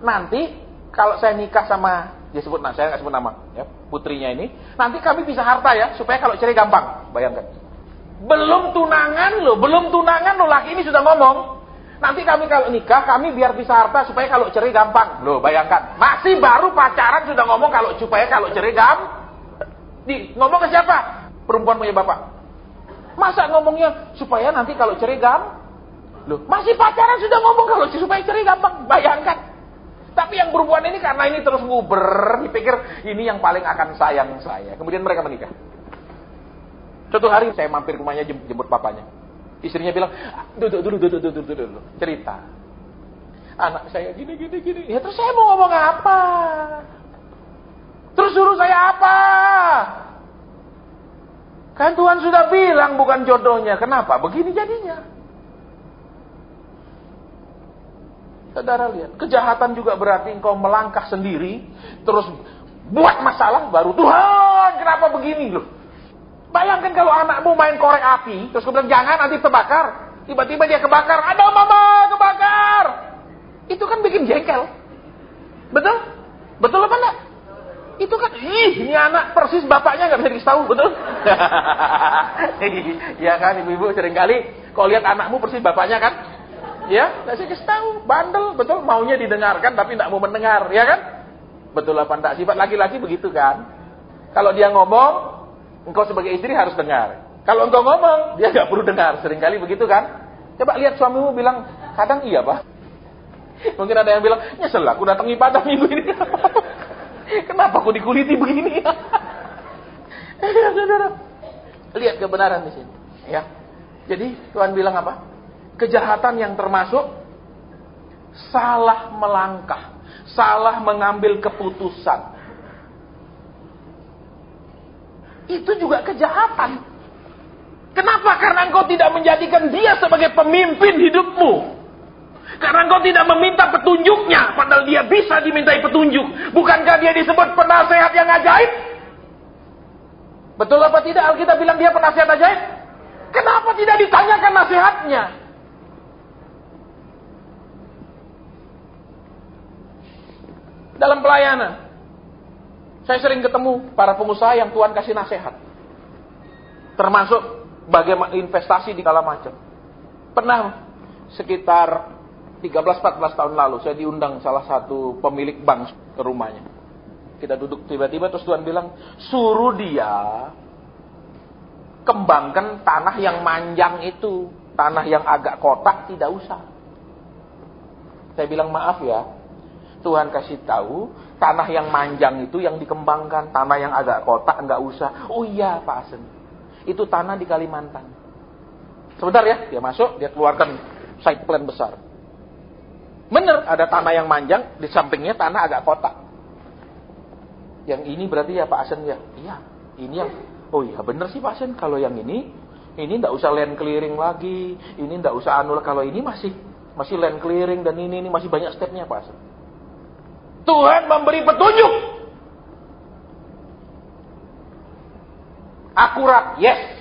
Nanti kalau saya nikah sama, dia sebut, saya nggak sebut nama, ya, putrinya ini, nanti kami bisa harta ya, supaya kalau cerai gampang. Bayangkan. Belum tunangan loh, laki ini sudah ngomong. Nanti kami kalau nikah, kami biar bisa harta supaya kalau cerai gampang. Loh, bayangkan. Masih baru pacaran sudah ngomong supaya kalau cerai gampang. Ngomong ke siapa? Perempuan punya bapak. Masa ngomongnya supaya nanti kalau cerai gampang? Loh, masih pacaran sudah ngomong kalau supaya cerai gampang. Bayangkan. Tapi yang perempuan ini karena ini terus nguber, dipikir ini yang paling akan sayang saya. Kemudian mereka menikah. Suatu hari saya mampir ke rumahnya jemput papanya. Istrinya bilang, duduk dulu. Cerita. Anak saya gini. Ya terus saya mau ngomong apa? Terus suruh saya apa? Kan Tuhan sudah bilang bukan jodohnya. Kenapa? Begini jadinya. Saudara lihat, kejahatan juga berarti engkau melangkah sendiri, terus buat masalah baru, Tuhan kenapa begini loh. Bayangkan kalau anakmu main korek api, terus kemudian jangan nanti terbakar. Tiba-tiba dia kebakar, ada mama kebakar. Itu kan bikin jengkel. Betul? Betul apa enggak? Itu kan, ini anak persis bapaknya gak bisa dikasih tahu, betul? Ya kan, ibu-ibu seringkali kalau lihat anakmu persis bapaknya kan? Ya, gak bisa kasih tahu, bandel, betul? Maunya didengarkan tapi gak mau mendengar, ya kan? Betul apa enggak? Sifat laki-laki begitu kan? Kalau dia ngomong, engkau sebagai istri harus dengar. Kalau engkau ngomong, dia gak perlu dengar. Seringkali begitu kan? Coba lihat suamimu bilang, kadang iya pak. Mungkin ada yang bilang, nyesel aku datang ibadah minggu ini. Kenapa aku dikuliti begini? Saudara, lihat kebenaran di sini. Ya, jadi Tuhan bilang apa? Kejahatan yang termasuk salah melangkah, salah mengambil keputusan. Itu juga kejahatan. Kenapa? Karena engkau tidak menjadikan dia sebagai pemimpin hidupmu. Karena engkau tidak meminta petunjuknya, padahal dia bisa dimintai petunjuk. Bukankah dia disebut penasehat yang ajaib? Betul apa tidak Alkitab bilang dia penasehat ajaib? Kenapa tidak ditanyakan nasihatnya? Dalam pelayanan, saya sering ketemu para pengusaha yang Tuhan kasih nasihat. Termasuk bagaimana investasi di segala macam. Pernah sekitar 13-14 tahun lalu, saya diundang salah satu pemilik bank ke rumahnya. Kita duduk tiba-tiba terus Tuhan bilang, suruh dia kembangkan tanah yang manjang itu. Tanah yang agak kotak tidak usah. Saya bilang maaf ya, Tuhan kasih tahu, tanah yang manjang itu yang dikembangkan. Tanah yang agak kotak enggak usah. Oh iya Pak Asen, itu tanah di Kalimantan. Sebentar ya, dia masuk, dia keluarkan site plan besar. Benar, ada tanah yang manjang, di sampingnya tanah agak kotak. Yang ini berarti ya Pak Asen ya? Iya, ini yang, oh iya benar sih Pak Asen, kalau yang ini enggak usah land clearing lagi, ini enggak usah anul, kalau ini masih land clearing dan ini masih banyak stepnya Pak Asen. Tuhan memberi petunjuk. Akurat, yes.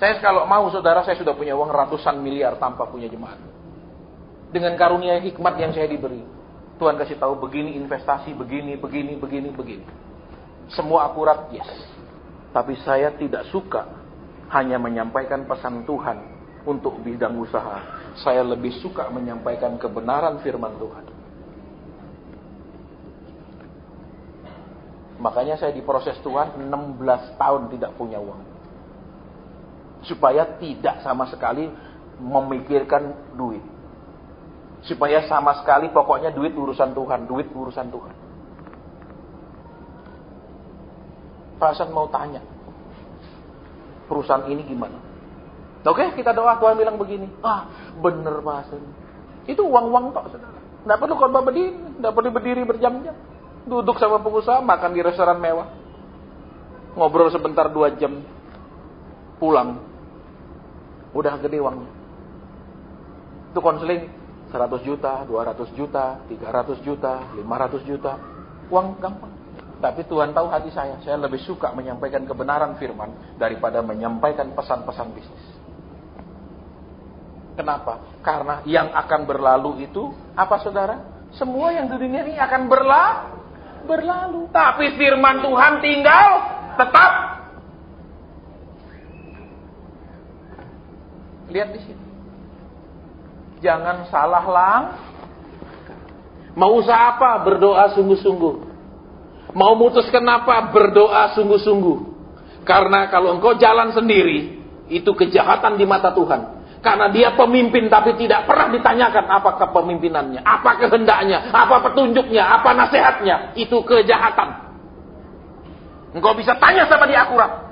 Saya kalau mau saudara, saya sudah punya uang ratusan miliar tanpa punya jemaat. Dengan karunia hikmat yang saya diberi, Tuhan kasih tahu begini investasi, begini. Semua akurat, yes. Tapi saya tidak suka hanya menyampaikan pesan Tuhan untuk bidang usaha. Saya lebih suka menyampaikan kebenaran firman Tuhan. Makanya saya diproses Tuhan 16 tahun tidak punya uang. Supaya tidak sama sekali memikirkan duit. Supaya sama sekali pokoknya duit urusan Tuhan. Pak Hasan mau tanya, perusahaan ini gimana? Oke, kita doa, Tuhan bilang begini. Bener Pak Hasan. Itu uang-uang tok, saudara. Nggak perlu khotbah berdiri, nggak perlu berdiri berjam-jam. Duduk sama pengusaha, makan di restoran mewah. Ngobrol sebentar 2 jam. Pulang. Udah gede uangnya. Itu konseling 100 juta, 200 juta, 300 juta, 500 juta. Uang gampang. Tapi Tuhan tahu hati saya. Saya lebih suka menyampaikan kebenaran firman daripada menyampaikan pesan-pesan bisnis. Kenapa? Karena yang akan berlalu itu, apa saudara? Semua yang di dunia ini akan berlalu. Tapi firman Tuhan tinggal tetap. Lihat di sini. Jangan salah Mau usaha apa? Berdoa sungguh-sungguh. Mau mutuskan apa? Berdoa sungguh-sungguh. Karena kalau engkau jalan sendiri, itu kejahatan di mata Tuhan. Karena dia pemimpin tapi tidak pernah ditanyakan apa kepemimpinannya, apa kehendaknya, apa petunjuknya, apa nasihatnya. Itu kejahatan. Engkau bisa tanya sama dia akurat.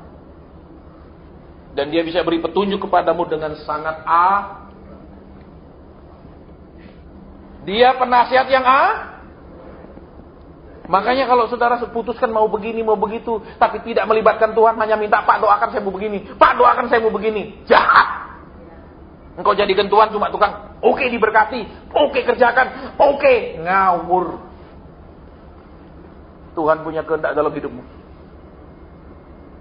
Dan dia bisa beri petunjuk kepadamu dengan sangat Dia penasihat yang Makanya kalau saudara putuskan mau begini, mau begitu, tapi tidak melibatkan Tuhan, hanya minta, Pak doakan saya mau begini, Pak doakan saya mau begini. Jahat. Engkau jadikan Tuhan cuma tukang, oke diberkati, oke kerjakan, oke ngawur. Tuhan punya kehendak dalam hidupmu.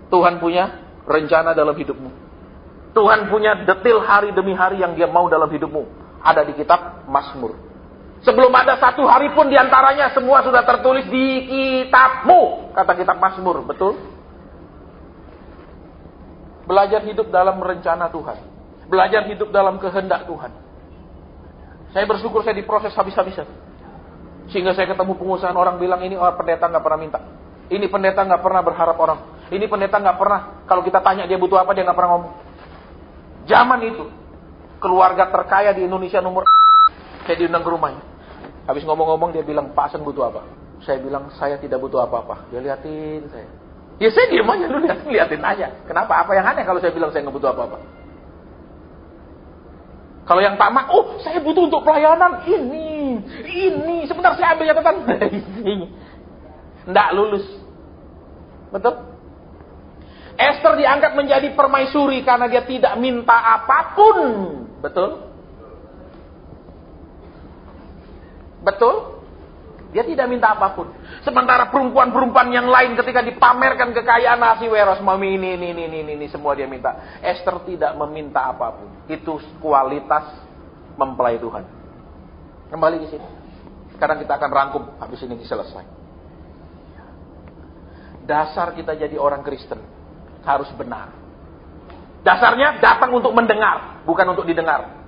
Tuhan punya rencana dalam hidupmu. Tuhan punya detail hari demi hari yang Dia mau dalam hidupmu. Ada di kitab Mazmur. Sebelum ada satu hari pun diantaranya semua sudah tertulis di kitabmu, kata kitab Mazmur, betul? Belajar hidup dalam rencana Tuhan. Belajar hidup dalam kehendak Tuhan. Saya bersyukur saya diproses habis-habisan. Sehingga saya ketemu pengusaha, orang bilang ini orang pendeta nggak pernah minta. Ini pendeta nggak pernah berharap orang. Ini pendeta nggak pernah, kalau kita tanya dia butuh apa, dia nggak pernah ngomong. Zaman itu, keluarga terkaya di Indonesia nomor, saya diundang ke rumahnya. Habis ngomong-ngomong dia bilang, Pak Asen butuh apa? Saya bilang, saya tidak butuh apa-apa. Dia liatin saya. Ya saya diam aja, lu liatin aja. Kenapa? Apa yang aneh kalau saya bilang saya nggak butuh apa-apa? Kalau yang Pak Mak, oh saya butuh untuk pelayanan. Ini. Sebentar saya ambil catatan. Nggak lulus. Betul? Esther diangkat menjadi permaisuri karena dia tidak minta apapun. Betul? Betul? Dia tidak minta apapun. Sementara perempuan-perempuan yang lain ketika dipamerkan kekayaan Ahasiweros, mami ini semua dia minta. Esther tidak meminta apapun. Itu kualitas mempelai Tuhan. Kembali ke sini. Sekarang kita akan rangkum habis ini selesai. Dasar kita jadi orang Kristen harus benar. Dasarnya datang untuk mendengar, bukan untuk didengar.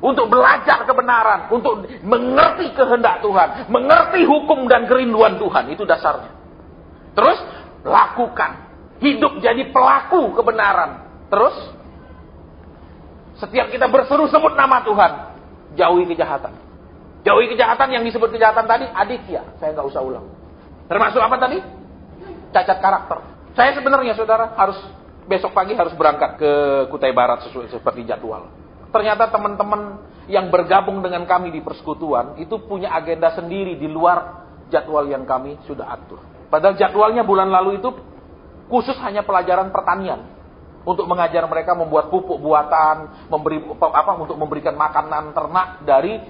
Untuk belajar kebenaran, untuk mengerti kehendak Tuhan, mengerti hukum dan kerinduan Tuhan, itu dasarnya. Terus lakukan, hidup jadi pelaku kebenaran. Terus setiap kita berseru sebut nama Tuhan, jauhi kejahatan. Jauhi kejahatan, yang disebut kejahatan tadi adikya, saya nggak usah ulang. Termasuk apa tadi? Cacat karakter. Saya sebenarnya saudara harus besok pagi harus berangkat ke Kutai Barat seperti jadwal. Ternyata teman-teman yang bergabung dengan kami di persekutuan itu punya agenda sendiri di luar jadwal yang kami sudah atur. Padahal jadwalnya bulan lalu itu khusus hanya pelajaran pertanian untuk mengajar mereka membuat pupuk buatan, untuk memberikan makanan ternak dari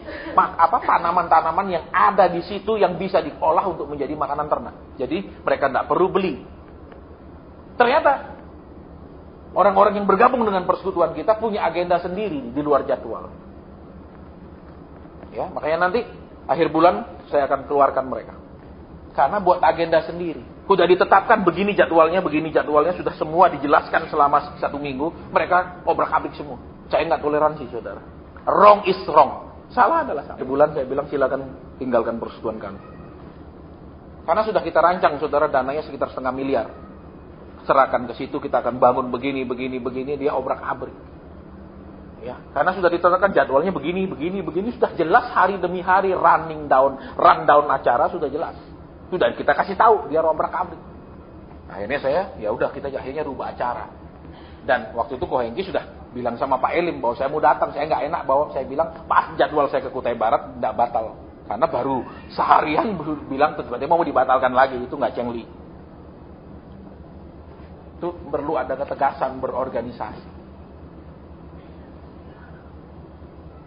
tanaman-tanaman yang ada di situ yang bisa diolah untuk menjadi makanan ternak. Jadi mereka tidak perlu beli. Ternyata orang-orang yang bergabung dengan persekutuan kita punya agenda sendiri di luar jadwal. Ya, makanya nanti akhir bulan saya akan keluarkan mereka. Karena buat agenda sendiri. Sudah ditetapkan begini jadwalnya, sudah semua dijelaskan selama 1 minggu. Mereka obrak-abrik semua. Saya nggak toleransi, saudara. Wrong is wrong. Salah adalah salah. Akhir bulan saya bilang silakan tinggalkan persekutuan kami. Karena sudah kita rancang, saudara, dananya sekitar 0,5 miliar. Serahkan ke situ, kita akan bangun begini, dia obrak-abrik. Ya, karena sudah ditetapkan jadwalnya begini, sudah jelas hari demi hari rundown acara sudah jelas. Sudah kita kasih tahu, biar obrak-abrik. Akhirnya kita akhirnya rubah acara. Dan waktu itu Ko Hengki sudah bilang sama Pak Elim bahwa saya mau datang, saya nggak enak bahwa saya bilang pas jadwal saya ke Kutai Barat tidak batal. Karena baru seharian bilang tiba-tiba mau dibatalkan lagi, itu nggak cengli. Itu perlu ada ketegasan berorganisasi.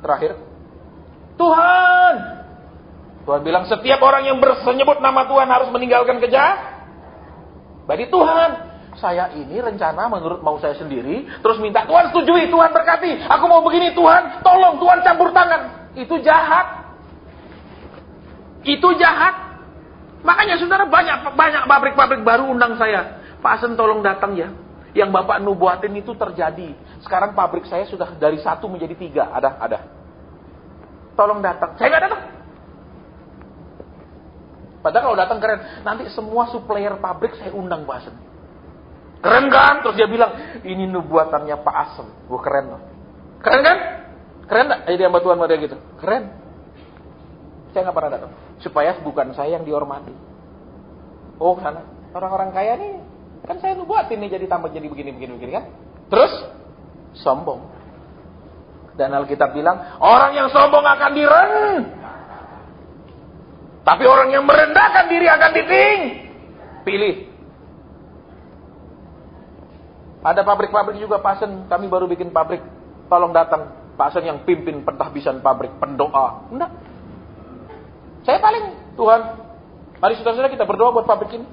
Terakhir, Tuhan bilang setiap orang yang menyebut nama Tuhan harus meninggalkan kejahat. Berarti Tuhan, saya ini rencana menurut mau saya sendiri, terus minta Tuhan setujui, Tuhan berkati, aku mau begini, Tuhan tolong, Tuhan campur tangan. Itu jahat. Makanya saudara banyak pabrik-pabrik baru undang saya. Pak Asen tolong datang ya. Yang Bapak nubuatin itu terjadi. Sekarang pabrik saya sudah dari 1 menjadi 3. Ada. Tolong datang. Saya nggak datang. Padahal kalau datang keren. Nanti semua supplier pabrik saya undang Pak Asen. Keren kan? Terus dia bilang, ini nubuatannya Pak Asen. Wah keren loh. Keren kan? Keren nggak? Jadi hamba Tuhan model gitu. Keren. Saya nggak pernah datang. Supaya bukan saya yang dihormati. Oh sana. Orang-orang kaya nih. Kan saya nubuatin nih jadi tambah jadi begini kan. Terus sombong. Dan Alkitab bilang, orang yang sombong akan Tapi orang yang merendahkan diri akan dipilih. Ada pabrik-pabrik juga, Pak Sen, kami baru bikin pabrik. Tolong datang, Pak Sen yang pimpin pentahbisan pabrik, pendoa. Enggak. Saya paling, Tuhan, mari saudara-saudara kita berdoa buat pabrik ini.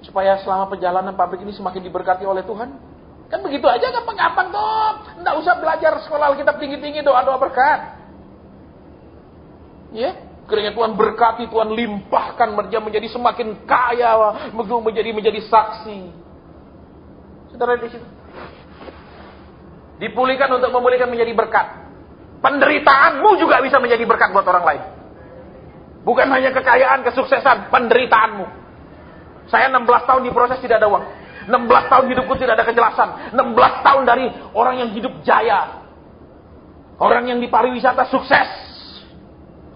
Supaya selama perjalanan pabrik ini semakin diberkati oleh Tuhan. Kan begitu aja, gampang-gampang tuh. Enggak usah belajar sekolah Alkitab tinggi-tinggi, doa-doa berkat. Ya, kiranya Tuhan berkati, Tuhan limpahkan, menjadi semakin kaya, menjadi saksi. Saudara di situ. Dipulihkan untuk memulihkan menjadi berkat. Penderitaanmu juga bisa menjadi berkat buat orang lain. Bukan hanya kekayaan, kesuksesan, penderitaanmu. Saya 16 tahun diproses tidak ada uang. 16 tahun hidupku tidak ada kejelasan. 16 tahun dari orang yang hidup jaya. Orang yang di pariwisata sukses.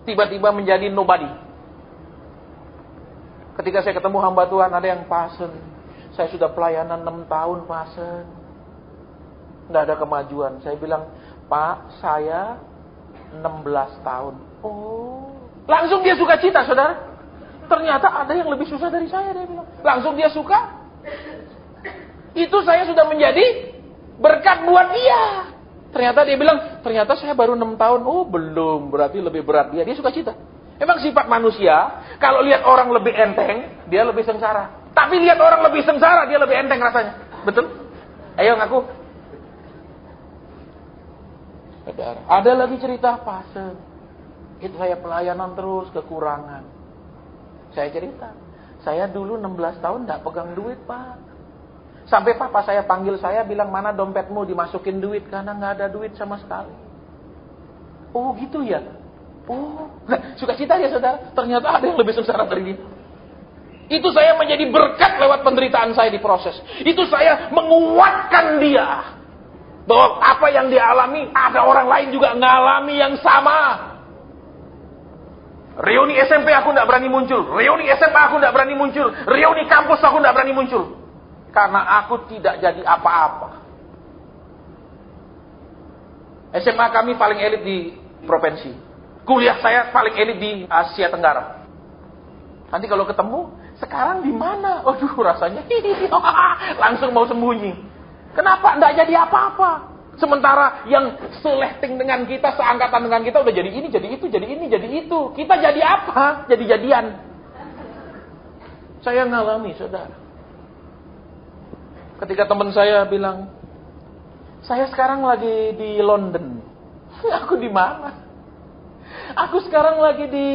Tiba-tiba menjadi nobody. Ketika saya ketemu hamba Tuhan, ada yang pasen. Saya sudah pelayanan 6 tahun, pasen. Nggak ada kemajuan. Saya bilang, Pak, saya 16 tahun. Oh. Langsung dia suka cita, saudara. Ternyata ada yang lebih susah dari saya, dia bilang. Langsung dia suka. Itu saya sudah menjadi berkat buat dia. Ternyata dia bilang, ternyata saya baru 6 tahun. Oh, belum. Berarti lebih berat dia. Dia suka cita. Emang sifat manusia, kalau lihat orang lebih enteng, dia lebih sengsara. Tapi lihat orang lebih sengsara, dia lebih enteng rasanya. Betul? Ayo ngaku. Ada lagi cerita pasen. Itu saya pelayanan terus, kekurangan. Saya cerita. Saya dulu 16 tahun tidak pegang duit, Pak. Sampai papa saya panggil saya, bilang, mana dompetmu, dimasukin duit. Karena nggak ada duit sama sekali. Oh gitu ya? Oh, suka cita ya saudara. Ternyata ada yang lebih sengsara dari dia. Itu saya menjadi berkat lewat penderitaan saya di proses. Itu saya menguatkan dia. Bahwa apa yang dia alami, ada orang lain juga ngalami yang sama. Reuni SMP aku tidak berani muncul. Reuni SMA aku tidak berani muncul. Reuni kampus aku tidak berani muncul. Karena aku tidak jadi apa-apa. SMA kami paling elit di provinsi. Kuliah saya paling elit di Asia Tenggara. Nanti kalau ketemu, sekarang di mana? Aduh, rasanya langsung mau sembunyi. Kenapa? Nggak jadi apa-apa. Sementara yang selehting dengan kita, seangkatan dengan kita, udah jadi ini, jadi itu, jadi ini, jadi itu. Kita jadi apa? Jadi jadian. Saya ngalami, saudara. Ketika teman saya bilang, saya sekarang lagi di London. Aku di mana? Aku sekarang lagi di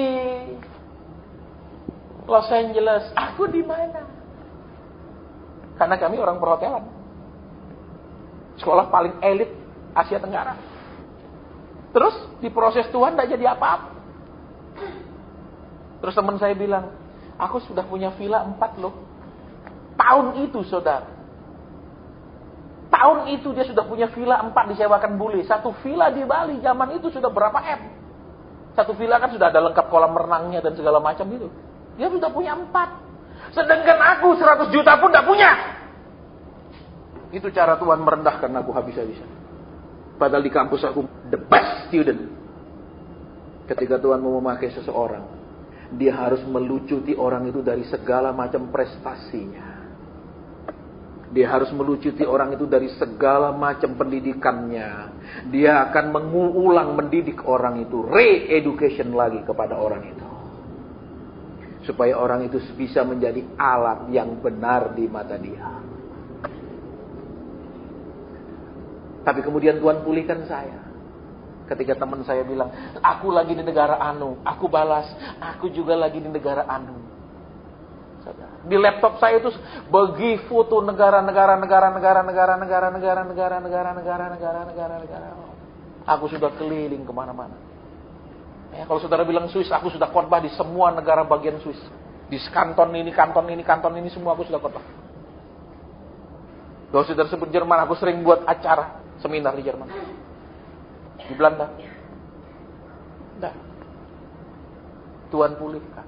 Los Angeles. Aku di mana? Karena kami orang perhotelan. Sekolah paling elit Asia Tenggara. Terus di proses Tuhan tidak jadi apa-apa. Terus teman saya bilang, aku sudah punya villa 4 loh. Tahun itu saudara. Tahun itu dia sudah punya villa 4 disewakan bule. Satu villa di Bali zaman itu sudah berapa M? Satu villa kan sudah ada lengkap kolam renangnya dan segala macam gitu. Dia sudah punya 4. Sedangkan aku 100 juta pun tidak punya. Itu cara Tuhan merendahkan aku habis-habisan. Padahal di kampus aku the best student. Ketika Tuhan mau memakai seseorang, dia harus melucuti orang itu dari segala macam prestasinya. Dia harus melucuti orang itu dari segala macam pendidikannya. Dia akan mengulang mendidik orang itu, re-education lagi kepada orang itu. Supaya orang itu bisa menjadi alat yang benar di mata dia. Tapi kemudian Tuhan pulihkan saya. Ketika teman saya bilang, aku lagi di negara anu. Aku balas, aku juga lagi di negara anu. Di laptop saya itu bagi foto negara. Aku sudah keliling kemana-mana. Ya, kalau saudara bilang Swiss, aku sudah khotbah di semua negara bagian Swiss. Di kanton ini semua aku sudah khotbah. Kalau saudara sebut Jerman, aku sering buat acara seminar di Jerman. Di Belanda. Nah, Tuhan pulihkan.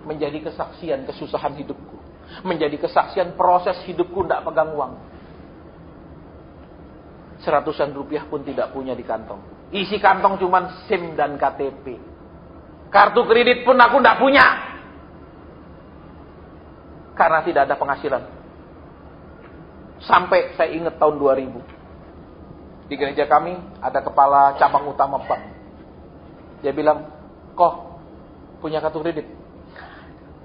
Menjadi kesaksian kesusahan hidupku. Menjadi kesaksian proses hidupku tidak pegang uang. 100-an rupiah pun tidak punya di kantong. Isi kantong cuman SIM dan KTP. Kartu kredit pun aku tidak punya. Karena tidak ada penghasilan. Sampai saya ingat tahun 2000. Di gereja kami ada kepala cabang utama bank. Dia bilang, "Kok punya kartu kredit?"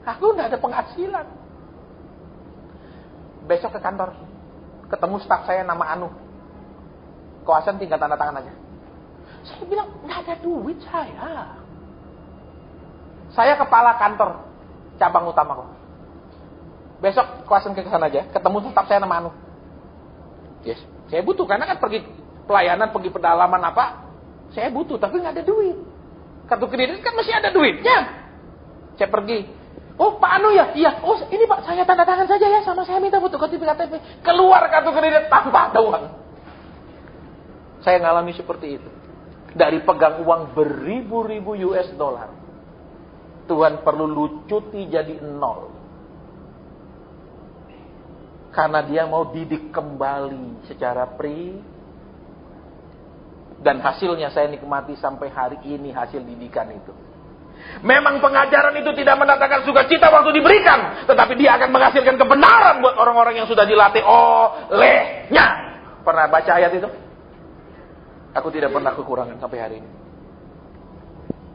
Aku tidak ada penghasilan. Besok ke kantor. Ketemu staf saya nama Anu. Koasan tinggal tanda tangan aja. Saya bilang, nggak ada duit saya. Saya kepala kantor cabang utama kok. Besok koasan ke sana aja. Ketemu staf saya nama Anu. Yes, saya butuh karena kan pergi pelayanan, pergi pedalaman apa. Saya butuh tapi nggak ada duit. Kartu kredit kan masih ada duitnya. Saya pergi. Oh Pak Anu ya? Iya. Oh ini Pak saya tanda tangan saja ya. Sama saya minta fotokopi KTP. Keluar kartu kredit tanpa ada uang. Saya ngalami seperti itu. Dari pegang uang beribu-ribu US dollar. Tuhan perlu lucuti jadi 0. Karena dia mau didik kembali secara dan hasilnya saya nikmati sampai hari ini hasil didikan itu. Memang pengajaran itu tidak mendatangkan sukacita waktu diberikan, tetapi dia akan menghasilkan kebenaran buat orang-orang yang sudah dilatih olehnya. Pernah baca ayat itu? Aku tidak pernah kekurangan sampai hari ini.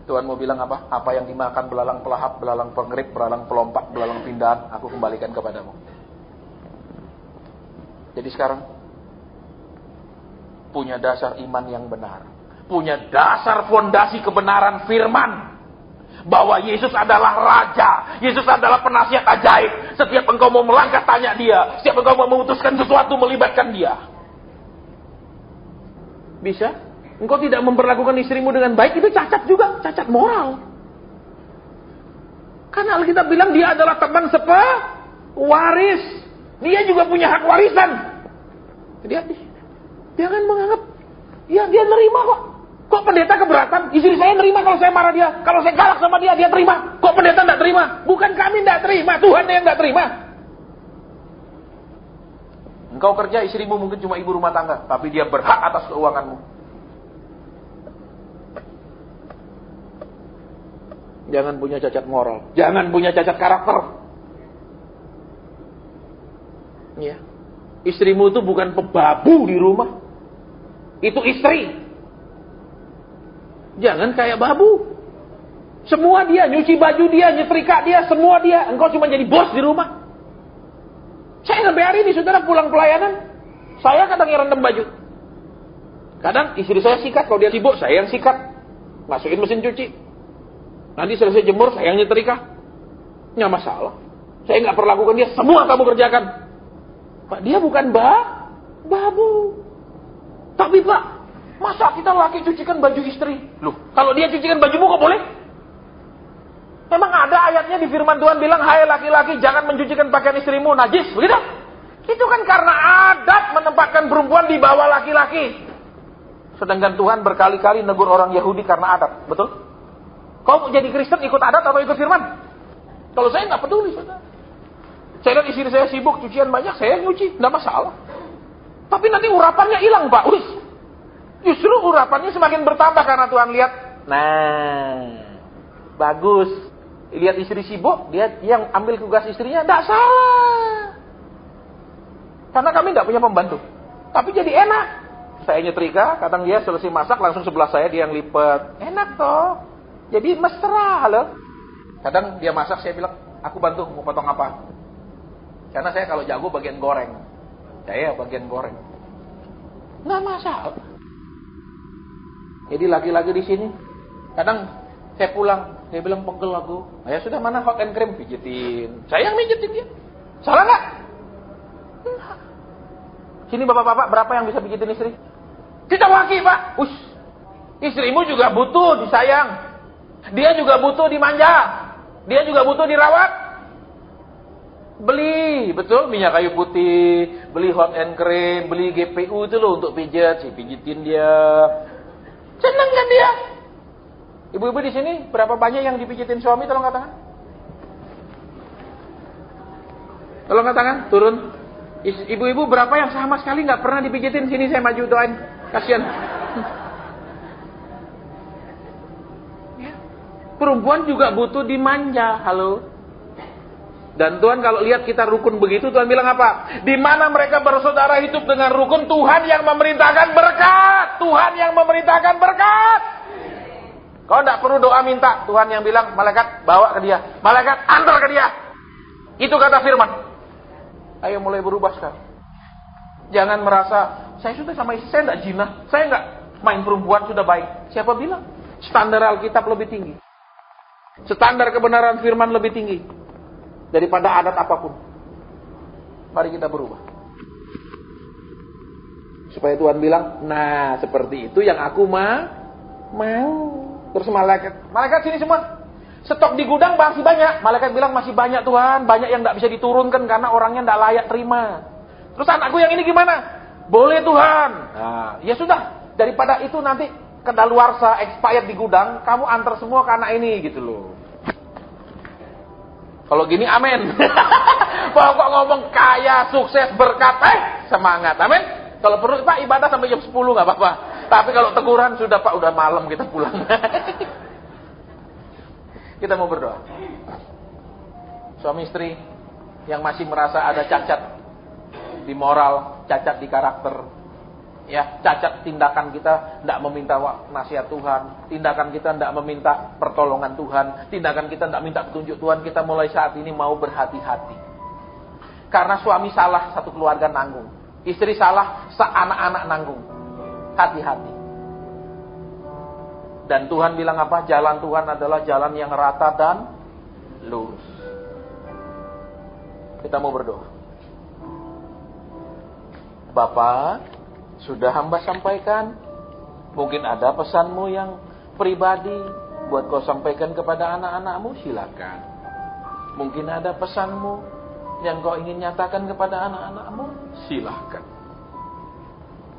Tuhan mau bilang apa? Apa yang dimakan belalang pelahap, belalang pengerik, belalang pelompak, belalang pindahan, aku kembalikan kepadamu. Jadi sekarang punya dasar iman yang benar, punya dasar fondasi kebenaran firman bahwa Yesus adalah Raja, Yesus adalah penasihat ajaib. Setiap engkau mau melangkah tanya dia, setiap engkau mau memutuskan sesuatu melibatkan dia. Bisa? Engkau tidak memperlakukan istrimu dengan baik, itu cacat juga, cacat moral. Karena Alkitab bilang dia adalah teman sepewaris. Dia juga punya hak warisan. Dia kan menganggap, ya dia nerima kok. Kok pendeta keberatan? Istri saya nerima kalau saya marah dia. Kalau saya galak sama dia, dia terima. Kok pendeta tidak terima? Bukan kami tidak terima, Tuhan yang tidak terima. Engkau kerja, istrimu mungkin cuma ibu rumah tangga, tapi dia berhak atas keuanganmu. Jangan punya cacat moral, jangan punya cacat karakter. Ya. Istrimu itu bukan pebabu di rumah. Itu istri. Jangan kayak babu. Semua dia, nyuci baju dia, nyetrika dia, semua dia. Engkau cuma jadi bos di rumah. Saya sampai hari ini, saudara, pulang pelayanan, saya kadang yang rendam baju. Kadang istri saya sikat, kalau dia sibuk, saya yang sikat. Masukin mesin cuci. Nanti selesai jemur, saya yang nyetrika. Nggak masalah. Saya nggak perlakukan dia, semua kamu kerjakan. Pak, dia bukan babu. Tapi Pak, masa kita laki cucikan baju istri? Loh, kalau dia cucikan bajumu kok boleh? Memang ada ayatnya di firman Tuhan bilang, hai laki-laki jangan mencucikan pakaian istrimu, najis, begitu? Itu kan karena adat menempatkan perempuan di bawah laki-laki. Sedangkan Tuhan berkali-kali negur orang Yahudi karena adat, betul? Kau jadi Kristen ikut adat atau ikut firman? Kalau saya nggak peduli, saudara. Saya lihat istri saya sibuk, cucian banyak, saya nyuci, nggak masalah. Tapi nanti urapannya hilang, Pak. Justru urapannya semakin bertambah karena Tuhan lihat. Nah, bagus. Lihat istri sibuk, dia yang ambil tugas istrinya, nggak salah. Karena kami nggak punya pembantu. Tapi jadi enak. Saya nyetrika, kadang dia selesai masak, langsung sebelah saya dia yang lipat. Enak toh. Jadi mesra loh. Kadang dia masak, saya bilang, aku bantu, mau potong apa? Karena saya kalau jago bagian goreng. Saya bagian goreng. Nggak masalah. Jadi laki-laki di sini, kadang saya pulang, saya bilang pegel aku. Nah, ya sudah, mana hot and cream, pijitin. Saya yang pijitin dia. Salah nggak? Enggak. Sini bapak-bapak, berapa yang bisa pijitin istri? Kita laki, Pak. Istrimu juga butuh disayang. Dia juga butuh dimanja. Dia juga butuh dirawat. Beli, betul, minyak kayu putih, beli hot and cream, beli GPU itu loh untuk pijat, pijitin dia. Senang kan dia? Ibu-ibu di sini berapa banyak yang dipijitin suami? Tolong angkat tangan. Tolong angkat tangan, turun. Ibu-ibu berapa yang sama sekali nggak pernah dipijitin? Sini saya maju doain, kasihan. Ya. Perempuan juga butuh dimanja. Halo. Dan Tuhan kalau lihat kita rukun begitu, Tuhan bilang apa? Di mana mereka bersaudara hidup dengan rukun, Tuhan yang memerintahkan berkat. Tuhan yang memerintahkan berkat. Kau tidak perlu doa minta. Tuhan yang bilang, malaikat bawa ke dia. Malaikat antar ke dia. Itu kata firman. Ayo mulai berubah sekarang. Jangan merasa, saya sudah sama istri, saya tidak jinah. Saya tidak main perempuan, sudah baik. Siapa bilang? Standar Alkitab lebih tinggi. Standar kebenaran firman lebih tinggi daripada adat apapun. Mari kita berubah. Supaya Tuhan bilang, nah seperti itu yang aku mau. Terus malaikat sini semua. Stok di gudang masih banyak. Malaikat bilang masih banyak Tuhan. Banyak yang tidak bisa diturunkan karena orangnya tidak layak terima. Terus anakku yang ini gimana? Boleh Tuhan. Nah, ya sudah. Daripada itu nanti kedaluarsa expired di gudang, kamu antar semua ke anak ini gitu loh. Kalau gini amin. Pokok ngomong kaya, sukses, berkat, semangat. Amin. Kalau perlu Pak ibadah sampai jam 10 nggak apa-apa. Tapi kalau teguran sudah Pak, udah malam kita pulang. Kita mau berdoa. Suami istri yang masih merasa ada cacat di moral, cacat di karakter, ya, cacat tindakan kita tidak meminta nasihat Tuhan, tindakan kita tidak meminta pertolongan Tuhan, tindakan kita tidak minta petunjuk Tuhan, kita mulai saat ini mau berhati-hati. Karena suami salah, satu keluarga nanggung. Istri salah, anak-anak nanggung. Hati-hati. Dan Tuhan bilang apa? Jalan Tuhan adalah jalan yang rata dan lurus. Kita mau berdoa. Bapa, sudah hamba sampaikan. Mungkin ada pesanmu yang pribadi buat kau sampaikan kepada anak-anakmu, silakan. Mungkin ada pesanmu yang kau ingin nyatakan kepada anak-anakmu, silakan.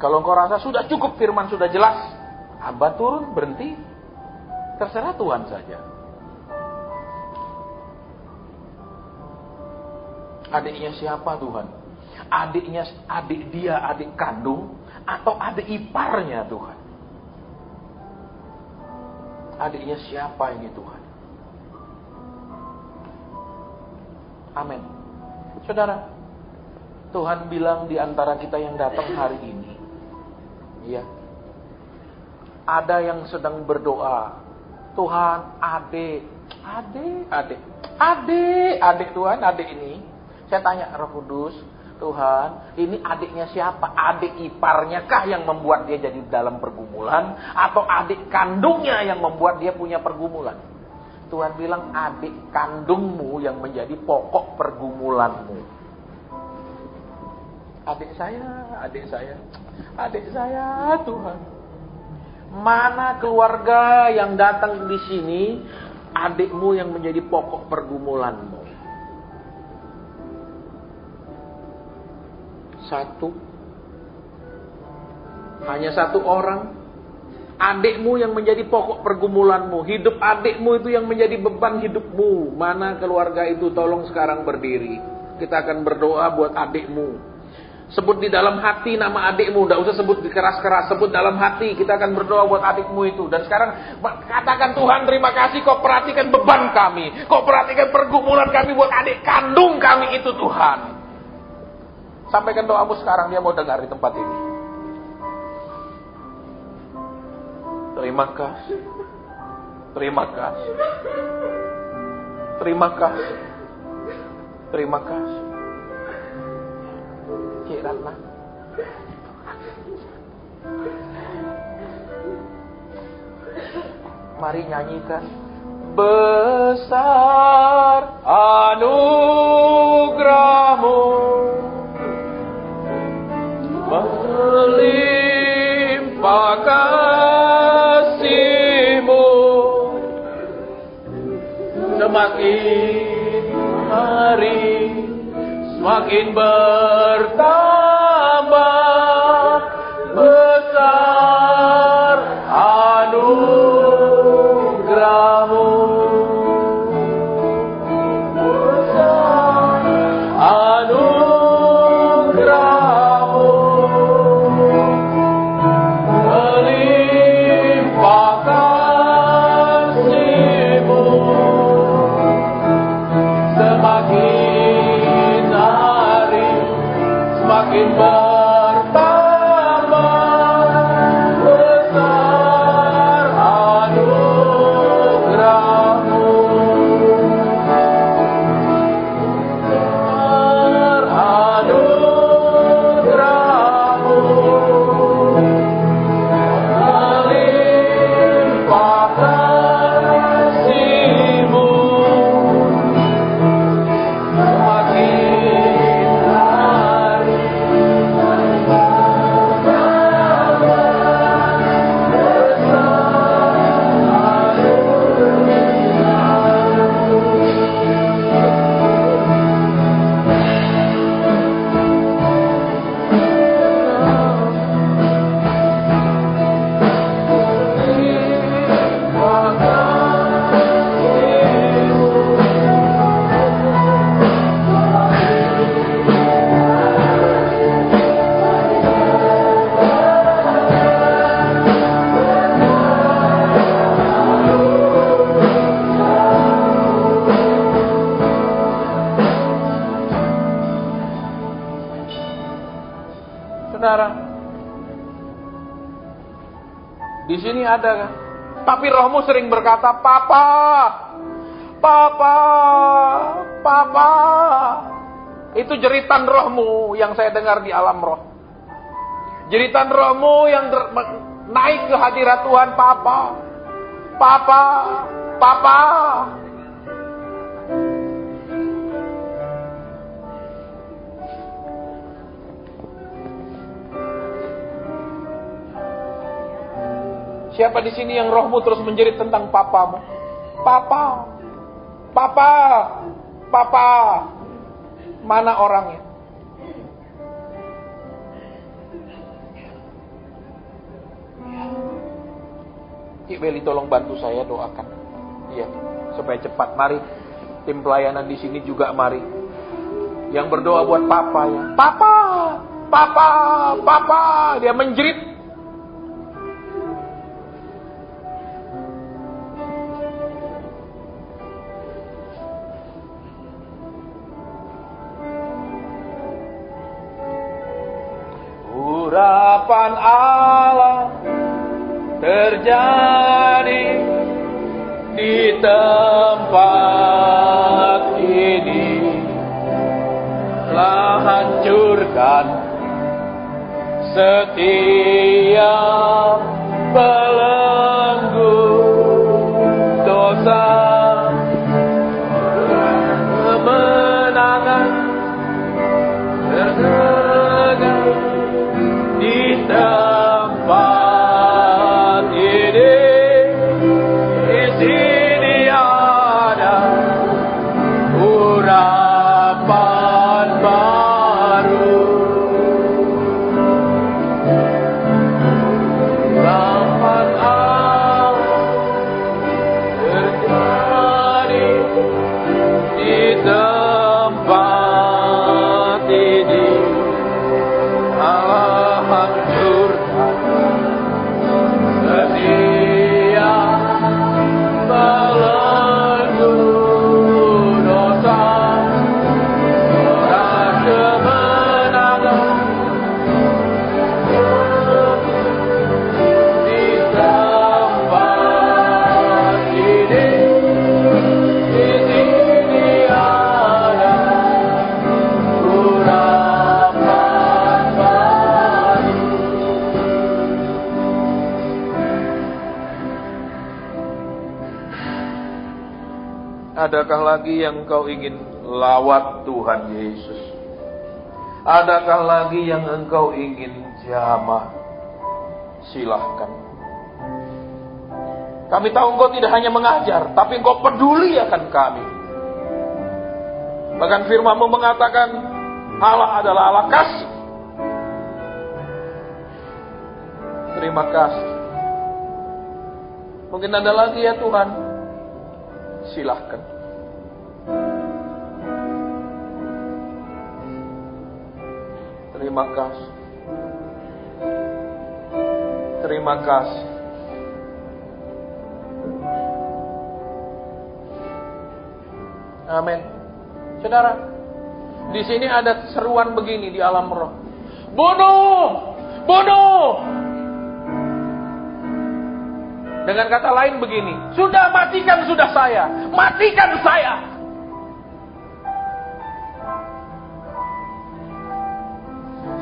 Kalau kau rasa sudah cukup firman, sudah jelas, hamba turun, berhenti. Terserah Tuhan saja. Adiknya siapa Tuhan? Adiknya, adik dia, adik kandung, atau adik iparnya Tuhan? Adiknya siapa ini Tuhan? Amin. Saudara, Tuhan bilang di antara kita yang datang hari ini, ya, ada yang sedang berdoa, Tuhan, adik Tuhan, adik ini. Saya tanya Roh Kudus, Tuhan, ini adiknya siapa? Adik iparnya kah yang membuat dia jadi dalam pergumulan? Atau adik kandungnya yang membuat dia punya pergumulan? Tuhan bilang adik kandungmu yang menjadi pokok pergumulanmu. Adik saya Tuhan. Mana keluarga yang datang di sini, adikmu yang menjadi pokok pergumulanmu? Hanya satu orang, adikmu yang menjadi pokok pergumulanmu, hidup adikmu itu yang menjadi beban hidupmu. Mana keluarga itu? Tolong sekarang berdiri. Kita akan berdoa buat adikmu. Sebut di dalam hati nama adikmu, tidak usah sebut keras-keras, sebut dalam hati. Kita akan berdoa buat adikmu itu. Dan sekarang katakan, Tuhan terima kasih kau perhatikan beban kami, kau perhatikan pergumulan kami buat adik kandung kami itu Tuhan. Sampaikan doamu sekarang, dia mau dengar di tempat ini. Terima kasih. Terima kasih. Terima kasih. Terima kasih. Cik Ratna. Mari nyanyikan. Besar anugerahmu, melimpah kasih-Mu, semakin hari semakin bertambah besar anugerahmu, besar anugerahmu, melimpah kasih-Mu, Di sini ada, tapi rohmu sering berkata, Papa, Papa, Papa. Itu jeritan rohmu yang saya dengar di alam roh. Jeritan rohmu yang naik ke hadirat Tuhan, Papa, Papa, Papa. Siapa di sini yang rohmu terus menjerit tentang papamu? Papa, Papa, Papa. Mana orangnya? Cik Beli tolong bantu saya doakan. Iya, supaya cepat. Mari, tim pelayanan di sini juga mari. Yang berdoa buat papa ya. Papa, Papa, Papa. Dia menjerit. Urapan Allah terjadi di tempat ini, telah hancurkan setiap belenggu dosa. Kemenangan terdengar di tempat ini. Di sini ada urapan baru. Rahmat Allah terjadi di tempat ini. Allah hancurkan setiap belenggu dosa. Dan kemenangan di tempat ini. Di sini ada urapan baru. Adakah lagi yang kau ingin lawat Tuhan Yesus? Adakah lagi yang engkau ingin jamah? Silahkan. Kami tahu engkau tidak hanya mengajar, tapi engkau peduli akan kami. Bahkan firman-Mu mengatakan Allah adalah Allah kasih. Terima kasih. Mungkin ada lagi ya Tuhan. Silahkan. Terima kasih. Terima kasih. Amin. Saudara, di sini ada seruan begini di alam roh. Bunuh! Bunuh! Dengan kata lain begini, sudah matikan sudah saya. Matikan saya.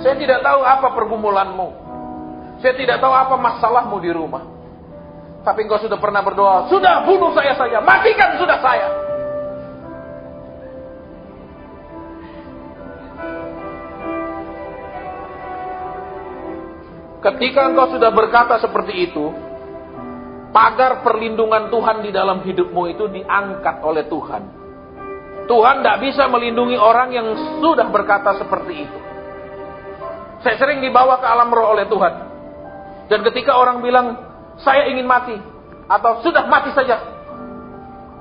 Saya tidak tahu apa pergumulanmu. Saya tidak tahu apa masalahmu di rumah. Tapi engkau sudah pernah berdoa, sudah bunuh saya saja. Matikan sudah saya. Ketika engkau sudah berkata seperti itu, pagar perlindungan Tuhan di dalam hidupmu itu diangkat oleh Tuhan. Tuhan tidak bisa melindungi orang yang sudah berkata seperti itu. Saya sering dibawa ke alam roh oleh Tuhan. Dan ketika orang bilang, saya ingin mati, atau sudah mati saja,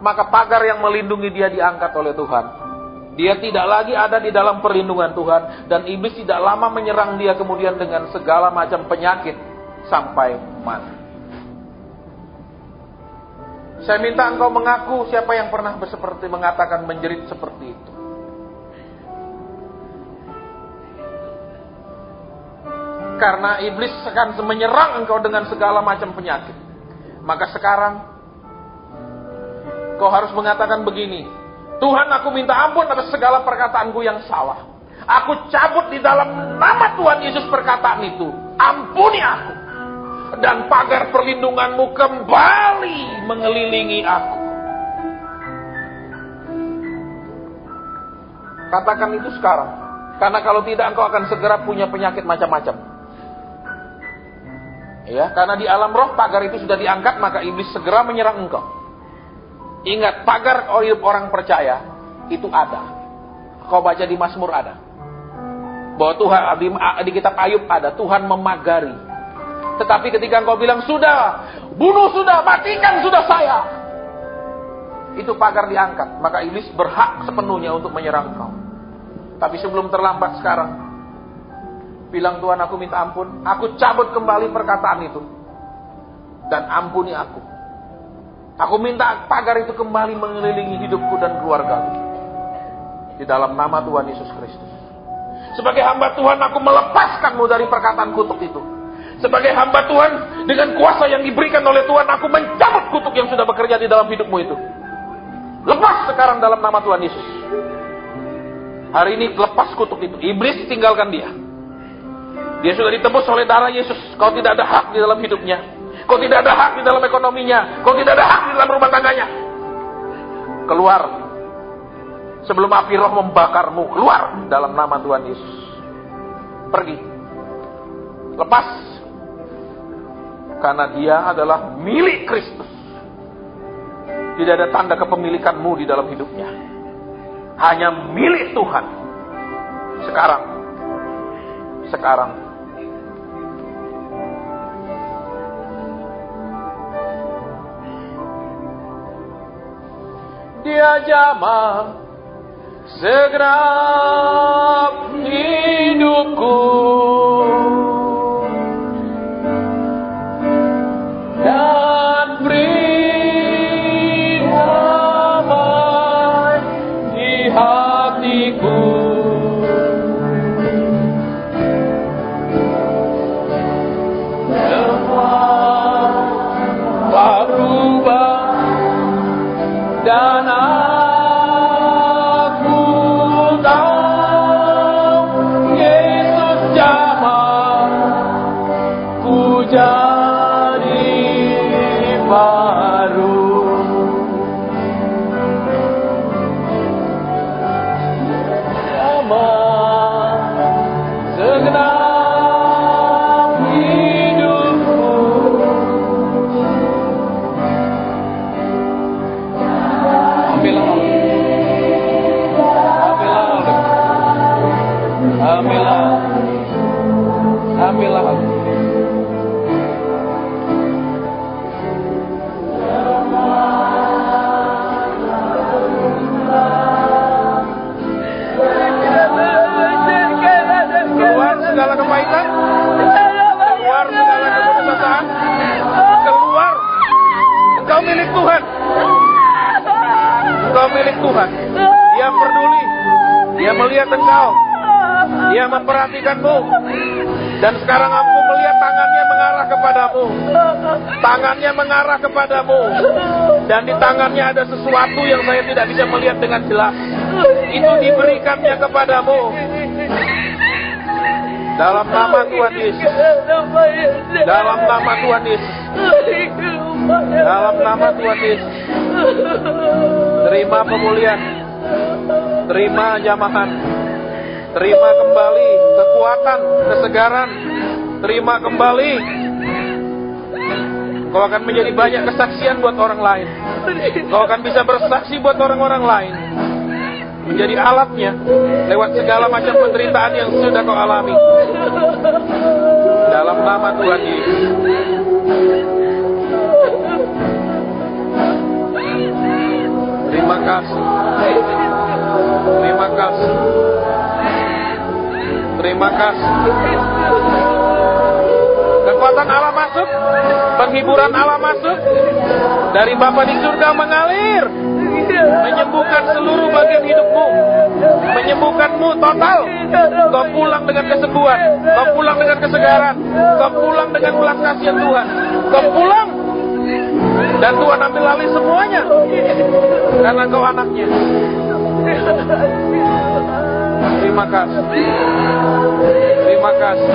maka pagar yang melindungi dia diangkat oleh Tuhan. Dia tidak lagi ada di dalam perlindungan Tuhan. Dan iblis tidak lama menyerang dia kemudian dengan segala macam penyakit sampai mati. Saya minta engkau mengaku siapa yang pernah seperti mengatakan menjerit seperti itu. karena iblis akan menyerang engkau dengan segala macam penyakit. Maka sekarang kau harus mengatakan begini, Tuhan, aku minta ampun atas segala perkataanku yang salah. Aku cabut di dalam nama Tuhan Yesus perkataan itu. Ampuni aku. Dan pagar perlindunganmu kembali mengelilingi aku. Katakan itu sekarang. Karena kalau tidak engkau akan segera punya penyakit macam-macam. Ya, karena di alam roh pagar itu sudah diangkat, maka iblis segera menyerang engkau. Ingat, pagar hidup orang percaya itu ada. Kau baca di Mazmur ada. Bahwa Tuhan di kitab Ayub ada, Tuhan memagari. Tetapi ketika engkau bilang, sudah, bunuh sudah, matikan sudah saya, itu pagar diangkat, maka iblis berhak sepenuhnya untuk menyerang engkau. Tapi sebelum terlambat sekarang, bilang, Tuhan, aku minta ampun, aku cabut kembali perkataan itu, dan ampuni aku. Aku minta pagar itu kembali mengelilingi hidupku dan keluargaku. Di dalam nama Tuhan Yesus Kristus. Sebagai hamba Tuhan, aku melepaskanmu dari perkataan kutuk itu. Sebagai hamba Tuhan, dengan kuasa yang diberikan oleh Tuhan, aku mencabut kutuk yang sudah bekerja di dalam hidupmu itu. Lepas sekarang dalam nama Tuhan Yesus. Hari ini lepas kutuk itu. Iblis, tinggalkan dia. Dia sudah ditebus oleh darah Yesus. Kau tidak ada hak di dalam hidupnya. Kau tidak ada hak di dalam ekonominya. Kau tidak ada hak di dalam rumah tangganya. Keluar. Sebelum api roh membakarmu. Keluar dalam nama Tuhan Yesus. Pergi. Lepas. Karena dia adalah milik Kristus. Tidak ada tanda kepemilikanmu di dalam hidupnya. Hanya milik Tuhan. Sekarang. Sekarang. Dia jamah segenap hidupku dan beri damai di hatiku. Semua berubah dan aku tahu Yesus jamah ku jadi baru. Jamah segenap hidupku. Ambillah. Keluar segala kepahitan, keluar segala keputusasaan, keluar. Engkau milik Tuhan. Engkau milik Tuhan. Dia peduli. Dia melihat engkau. Dia memperhatikanmu. Dan sekarang aku melihat tangannya mengarah kepadamu. Tangannya mengarah kepadamu. Dan di tangannya ada sesuatu yang saya tidak bisa melihat dengan jelas. Itu diberikannya kepadamu. Dalam nama Tuhan Yesus. Dalam nama Tuhan Yesus. Dalam nama Tuhan Yesus. Terima pemulihan. Terima jamahan. Terima kembali kekuatan, kesegaran. Terima kembali. Kau akan menjadi banyak kesaksian buat orang lain. Kau akan bisa bersaksi buat orang-orang lain. Menjadi alatnya lewat segala macam penderitaan yang sudah kau alami. Dalam nama Tuhan Yesus. Terima kasih. Terima kasih. Terima kasih. Kekuatan Allah masuk, penghiburan Allah masuk, Dari Bapa di surga mengalir, menyembuhkan seluruh bagian hidupmu, menyembuhkanmu total. Kau pulang dengan kesembuhan, kau pulang dengan kesegaran, kau pulang dengan belas kasihan Tuhan. Kau pulang dan Tuhan ambil alih semuanya karena kau anaknya. Terima kasih. Terima kasih.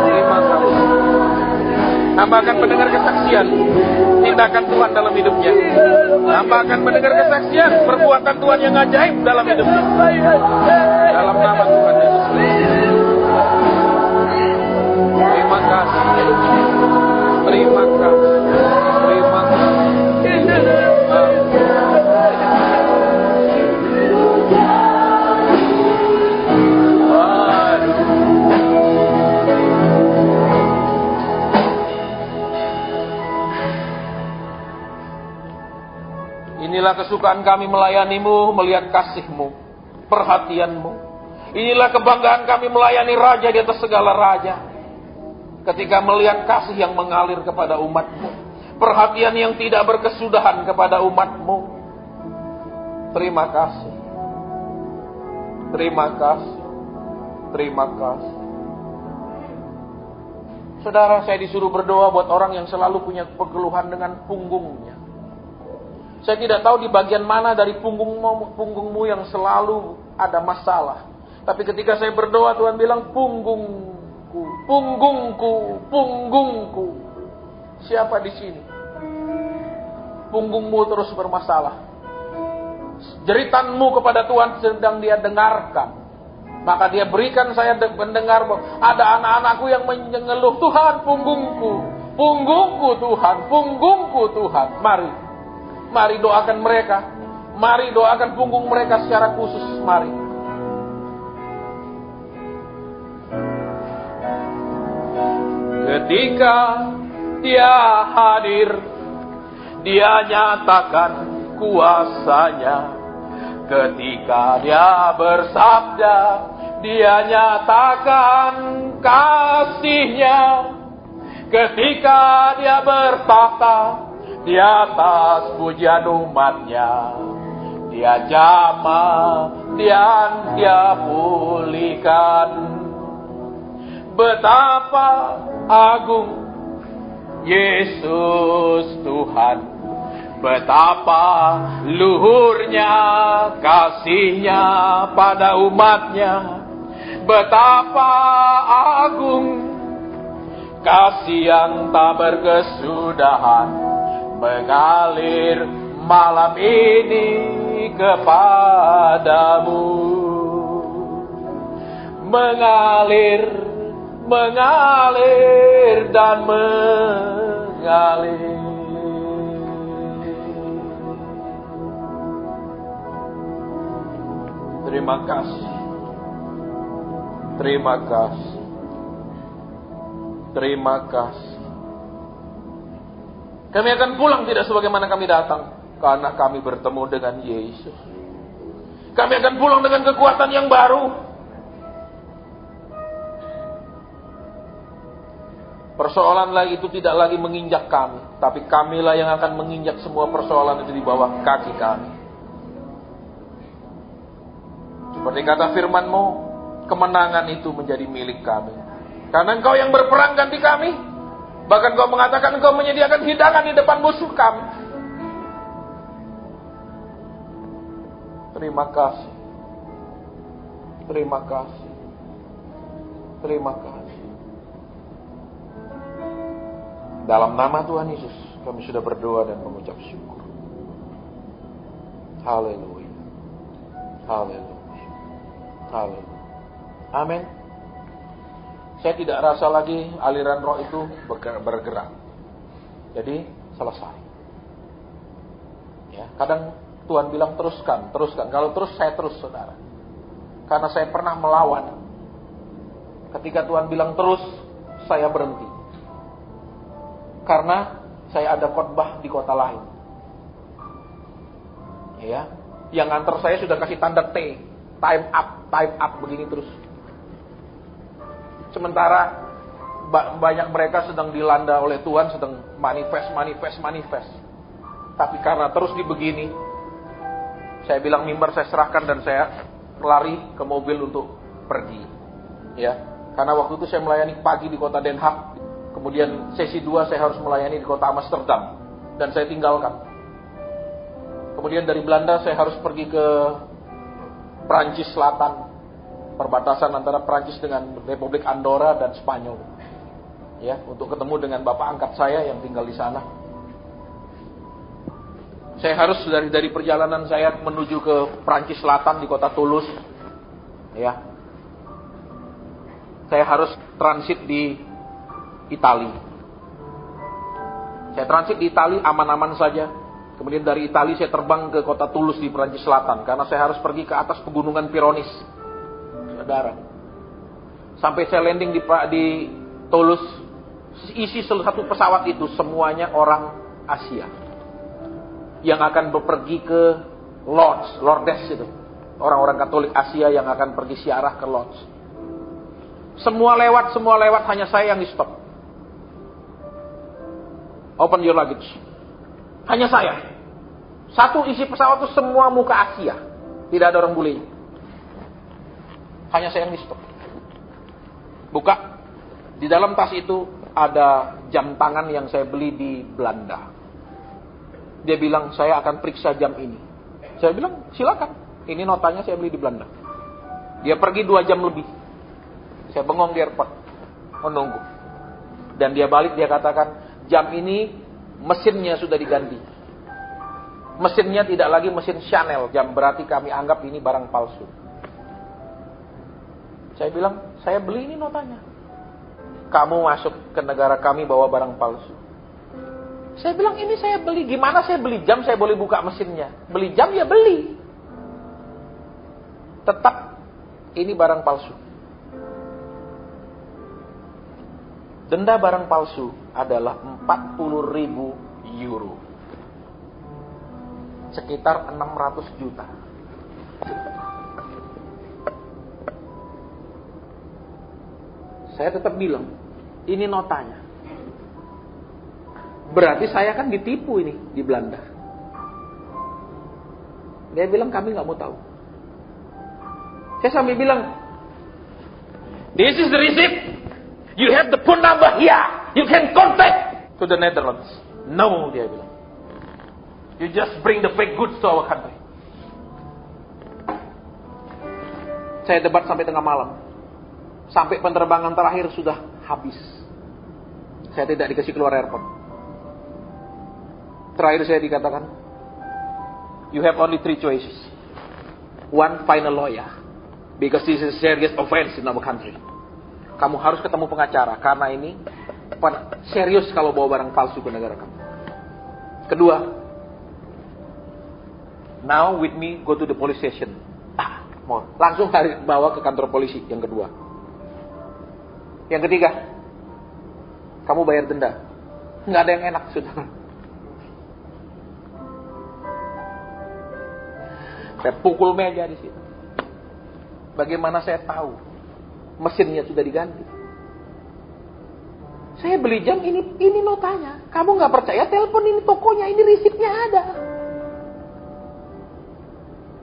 Terima kasih. Hamba akan mendengar kesaksian tindakan Tuhan dalam hidupnya. Hamba akan mendengar kesaksian perbuatan Tuhan yang ajaib dalam hidupnya. Dalam nama Tuhan Yesus. Terima kasih. Terima kasih. Terima kasih. Inilah kesukaan kami melayanimu, melihat kasih-Mu, perhatian-Mu. Inilah kebanggaan kami melayani Raja di atas segala Raja. Ketika melihat kasih yang mengalir kepada umat-Mu, perhatian yang tidak berkesudahan kepada umat-Mu. Terima kasih. Terima kasih. Terima kasih. Saudara, saya disuruh berdoa buat orang yang selalu punya keluhan dengan punggungnya. Saya tidak tahu di bagian mana dari punggungmu yang selalu ada masalah. Tapi ketika saya berdoa, Tuhan bilang, punggungku, punggungku, punggungku. Siapa di sini? Punggungmu terus bermasalah. Jeritanmu kepada Tuhan sedang Dia dengarkan. Maka Dia berikan saya mendengar bahwa ada anak-anakku yang mengeluh, Tuhan, punggungku, punggungku Tuhan, punggungku Tuhan. Mari doakan mereka. Mari doakan punggung mereka secara khusus. Mari. Ketika Dia hadir, Dia nyatakan kuasanya. Ketika Dia bersabda, Dia nyatakan kasih-Nya. Ketika Dia bertata di atas pujian umatnya, Dia jamah dan Dia pulihkan. Betapa agung Yesus Tuhan, betapa luhurnya kasih-Nya pada umatnya, betapa agung kasih yang tak berkesudahan mengalir malam ini kepadamu. Mengalir, mengalir dan mengalir. Terima kasih. Terima kasih. Terima kasih. Kami akan pulang tidak sebagaimana kami datang, karena kami bertemu dengan Yesus. Kami akan pulang dengan kekuatan yang baru. Persoalan lagi itu tidak lagi menginjak kami, tapi kamilah yang akan menginjak semua persoalan itu di bawah kaki kami. Seperti kata firman-Mu, kemenangan itu menjadi milik kami. Karena Engkau yang berperang ganti kami. Bahkan Kau mengatakan Engkau menyediakan hidangan di depan musuh kami. Terima kasih. Terima kasih. Terima kasih. Dalam nama Tuhan Yesus, kami sudah berdoa dan mengucap syukur. Haleluya. Haleluya. Haleluya. Amin. Saya tidak rasa lagi aliran roh itu bergerak. Jadi selesai. Ya, kadang Tuhan bilang teruskan. Kalau terus saya terus, saudara. Karena saya pernah melawan. Ketika Tuhan bilang terus, saya berhenti. Karena saya ada khotbah di kota lain. Ya, yang nganter saya sudah kasih tanda T, time up begini terus. Sementara banyak mereka sedang dilanda oleh Tuhan, sedang manifest. Tapi karena terus dibegini, saya bilang mimbar saya serahkan dan saya lari ke mobil untuk pergi. Ya, karena waktu itu saya melayani pagi di kota Den Haag, kemudian sesi 2 saya harus melayani di kota Amsterdam dan saya tinggalkan. Kemudian dari Belanda saya harus pergi ke Prancis Selatan, perbatasan antara Prancis dengan Republik Andorra dan Spanyol. Ya, untuk ketemu dengan bapak angkat saya yang tinggal di sana. Saya harus dari perjalanan saya menuju ke Prancis Selatan di kota Toulouse. Ya. Saya harus transit di Italia. Saya transit di Italia aman-aman saja. Kemudian dari Italia saya terbang ke kota Toulouse di Prancis Selatan karena saya harus pergi ke atas pegunungan Pyrenees. Saudara. Sampai saya landing di Toulouse, isi satu pesawat itu semuanya orang Asia yang akan pergi ke Lourdes itu. Orang-orang Katolik Asia yang akan pergi siarah ke Lourdes. Semua lewat, hanya saya yang di stop. Open your luggage. Hanya saya. Satu isi pesawat itu semua muka Asia. Tidak ada orang bule. Hanya saya yang di stop. Buka. Di dalam tas itu ada jam tangan yang saya beli di Belanda. Dia bilang, saya akan periksa jam ini. Saya bilang, silakan. Ini notanya saya beli di Belanda. Dia pergi 2 jam lebih. Saya bengong di airport. Menunggu. Dan dia balik, dia katakan, jam ini mesinnya sudah diganti. Mesinnya tidak lagi mesin Chanel jam. Berarti kami anggap ini barang palsu. Saya bilang, saya beli ini notanya. Kamu masuk ke negara kami bawa barang palsu. Saya bilang, ini saya beli. Gimana saya beli jam, saya boleh buka mesinnya. Beli jam, ya beli. Tetap, ini barang palsu. Denda barang palsu adalah 40.000 euro. Sekitar 600 juta. Saya tetap bilang, ini notanya. Berarti saya kan ditipu ini di Belanda. Dia bilang kami nggak mau tahu. Saya sambil bilang, this is the receipt. You have the phone number here. You can contact to the Netherlands. No, dia bilang. You just bring the fake goods to our country. Saya debat sampai tengah malam. Sampai penerbangan terakhir sudah habis. Saya tidak dikasih keluar airport. Terakhir saya dikatakan, you have only 3 choices. 1, find a lawyer. Because this is a serious offense in our country. Kamu harus ketemu pengacara. Karena ini serius kalau bawa barang palsu ke negara kamu. Kedua, now with me go to the police station. Mau langsung bawa ke kantor polisi. Yang kedua. Yang ketiga, kamu bayar denda. Nggak ada yang enak, saudara. Saya pukul meja di situ. Bagaimana saya tahu mesinnya sudah diganti? Saya beli jam ini notanya. Kamu nggak percaya? Telepon ini tokonya, ini risitnya ada.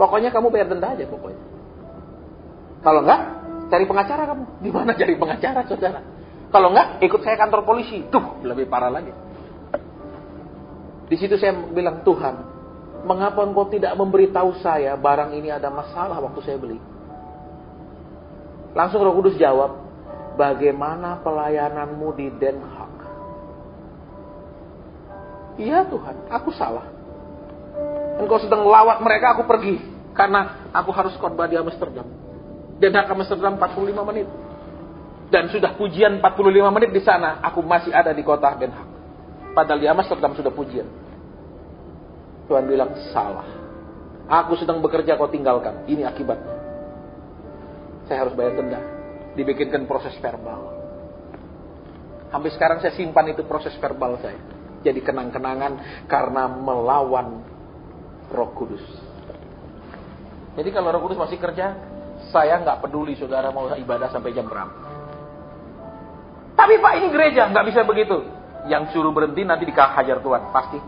Pokoknya kamu bayar denda aja pokoknya. Kalau nggak, cari pengacara kamu. Di mana cari pengacara, saudara? Kalau nggak, ikut saya kantor polisi. Tuh, lebih parah lagi. Di situ saya bilang, Tuhan, mengapa engkau tidak memberitahu saya barang ini ada masalah waktu saya beli? Langsung Roh Kudus jawab, bagaimana pelayananmu di Den Haag? Iya Tuhan, aku salah. Engkau sedang melawat mereka, aku pergi. Karena aku harus khotbah di Amsterdam. Den Haag Amsterdam 45 menit. Dan sudah pujian 45 menit di sana, aku masih ada di kota Den Haag. Padahal di Amsterdam sudah pujian. Tuhan bilang, salah. Aku sedang bekerja, kau tinggalkan. Ini akibatnya. Saya harus bayar denda. Dibikinkan proses verbal. Sampai sekarang saya simpan itu proses verbal saya. Jadi kenang-kenangan karena melawan Roh Kudus. Jadi kalau Roh Kudus masih kerja, saya nggak peduli saudara mau ibadah sampai jam berapa. Tapi Pak, ini gereja, nggak bisa begitu. Yang suruh berhenti nanti dikahajar Tuhan. Pasti.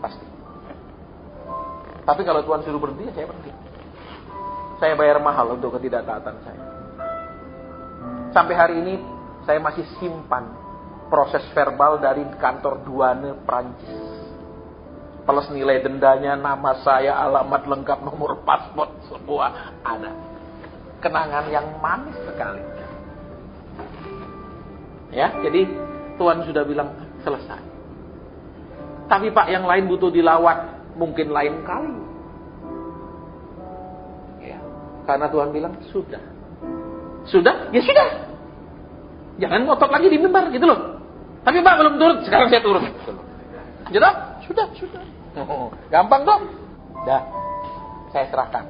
Tapi kalau Tuhan suruh berhenti, saya berhenti. Saya bayar mahal untuk ketidaktaatan saya. Sampai hari ini, saya masih simpan proses verbal dari kantor douane Prancis. Plus nilai dendanya, nama saya, alamat lengkap, nomor paspor, semua ada. Kenangan yang manis sekali. Ya, jadi Tuhan sudah bilang selesai. Tapi Pak, yang lain butuh dilawat, mungkin lain kali. Ya, karena Tuhan bilang sudah. Sudah? Ya sudah. Jangan ngotot lagi di mimbar gitu loh. Tapi Pak belum turun, sekarang saya turun. Sudah? Sudah. Gampang dong. Dah, saya serahkan.